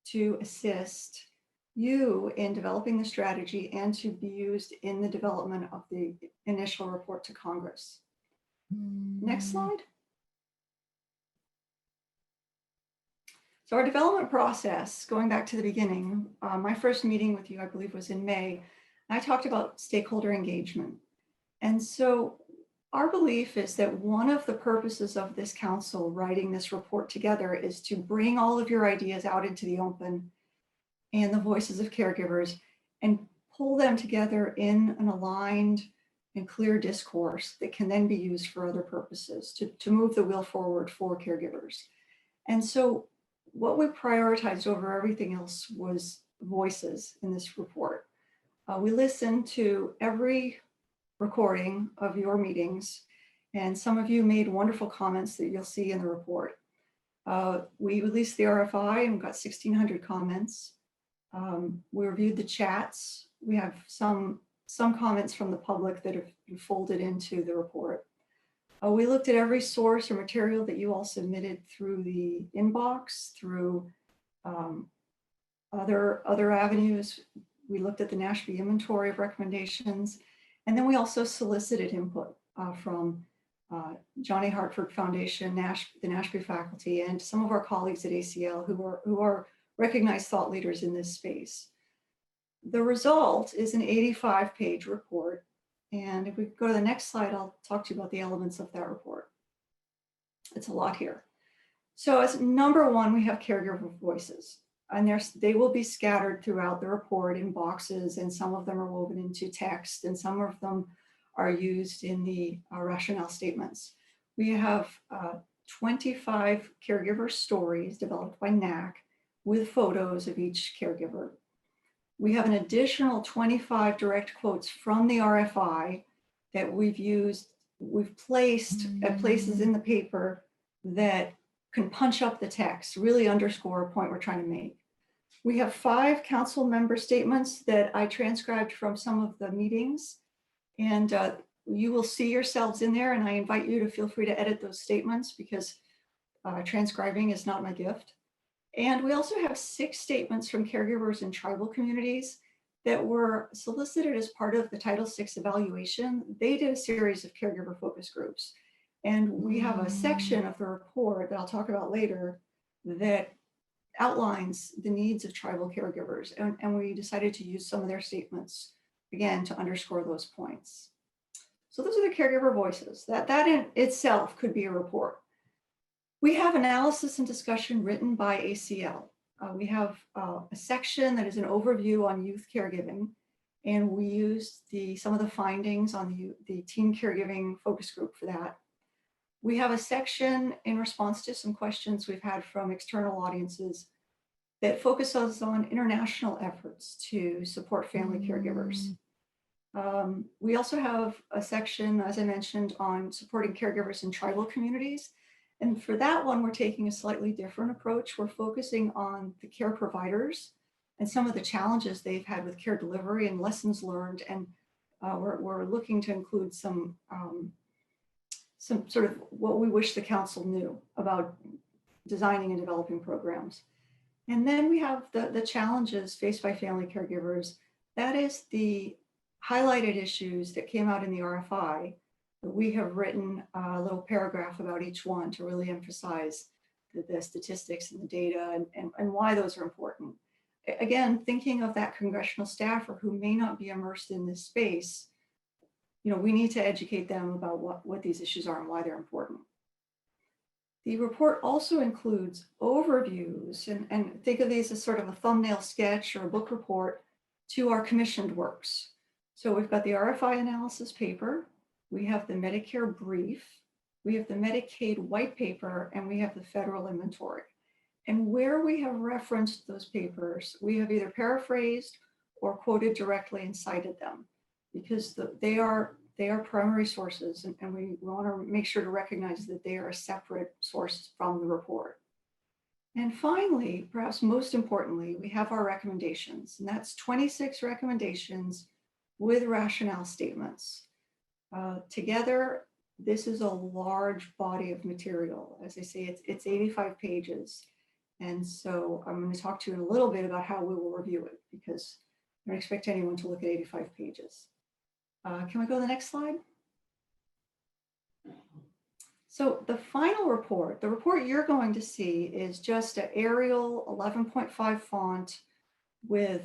to assist you in developing the strategy and to be used in the development of the initial report to Congress. Next slide. So our development process, going back to the beginning, my first meeting with you, I believe, was in May. I talked about stakeholder engagement. And so our belief is that one of the purposes of this council writing this report together is to bring all of your ideas out into the open and the voices of caregivers and pull them together in an aligned and clear discourse that can then be used for other purposes to move the wheel forward for caregivers. And so what we prioritized over everything else was voices in this report. We listened to every recording of your meetings, and some of you made wonderful comments that you'll see in the report. We released the RFI and we got 1,600 comments. We reviewed the chats. We have some comments from the public that have been folded into the report. We looked at every source or material that you all submitted through the inbox, through other avenues. We looked at the NASHB inventory of recommendations. And then we also solicited input from John A. Hartford Foundation, the NASHB faculty, and some of our colleagues at ACL who are recognized thought leaders in this space. The result is an 85-page report. And if we go to the next slide, I'll talk to you about the elements of that report. It's a lot here. So as number 1, we have caregiver voices. And they will be scattered throughout the report in boxes, and some of them are woven into text, and some of them are used in the rationale statements. We have 25 caregiver stories developed by NAC with photos of each caregiver. We have an additional 25 direct quotes from the RFI that we've placed at places in the paper that can punch up the text, really underscore a point we're trying to make. We have 5 council member statements that I transcribed from some of the meetings, and you will see yourselves in there, and I invite you to feel free to edit those statements because transcribing is not my gift. And we also have 6 statements from caregivers in tribal communities that were solicited as part of the Title VI evaluation. They did a series of caregiver focus groups. And we have a section of the report that I'll talk about later that outlines the needs of tribal caregivers. And we decided to use some of their statements, again, to underscore those points. So those are the caregiver voices. That in itself could be a report. We have analysis and discussion written by ACL. we have a section that is an overview on youth caregiving, and we used some of the findings on the teen caregiving focus group for that. We have a section in response to some questions we've had from external audiences that focuses on international efforts to support family caregivers. We also have a section, as I mentioned, on supporting caregivers in tribal communities. And for that one, we're taking a slightly different approach. We're focusing on the care providers and some of the challenges they've had with care delivery and lessons learned. And we're looking to include some sort of what we wish the council knew about designing and developing programs. And then we have the challenges faced by family caregivers. That is the highlighted issues that came out in the RFI. We have written a little paragraph about each one to really emphasize the statistics and the data and why those are important. Again, thinking of that congressional staffer who may not be immersed in this space, we need to educate them about what these issues are and why they're important. The report also includes overviews, and think of these as sort of a thumbnail sketch or a book report to our commissioned works. So we've got the RFI analysis paper, we have the Medicare brief, we have the Medicaid white paper, and we have the federal inventory. And where we have referenced those papers, we have either paraphrased or quoted directly and cited them, because they are primary sources, and we want to make sure to recognize that they are a separate source from the report. And finally, perhaps most importantly, we have our recommendations, and that's 26 recommendations with rationale statements. Together, this is a large body of material. As I say, it's 85 pages. And so I'm going to talk to you in a little bit about how we will review it, because I don't expect anyone to look at 85 pages. Can we go to the next slide? So the final report, the report you're going to see is just an Arial 11.5 font with,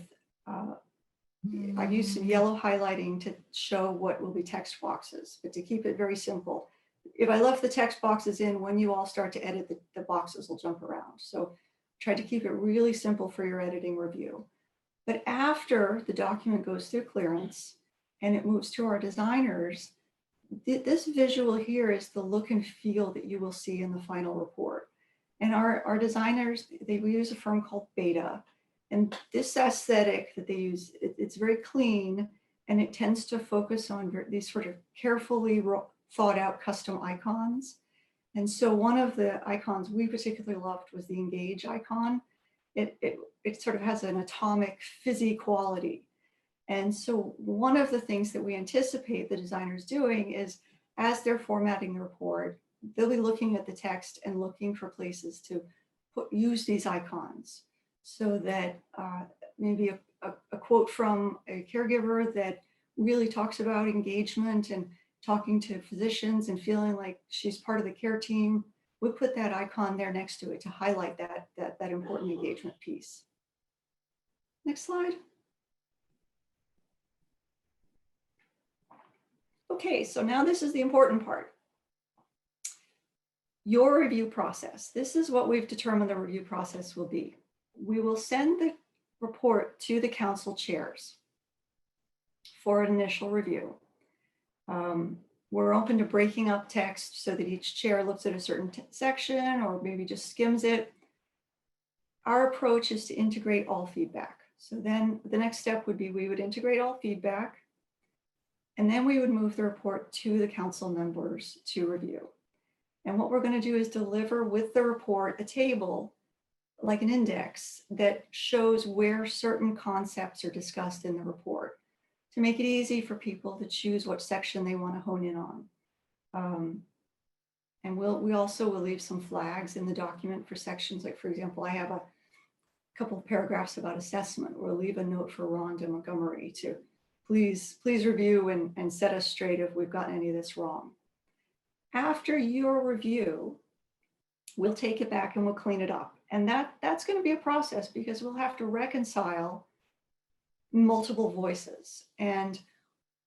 I've used some yellow highlighting to show what will be text boxes, but to keep it very simple. If I left the text boxes in, when you all start to edit, the boxes will jump around. So try to keep it really simple for your editing review. But after the document goes through clearance and it moves to our designers, this visual here is the look and feel that you will see in the final report. And our designers, we use a firm called Beta. And this aesthetic that they use, it's very clean, and it tends to focus on these sort of carefully thought out custom icons. And so one of the icons we particularly loved was the engage icon. It sort of has an atomic fizzy quality. And so one of the things that we anticipate the designers doing is, as they're formatting the report, they'll be looking at the text and looking for places to use these icons, so that maybe a quote from a caregiver that really talks about engagement and talking to physicians and feeling like she's part of the care team, we put that icon there next to it to highlight that important engagement piece. Next slide. Okay, so now this is the important part. Your review process. This is what we've determined the review process will be. We will send the report to the council chairs for an initial review. We're open to breaking up text so that each chair looks at a certain section or maybe just skims it. Our approach is to integrate all feedback. So then the next step would be we would integrate all feedback, and then we would move the report to the council members to review. And what we're going to do is deliver with the report a table, like an index, that shows where certain concepts are discussed in the report, to make it easy for people to choose what section they want to hone in on. And we also will leave some flags in the document for sections. Like, for example, I have a couple of paragraphs about assessment. We'll leave a note for Rhonda Montgomery to please review and set us straight if we've gotten any of this wrong. After your review, we'll take it back and we'll clean it up. And that's going to be a process, because we'll have to reconcile multiple voices. And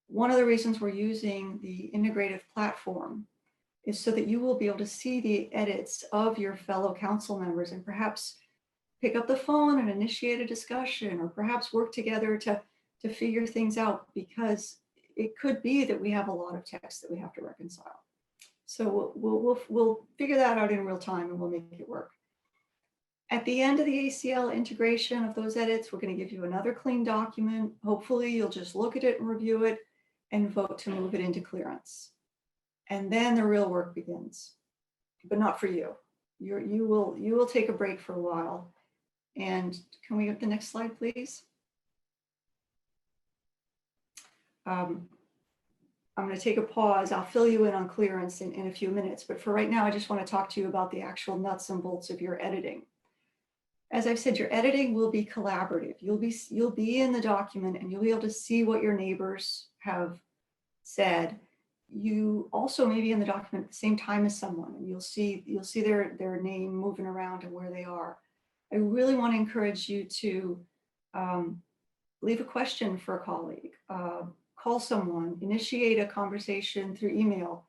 one of the reasons we're using the integrative platform is so that you will be able to see the edits of your fellow council members and perhaps pick up the phone and initiate a discussion, or perhaps work together to figure things out, because it could be that we have a lot of text that we have to reconcile. So we'll figure that out in real time, and we'll make it work. At the end of the ACL integration of those edits, we're going to give you another clean document. Hopefully you'll just look at it and review it and vote to move it into clearance. And then the real work begins, but not for you. You will take a break for a while. And can we get the next slide, please? I'm going to take a pause. I'll fill you in on clearance in a few minutes, but for right now, I just want to talk to you about the actual nuts and bolts of your editing. As I've said, your editing will be collaborative. You'll be in the document, and you'll be able to see what your neighbors have said. You also may be in the document at the same time as someone, and you'll see their name moving around and where they are. I really want to encourage you to leave a question for a colleague, call someone, initiate a conversation through email.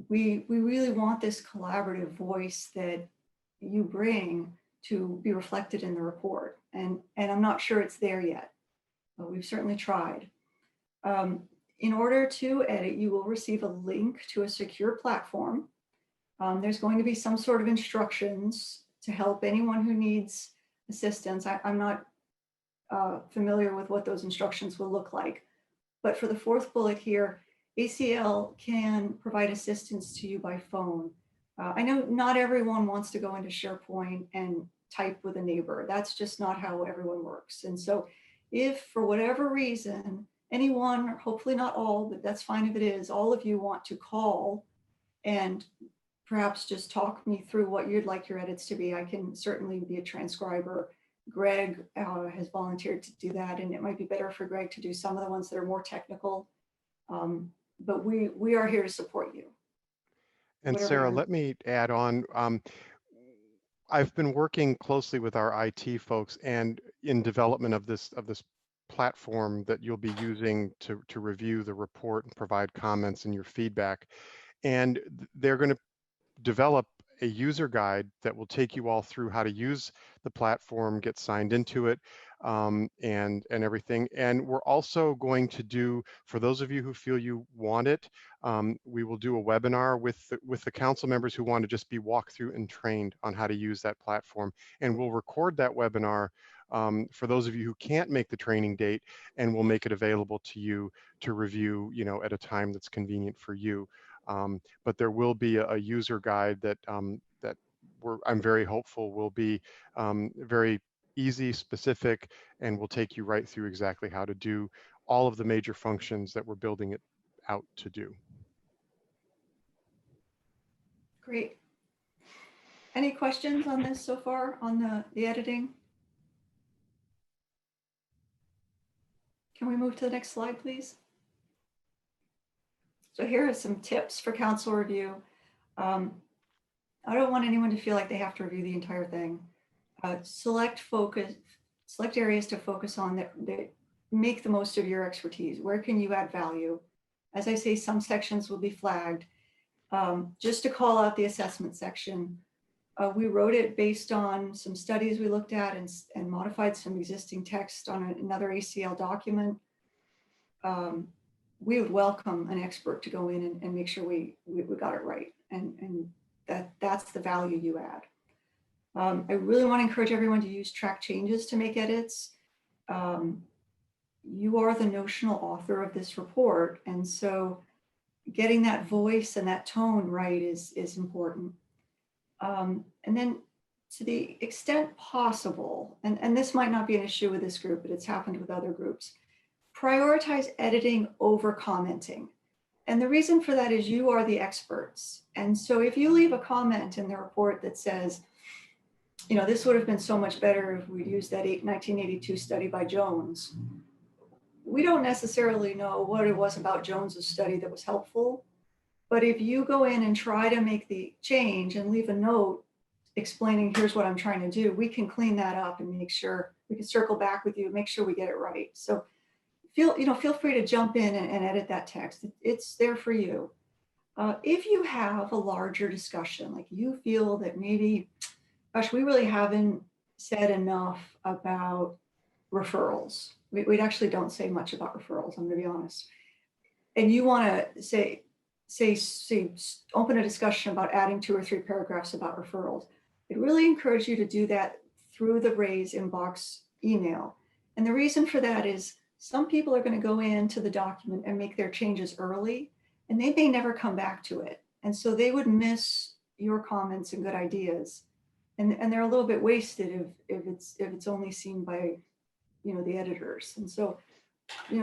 We really want this collaborative voice that you bring to be reflected in the report. And I'm not sure it's there yet, but we've certainly tried. In order to edit, you will receive a link to a secure platform. There's going to be some sort of instructions to help anyone who needs assistance. I'm not familiar with what those instructions will look like. But for the fourth bullet here, ACL can provide assistance to you by phone. I know not everyone wants to go into SharePoint and type with a neighbor. That's just not how everyone works. And so if for whatever reason, anyone, hopefully not all, but that's fine if it is, all of you want to call and perhaps just talk me through what you'd like your edits to be, I can certainly be a transcriber. Greg has volunteered to do that, and it might be better for Greg to do some of the ones that are more technical, but we are here to support you. And Sarah, let me add on. I've been working closely with our IT folks and in development of this platform that you'll be using to review the report and provide comments and your feedback. And they're going to develop a user guide that will take you all through how to use the platform, get signed into it, and everything. And we're also going to do, for those of you who feel you want it, we will do a webinar with the council members who want to just be walked through and trained on how to use that platform. And we'll record that webinar for those of you who can't make the training date, and we'll make it available to you to review, at a time that's convenient for you. But there will be a user guide that I'm very hopeful will be very easy, specific, and will take you right through exactly how to do all of the major functions that we're building it out to do. Great. Any questions on this so far, on the editing? Can we move to the next slide, please? So here are some tips for council review. I don't want anyone to feel like they have to review the entire thing. Select areas to focus on that make the most of your expertise. Where can you add value? As I say, some sections will be flagged. Just to call out the assessment section, we wrote it based on some studies we looked at and modified some existing text on another ACL document. We would welcome an expert to go in and make sure we got it right, and that's the value you add. I really want to encourage everyone to use track changes to make edits. You are the notional author of this report, and so getting that voice and that tone right is important. And then to the extent possible, and this might not be an issue with this group, but it's happened with other groups, prioritize editing over commenting. And the reason for that is you are the experts. And so if you leave a comment in the report that says, this would have been so much better if we'd used that 1982 study by Jones, we don't necessarily know what it was about Jones's study that was helpful. But if you go in and try to make the change and leave a note explaining, here's what I'm trying to do, we can clean that up and make sure we can circle back with you, make sure we get it right. So feel free to jump in and edit that text. It's there for you. If you have a larger discussion, like you feel that maybe, gosh, we really haven't said enough about referrals. We actually don't say much about referrals, I'm gonna be honest. And you wanna say, open a discussion about adding 2 or 3 paragraphs about referrals. I'd really encourage you to do that through the RAISE inbox email. And the reason for that is some people are gonna go into the document and make their changes early, and they may never come back to it. And so they would miss your comments and good ideas. And they're a little bit wasted if it's only seen by, the editors. And so,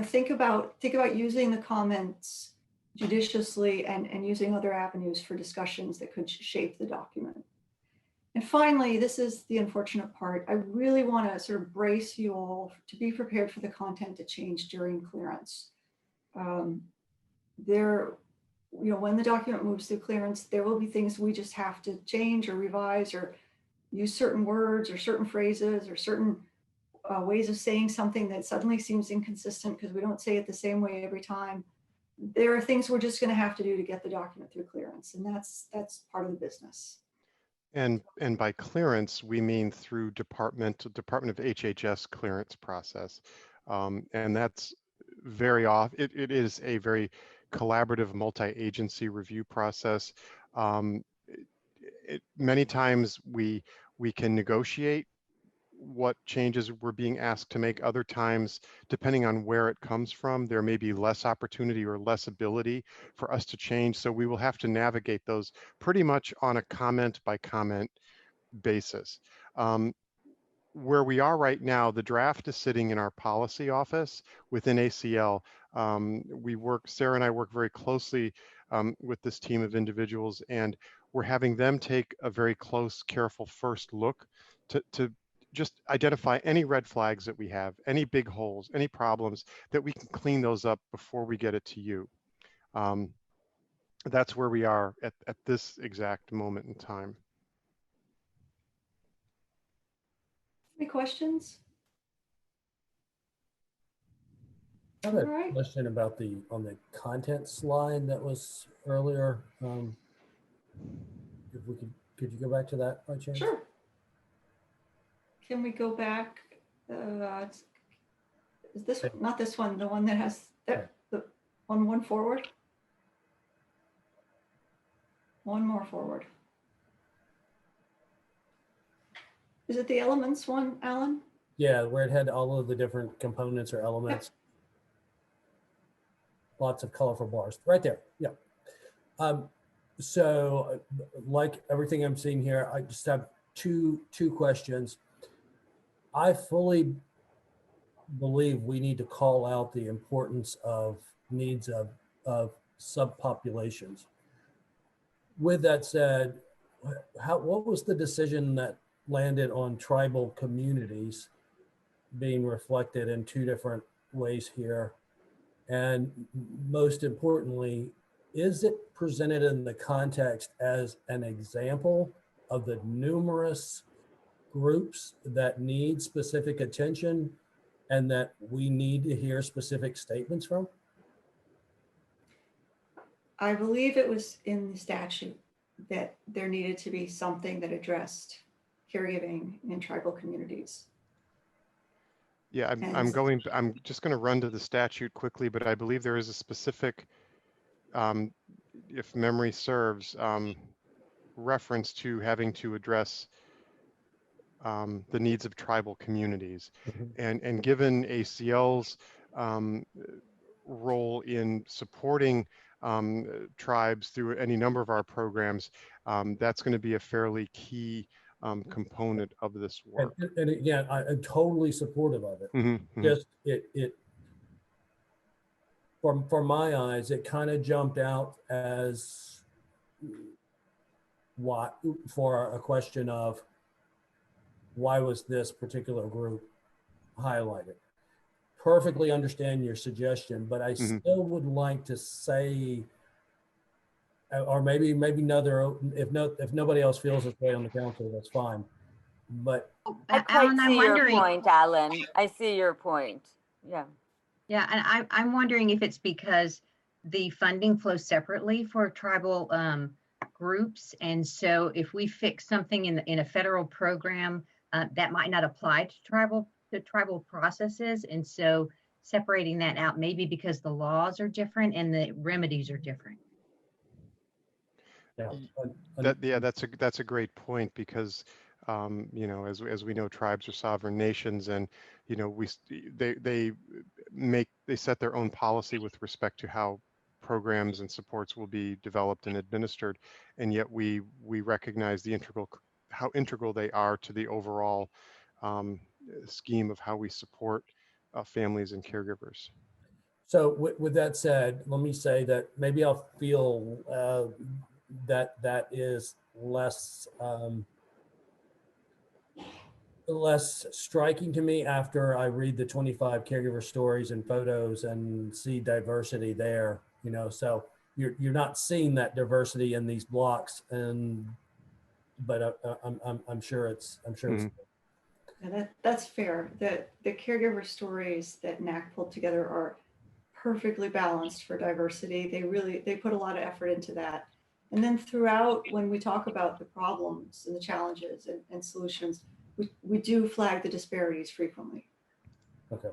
think about using the comments judiciously and using other avenues for discussions that could shape the document. And finally, this is the unfortunate part. I really want to sort of brace you all to be prepared for the content to change during clearance. When the document moves through clearance, there will be things we just have to change or revise or use certain words or certain phrases or certain ways of saying something that suddenly seems inconsistent because we don't say it the same way every time. There are things we're just going to have to do to get the document through clearance, and that's part of the business. And by clearance, we mean through Department of HHS clearance process. And that's very often, it is a very collaborative multi-agency review process. Many times we can negotiate what changes we're being asked to make. Other times, depending on where it comes from, there may be less opportunity or less ability for us to change. So we will have to navigate those pretty much on a comment by comment basis. Where we are right now, the draft is sitting in our policy office within ACL. Sarah and I work very closely with this team of individuals, and we're having them take a very close, careful first look to just identify any red flags that we have, any big holes, any problems, that we can clean those up before we get it to you. That's where we are at this exact moment in time. Any questions? I have a question about on the content slide that was earlier. If we could you go back to that by chance? Sure. Can we go back? Is this not this one? The one that has the one forward? One more forward. Is it the elements one, Alan? Yeah, where it had all of the different components or elements. Yep. Lots of colorful bars right there. Yeah. So like everything I'm seeing here, I just have two questions. I fully believe we need to call out the importance of needs of subpopulations. With that said, what was the decision that landed on tribal communities being reflected in 2 different ways here? And most importantly, is it presented in the context as an example of the numerous groups that need specific attention and that we need to hear specific statements from? I believe it was in the statute that there needed to be something that addressed caregiving in tribal communities. Yeah, I'm just going to run to the statute quickly, but I believe there is a specific, if memory serves, reference to having to address the needs of tribal communities. Mm-hmm. And given ACL's role in supporting tribes through any number of our programs, that's going to be a fairly key component of this work. And again, I'm totally supportive of it. Mm-hmm. Just it from my eyes, it kind of jumped out as for a question of why was this particular group highlighted? Perfectly understand your suggestion, but I still would like to say, or maybe another, if nobody else feels this way on the council, that's fine. But I quite see your point, Alan. I see your point. Yeah. Yeah, and I'm wondering if it's because the funding flows separately for tribal groups, and so if we fix something in a federal program, that might not apply to tribal processes. And so separating that out, maybe because the laws are different and the remedies are different. Yeah, that's a great point, because you know, as we know, tribes are sovereign nations, and you know, they set their own policy with respect to how programs and supports will be developed and administered, and yet we recognize how integral they are to the overall scheme of how we support families and caregivers. So with that said, let me say that maybe I'll feel that is less less striking to me after I read the 25 caregiver stories and photos and see diversity there. You know, so you're not seeing that diversity in these blocks, but I'm sure it's Mm-hmm. Yeah, that's fair. The caregiver stories that NAC pulled together are perfectly balanced for diversity. They put a lot of effort into that. And then throughout, when we talk about the problems and the challenges and solutions, we do flag the disparities frequently. Okay.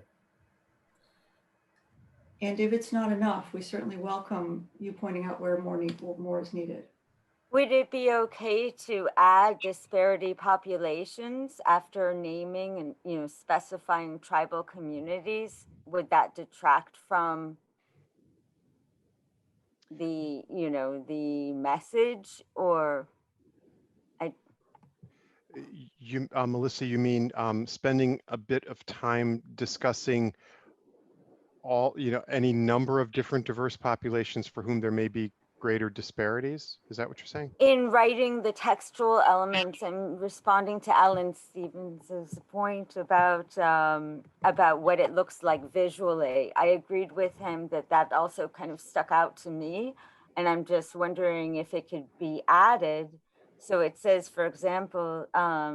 And if it's not enough, we certainly welcome you pointing out where more is needed. Would it be okay to add disparity populations after naming and, you know, specifying tribal communities? Would that detract from the, you know, the message, or? Melissa, you mean spending a bit of time discussing any number of different diverse populations for whom there may be greater disparities? Is that what you're saying? In writing the textual elements and responding to Alan Stevens's point about what it looks like visually, I agreed with him that also kind of stuck out to me, and I'm just wondering if it could be added. So it says, for example,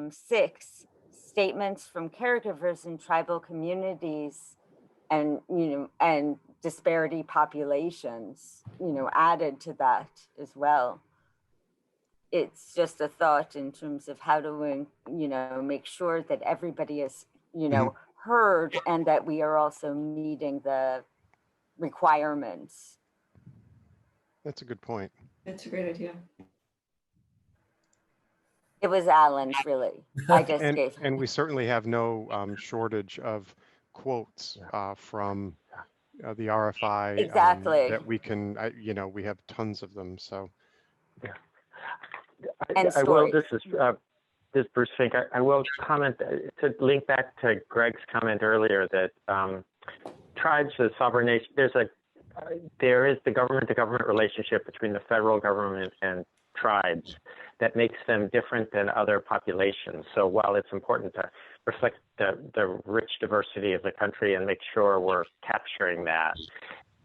6 statements from caregivers in tribal communities, and and disparity populations, added to that as well. It's just a thought in terms of how to, make sure that everybody is, heard, and that we are also meeting the requirements. That's a good point. That's a great idea. It was Alan's, really. I just and we certainly have no shortage of quotes from the RFI. Exactly. That we can, we have tons of them. So. Yeah. And I will. This is Bruce Fink. I will comment to link back to Greg's comment earlier that tribes as sovereign nation. There is the government-to-government relationship between the federal government and tribes that makes them different than other populations. So while it's important to reflect the rich diversity of the country and make sure we're capturing that,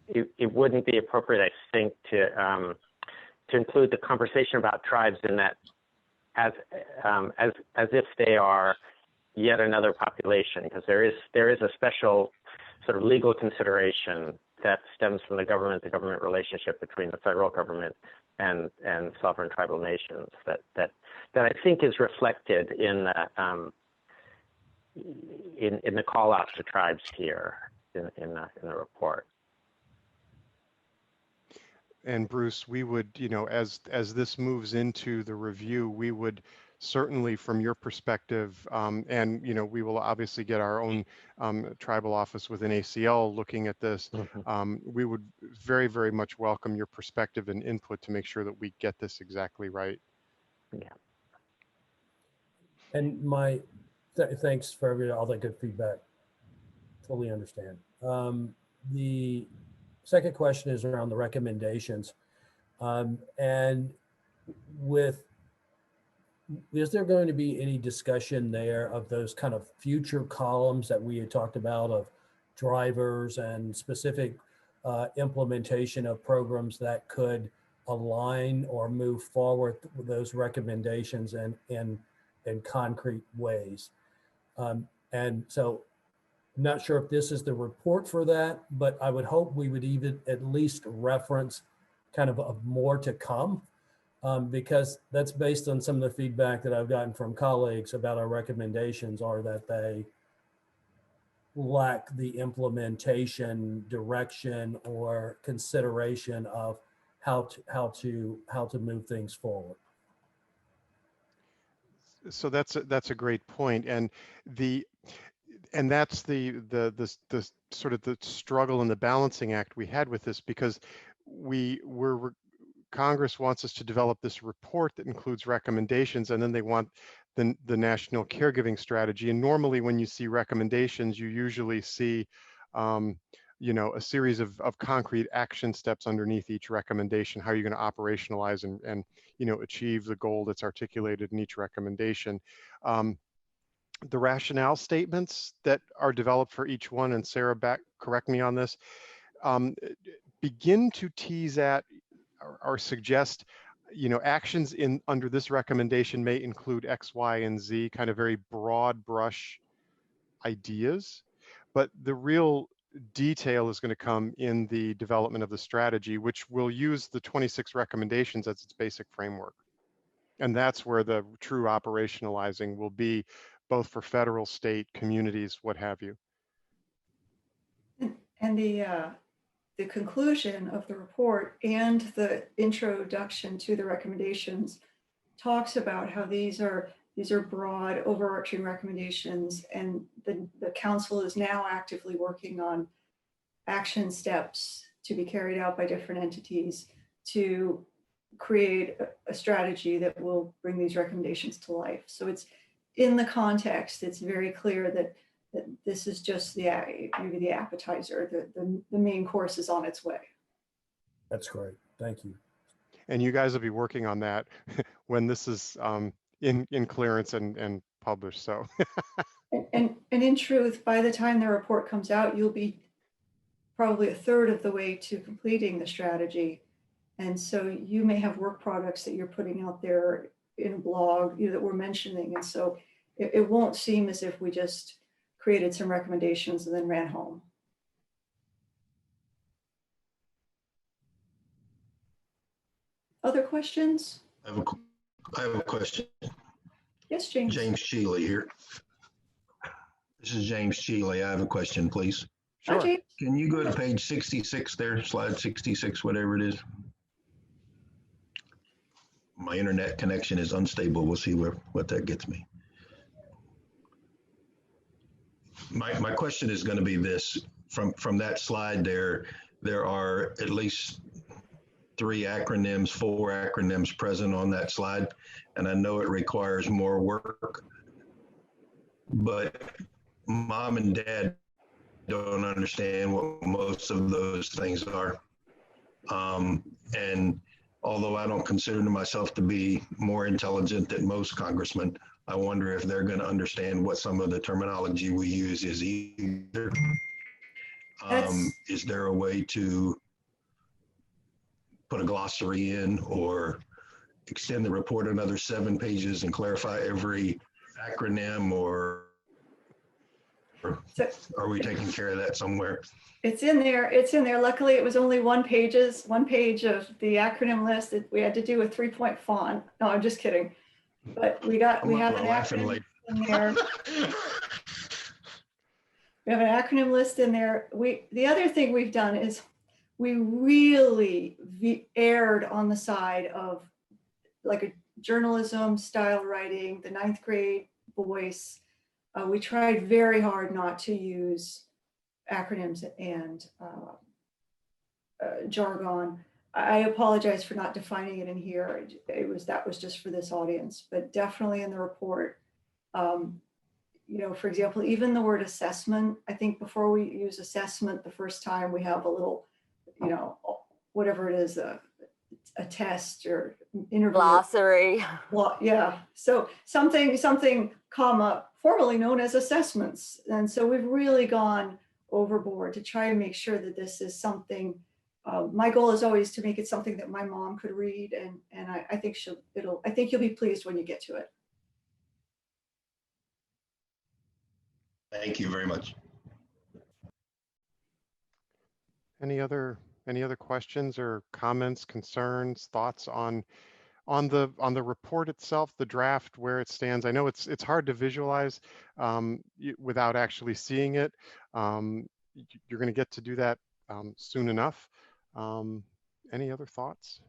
it wouldn't be appropriate, I think, to include the conversation about tribes in that as if they are yet another population, because there is a special sort of legal consideration that stems from the government-to-government relationship between the federal government and sovereign tribal nations that I think is reflected in the call out to tribes here in the report. And Bruce, we would, as this moves into the review, we would certainly, from your perspective, and we will obviously get our own tribal office within ACL looking at this. We would very, very much welcome your perspective and input to make sure that we get this exactly right. Yeah. And thanks for all that good feedback. Totally understand. The second question is around the recommendations, and is there going to be any discussion there of those kind of future columns that we had talked about of drivers and specific implementation of programs that could align or move forward with those recommendations in concrete ways? And so I'm not sure if this is the report for that, but I would hope we would even at least reference kind of a more to come because that's based on some of the feedback that I've gotten from colleagues about our recommendations are that they lack the implementation, direction, or consideration of how to move things forward. So that's a great point, and that's the sort of the struggle and the balancing act we had with this, because Congress wants us to develop this report that includes recommendations, and then they want the national caregiving strategy. And normally when you see recommendations, you usually see a series of concrete action steps underneath each recommendation. How are you going to operationalize and achieve the goal that's articulated in each recommendation? The rationale statements that are developed for each one, and Sarah, correct me on this, begin to tease at or suggest, actions under this recommendation may include X, Y, and Z, kind of very broad brush ideas, but the real detail is going to come in the development of the strategy, which will use the 26 recommendations as its basic framework. And that's where the true operationalizing will be, both for federal, state, communities, what have you. And the conclusion of the report and the introduction to the recommendations talks about how these are broad, overarching recommendations, and the council is now actively working on action steps to be carried out by different entities to create a strategy that will bring these recommendations to life. So it's in the context, it's very clear that this is just maybe the appetizer. The main course is on its way. That's great. Thank you. And you guys will be working on that when this is in clearance and published. So, and in truth, by the time the report comes out, you'll be probably a third of the way to completing the strategy. And so you may have work products that you're putting out there in a blog, that we're mentioning. And so it won't seem as if we just created some recommendations and then ran home. Other questions? I have a question. Yes, James. James Shealy here. This is James Shealy. I have a question, please. Sure. Hi, James. Can you go to page 66 there, slide 66, whatever it is? My internet connection is unstable. We'll see what that gets me. My question is going to be this: from that slide there are at least 4 acronyms present on that slide, and I know it requires more work, but mom and dad don't understand what most of those things are. And although I don't consider myself to be more intelligent than most congressmen, I wonder if they're going to understand what some of the terminology we use is either. Is there a way to put a glossary in or extend the report another 7 pages and clarify every acronym, or are we taking care of that somewhere? It's in there. It's in there. Luckily, it was only one page of the acronym list. We had to do a 3-point font. No, I'm just kidding. But we have an acronym in there. We have an acronym list in there. The other thing we've done is we really erred on the side of like a journalism style writing, the 9th grade voice. We tried very hard not to use acronyms and jargon. I apologize for not defining it in here. That was just for this audience, but definitely in the report. For example, even the word assessment, I think before we use assessment the first time, we have a little, whatever it is, a test or interview. Glossary. Well, yeah. So something, comma, formerly known as assessments. And so we've really gone overboard to try and make sure that this is something. My goal is always to make it something that my mom could read, and I think I think you'll be pleased when you get to it. Thank you very much. Any other questions or comments, concerns, thoughts on On the report itself, the draft where it stands, I know it's hard to visualize without actually seeing it. You're going to get to do that soon enough. Any other thoughts?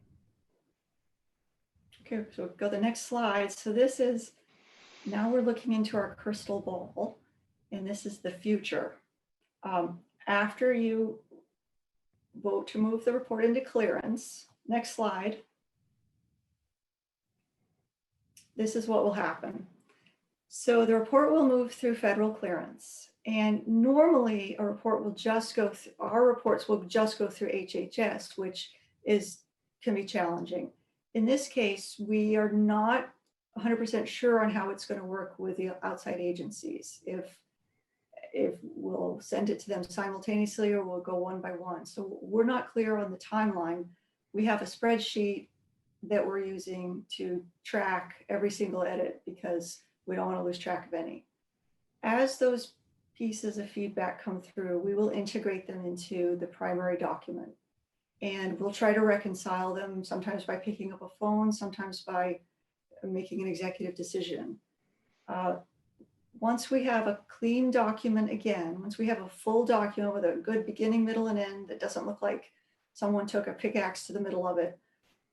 Okay, so go to the next slide. So this is, now we're looking into our crystal ball, and this is the future. After you vote to move the report into clearance, next slide, this is what will happen. So the report will move through federal clearance, and normally a report will just go through, our reports will just go through HHS, which can be challenging. In this case, we are not 100% sure on how it's going to work with the outside agencies. If we'll send it to them simultaneously or we'll go one by one. So we're not clear on the timeline. We have a spreadsheet that we're using to track every single edit because we don't want to lose track of any. As those pieces of feedback come through, we will integrate them into the primary document. And we'll try to reconcile them, sometimes by picking up a phone, sometimes by making an executive decision. Once we have a clean document again, once we have a full document with a good beginning, middle, and end that doesn't look like someone took a pickaxe to the middle of it,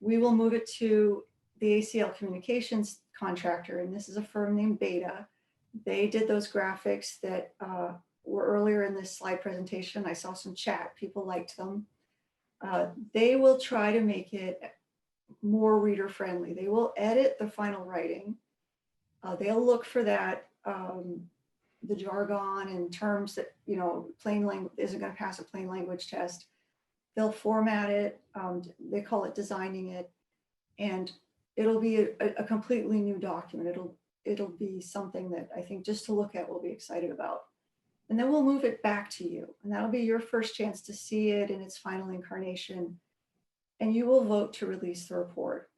we will move it to the ACL communications contractor. And this is a firm named Beta. They did those graphics that were earlier in this slide presentation. I saw some chat, people liked them. They will try to make it more reader friendly. They will edit the final writing. They'll look for that, the jargon and terms that, plain language isn't going to pass a plain language test. They'll format it. They call it designing it. And it'll be a completely new document. It'll be something that I think just to look at we'll be excited about. And then we'll move it back to you. And that'll be your first chance to see it in its final incarnation. And you will vote to release the report.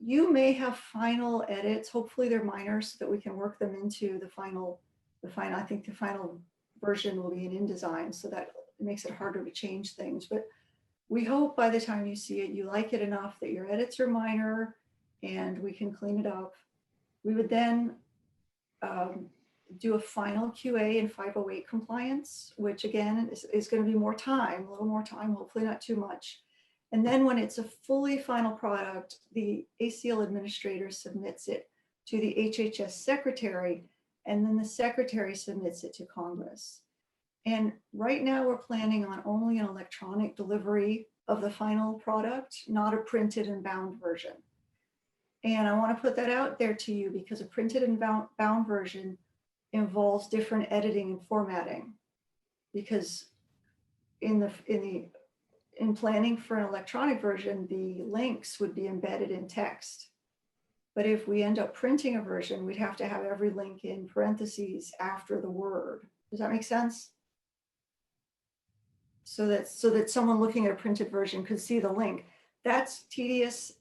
You may have final edits. Hopefully they're minor so that we can work them into the final, I think the final version will be in InDesign, so that it makes it harder to change things. But we hope by the time you see it, you like it enough that your edits are minor and we can clean it up. We would then do a final QA in 508 compliance, which again is going to be more time, a little more time, hopefully not too much. And then when it's a fully final product, the ACL administrator submits it to the HHS secretary, and then the secretary submits it to Congress. And right now we're planning on only an electronic delivery of the final product, not a printed and bound version. And I want to put that out there to you because a printed and bound version involves different editing and formatting, because in planning for an electronic version, the links would be embedded in text. But if we end up printing a version, we'd have to have every link in parentheses after the word. Does that make sense? So that someone looking at a printed version could see the link. That's tedious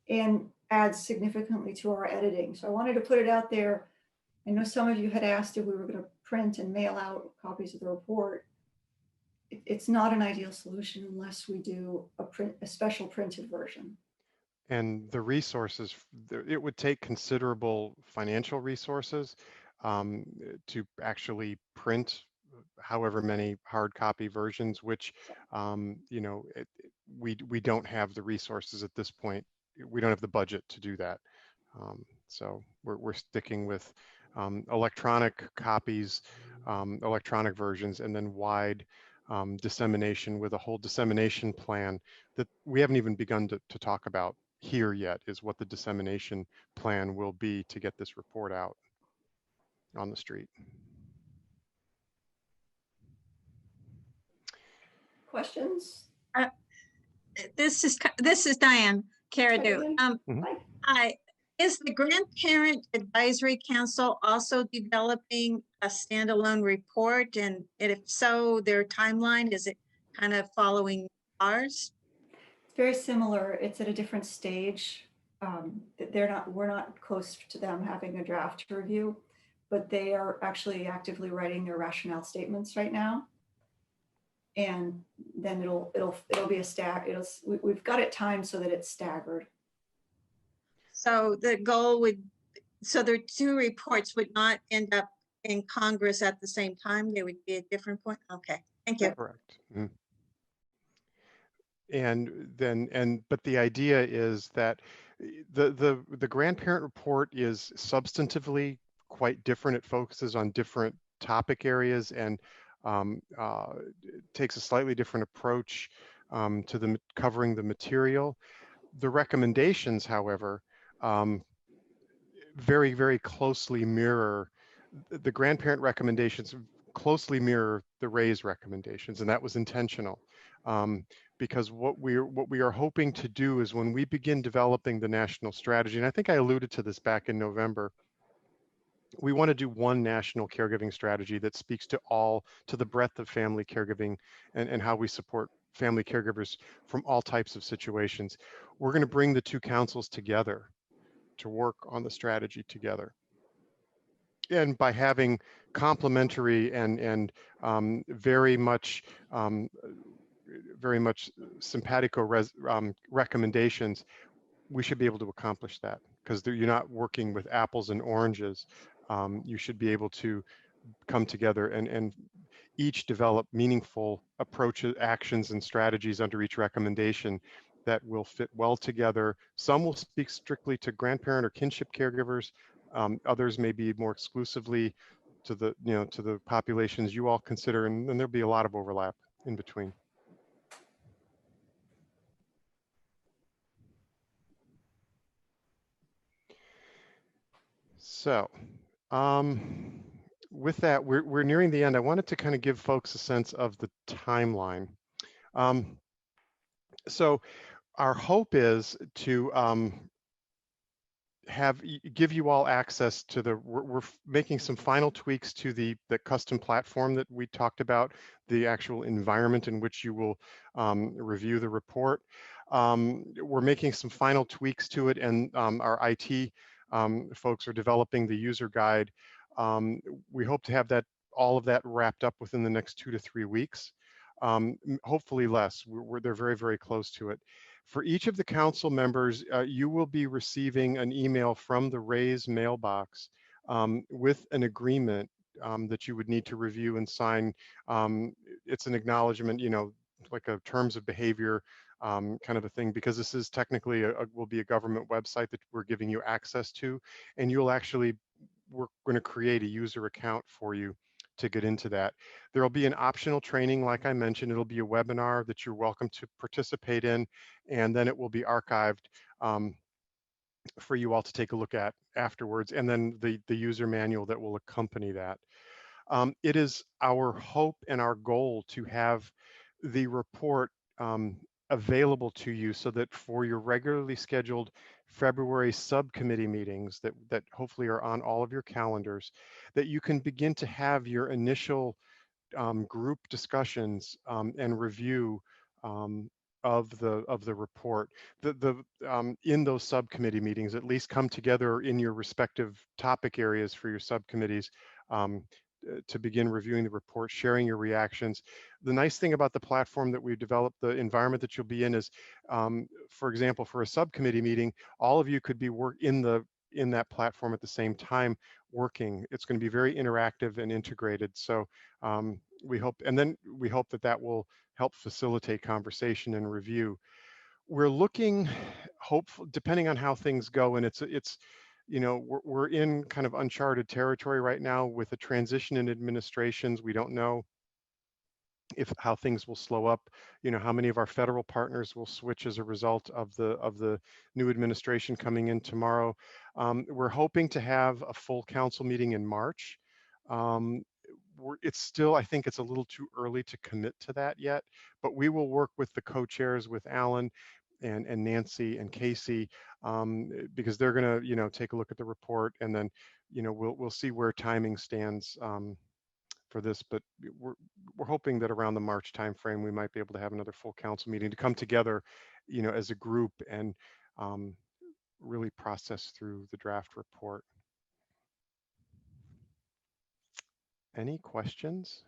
and adds significantly to our editing. So I wanted to put it out there. I know some of you had asked if we were going to print and mail out copies of the report. It's not an ideal solution unless we do a special printed version. And the resources, it would take considerable financial resources to actually print however many hard copy versions, which we don't have the resources at this point. We don't have the budget to do that. So we're sticking with electronic copies, electronic versions, and then wide dissemination with a whole dissemination plan that we haven't even begun to talk about here yet, is what the dissemination plan will be to get this report out on the street. Questions? This is Diane Caradu. Is the Grandparent Advisory Council also developing a standalone report? And if so, their timeline, is it kind of following ours? It's very similar. It's at a different stage. We're not close to them having a draft to review, but they are actually actively writing their rationale statements right now. And then it'll be a we've got it timed so that it's staggered. So the goal would, so the two reports would not end up in Congress at the same time? They would be at different point? Okay, thank you. Correct. But the idea is that the grandparent report is substantively quite different. It focuses on different topic areas and takes a slightly different approach to covering the material. The recommendations, however, very, very closely mirror the grandparent recommendations, closely mirror the RAISE recommendations, and that was intentional. Because what we are hoping to do is when we begin developing the national strategy, and I think I alluded to this back in November, we want to do one national caregiving strategy that speaks to the breadth of family caregiving and how we support family caregivers from all types of situations. We're going to bring the two councils together to work on the strategy together. And by having complementary and very much simpatico recommendations, we should be able to accomplish that because you're not working with apples and oranges. You should be able to come together and each develop meaningful approaches, actions, and strategies under each recommendation that will fit well together. Some will speak strictly to grandparent or kinship caregivers. Others may be more exclusively to the populations you all consider, and there'll be a lot of overlap in between. So, with that, we're nearing the end. I wanted to kind of give folks a sense of the timeline. So our hope is to give you all access to we're making some final tweaks to the custom platform that we talked about, the actual environment in which you will review the report. We're making some final tweaks to it, and our IT folks are developing the user guide. We hope to have all of that wrapped up within the next 2 to 3 weeks. Hopefully less. They're very, very close to it. For each of the council members, you will be receiving an email from the RAISE mailbox with an agreement that you would need to review and sign. It's an acknowledgement, like a terms of behavior kind of a thing, because this is technically will be a government website that we're giving you access to, and we're going to create a user account for you to get into that. There will be an optional training, like I mentioned. It'll be a webinar that you're welcome to participate in, and then it will be archived for you all to take a look at afterwards, and then the user manual that will accompany that. It is our hope and our goal to have the report available to you so that for your regularly scheduled February subcommittee meetings that hopefully are on all of your calendars, that you can begin to have your initial group discussions and review of the report. In those subcommittee meetings, at least come together in your respective topic areas for your subcommittees to begin reviewing the report, sharing your reactions. The nice thing about the platform that we've developed, the environment that you'll be in is, for example, for a subcommittee meeting, all of you could be in that platform at the same time working. It's going to be very interactive and integrated. So we hope that will help facilitate conversation and review. We're looking, hopeful, depending on how things go, and we're in kind of uncharted territory right now with a transition in administrations. We don't know how things will slow up, how many of our federal partners will switch as a result of the new administration coming in tomorrow. We're hoping to have a full council meeting in March. It's still, I think it's a little too early to commit to that yet, but we will work with the co-chairs, with Alan and Nancy and Casey, because they're going to take a look at the report, and then we'll see where timing stands for this. But we're hoping that around the March timeframe we might be able to have another full council meeting to come together, as a group and really process through the draft report. Any questions?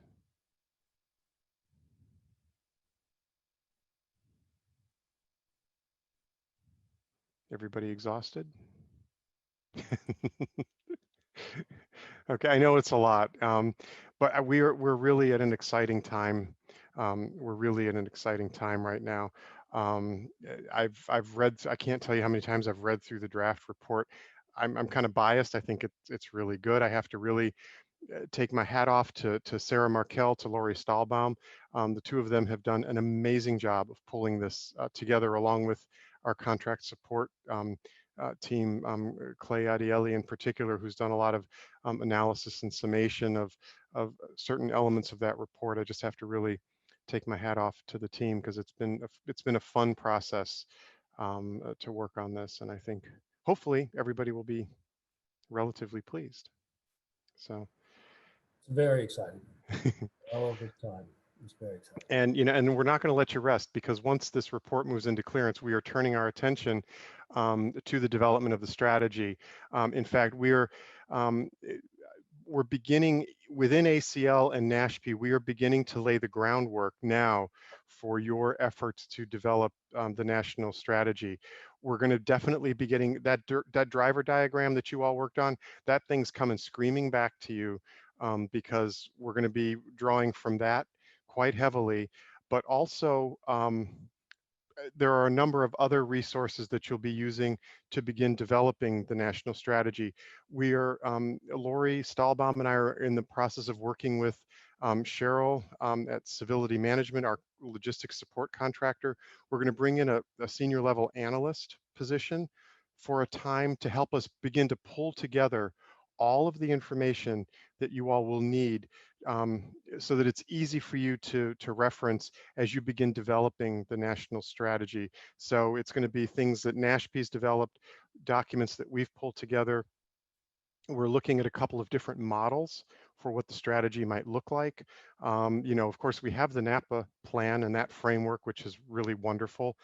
Everybody exhausted? Okay, I know it's a lot, but we're really at an exciting time. We're really at an exciting time right now. I've read. I can't tell you how many times I've read through the draft report. I'm kind of biased. I think it's really good. I have to really take my hat off to Sarah Markel, to Lori Stahlbaum. The two of them have done an amazing job of pulling this together, along with our contract support team, Clay Adieli in particular, who's done a lot of analysis and summation of certain elements of that report. I just have to really take my hat off to the team, because it's been a fun process to work on this, and I think hopefully everybody will be relatively pleased. So. It's very exciting. All of the time. It's very exciting. And and we're not going to let you rest, because once this report moves into clearance, we are turning our attention to the development of the strategy. In fact, we're beginning within ACL and NASHP. We are beginning to lay the groundwork now for your efforts to develop the national strategy. We're going to definitely be getting that driver diagram that you all worked on. That thing's coming screaming back to you, because we're going to be drawing from that quite heavily, but also there are a number of other resources that you'll be using to begin developing the national strategy. We are, Lori Stahlbaum and I are in the process of working with Cheryl at Civility Management, our logistics support contractor. We're going to bring in a senior level analyst position for a time to help us begin to pull together all of the information that you all will need, so that it's easy for you to reference as you begin developing the national strategy. So it's going to be things that NASHP's developed, documents that we've pulled together. We're looking at a couple of different models for what the strategy might look like. Of course, we have the NAPA plan and that framework, which is really wonderful.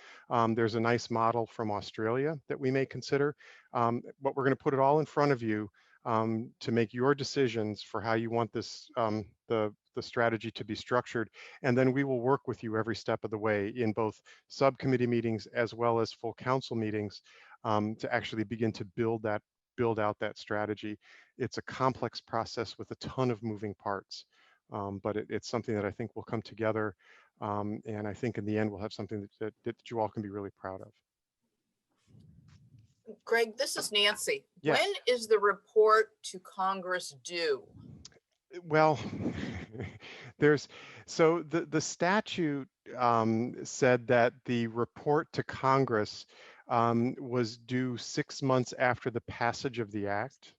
There's a nice model from Australia that we may consider, but we're going to put it all in front of you to make your decisions for how you want this, the strategy to be structured. And then we will work with you every step of the way in both subcommittee meetings as well as full council meetings to actually begin to build out that strategy. It's a complex process with a ton of moving parts, but it's something that I think will come together. And I think in the end, we'll have something that you all can be really proud of. Greg, this is Nancy. Yes. When is the report to Congress due? Well, so the statute said that the report to Congress was due 6 months after the passage of the act.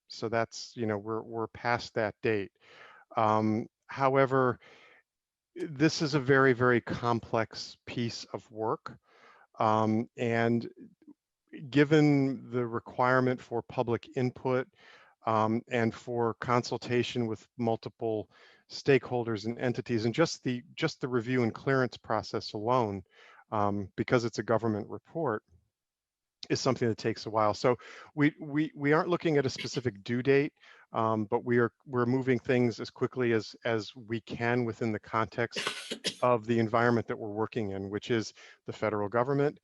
So that's, we're past that date. However, this is a very, very complex piece of work. And given the requirement for public input and for consultation with multiple stakeholders and entities, and just the review and clearance process alone, because it's a government report, is something that takes a while. So we aren't looking at a specific due date, but we're moving things as quickly as we can within the context of the environment that we're working in, which is the federal government.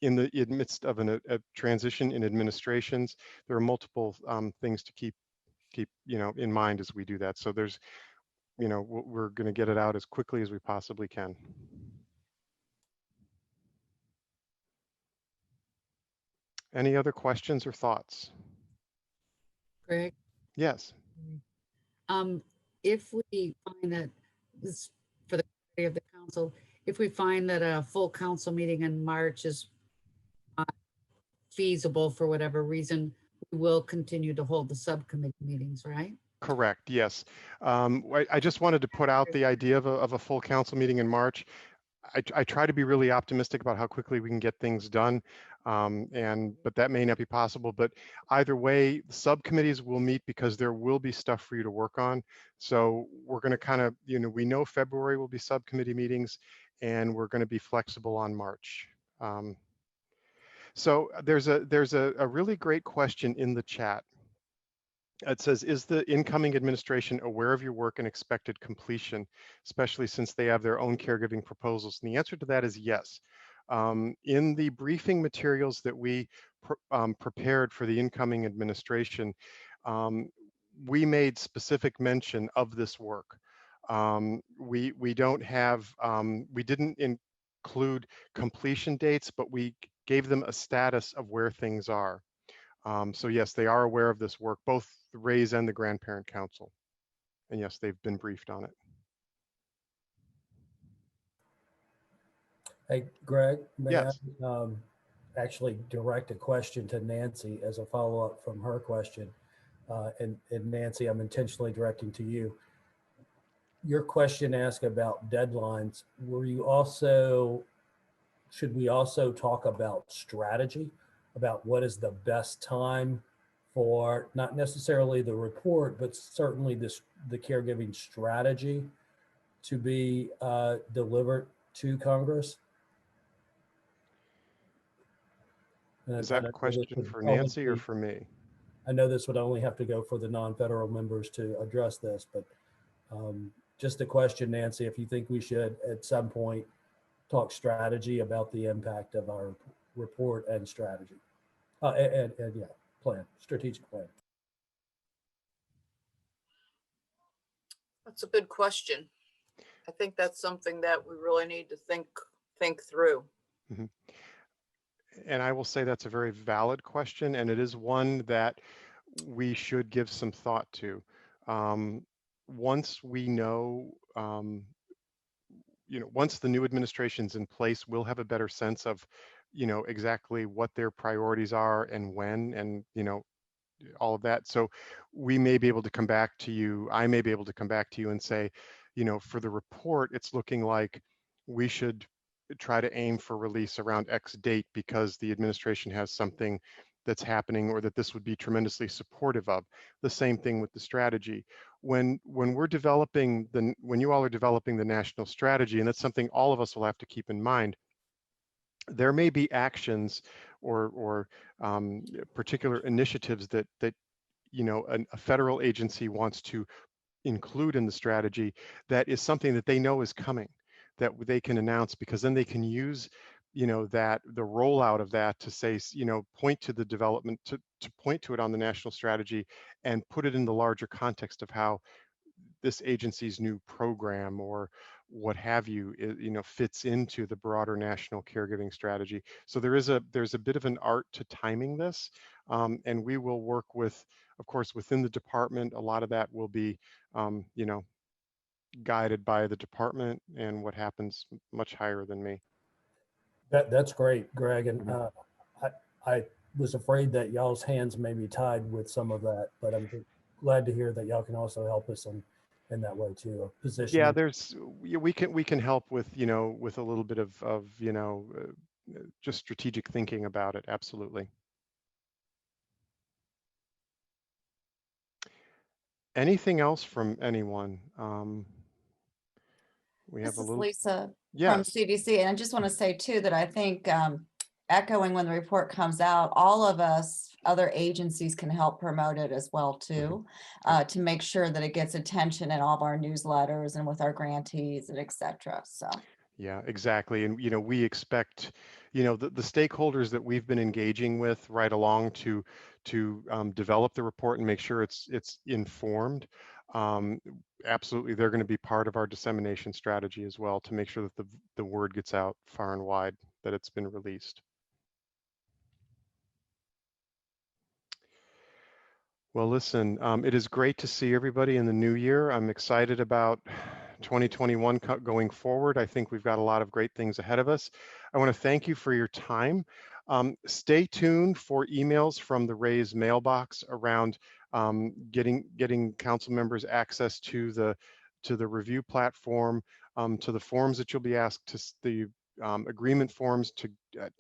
In the midst of a transition in administrations, there are multiple things to keep in mind as we do that. So there's, we're going to get it out as quickly as we possibly can. Any other questions or thoughts? Greg? Yes. If we find that this, for the clarity of the council, if we find that a full council meeting in March is not feasible for whatever reason, we will continue to hold the subcommittee meetings, right? Correct. Yes. I just wanted to put out the idea of a full council meeting in March. I try to be really optimistic about how quickly we can get things done, but that may not be possible. But either way, subcommittees will meet because there will be stuff for you to work on. So we're going to kind of, we know February will be subcommittee meetings, and we're going to be flexible on March. So there's a really great question in the chat. It says, is the incoming administration aware of your work and expected completion, especially since they have their own caregiving proposals? And the answer to that is yes. In the briefing materials that we prepared for the incoming administration, we made specific mention of this work. We don't have, we didn't include completion dates, but we gave them a status of where things are. So yes, they are aware of this work, both the RAISE and the Grandparent Council. And yes, they've been briefed on it. Hey, Greg, may Yes. I actually direct a question to Nancy as a follow-up from her question? And Nancy, I'm intentionally directing to you. Your question asked about deadlines. Were you also, should we also talk about strategy, about what is the best time for not necessarily the report, but certainly the caregiving strategy to be delivered to Congress? Is that a question for Nancy or for me? I know this would only have to go for the non-federal members to address this, but just a question, Nancy, if you think we should at some point talk strategy about the impact of our report and strategy, and yeah, plan, strategic plan. That's a good question. I think that's something that we really need to think through. Mm-hmm. And I will say that's a very valid question, and it is one that we should give some thought to. Once we know, once the new administration's in place, we'll have a better sense of, exactly what their priorities are and when, and, all of that. So we may be able to come back to you. I may be able to come back to you and say, for the report, it's looking like we should try to aim for release around X date because the administration has something that's happening, or that this would be tremendously supportive of. The same thing with the strategy. When we're developing when you all are developing the national strategy, and that's something all of us will have to keep in mind, there may be actions or particular initiatives that a federal agency wants to include in the strategy that is something that they know is coming, that they can announce, because then they can use that the rollout of that to say, point to the development, to point to it on the national strategy and put it in the larger context of how this agency's new program or what have you, fits into the broader national caregiving strategy. So there's a bit of an art to timing this, and we will work with, of course, within the department. A lot of that will be, guided by the department and what happens much higher than me. That's great, Greg. And I was afraid that y'all's hands may be tied with some of that, but I'm glad to hear that y'all can also help us in that way too. Position. Yeah, we can help with with a little bit of just strategic thinking about it. Absolutely. Anything else from anyone? This is Lisa Yes. from CDC, and I just want to say too that I think echoing when the report comes out, all of us, other agencies can help promote it as well too, to make sure that it gets attention in all of our newsletters and with our grantees and et cetera. So. Yeah, exactly. And, we expect, the stakeholders that we've been engaging with right along to develop the report and make sure it's informed. Absolutely, they're going to be part of our dissemination strategy as well to make sure that the word gets out far and wide that it's been released. Well, listen, it is great to see everybody in the new year. I'm excited about 2021 going forward. I think we've got a lot of great things ahead of us. I want to thank you for your time. Stay tuned for emails from the RAISE mailbox around getting council members access to the review platform, to the forms that you'll be asked, to the agreement forms to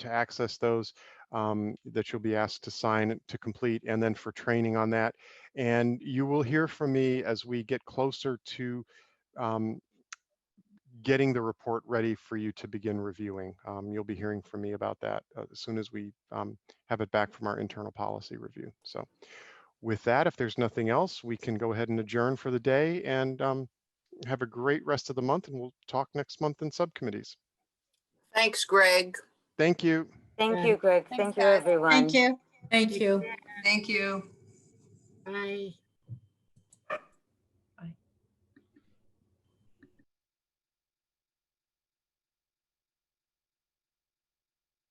access those, that you'll be asked to sign to complete, and then for training on that. And you will hear from me as we get closer to getting the report ready for you to begin reviewing. You'll be hearing from me about that as soon as we have it back from our internal policy review. So with that, if there's nothing else, we can go ahead and adjourn for the day, and have a great rest of the month, and we'll talk next month in subcommittees. Thanks, Greg. Thank you. Thank you, Greg. Thanks, Thank you, guys. everyone. Thank you. Thank you. Thank you. Bye.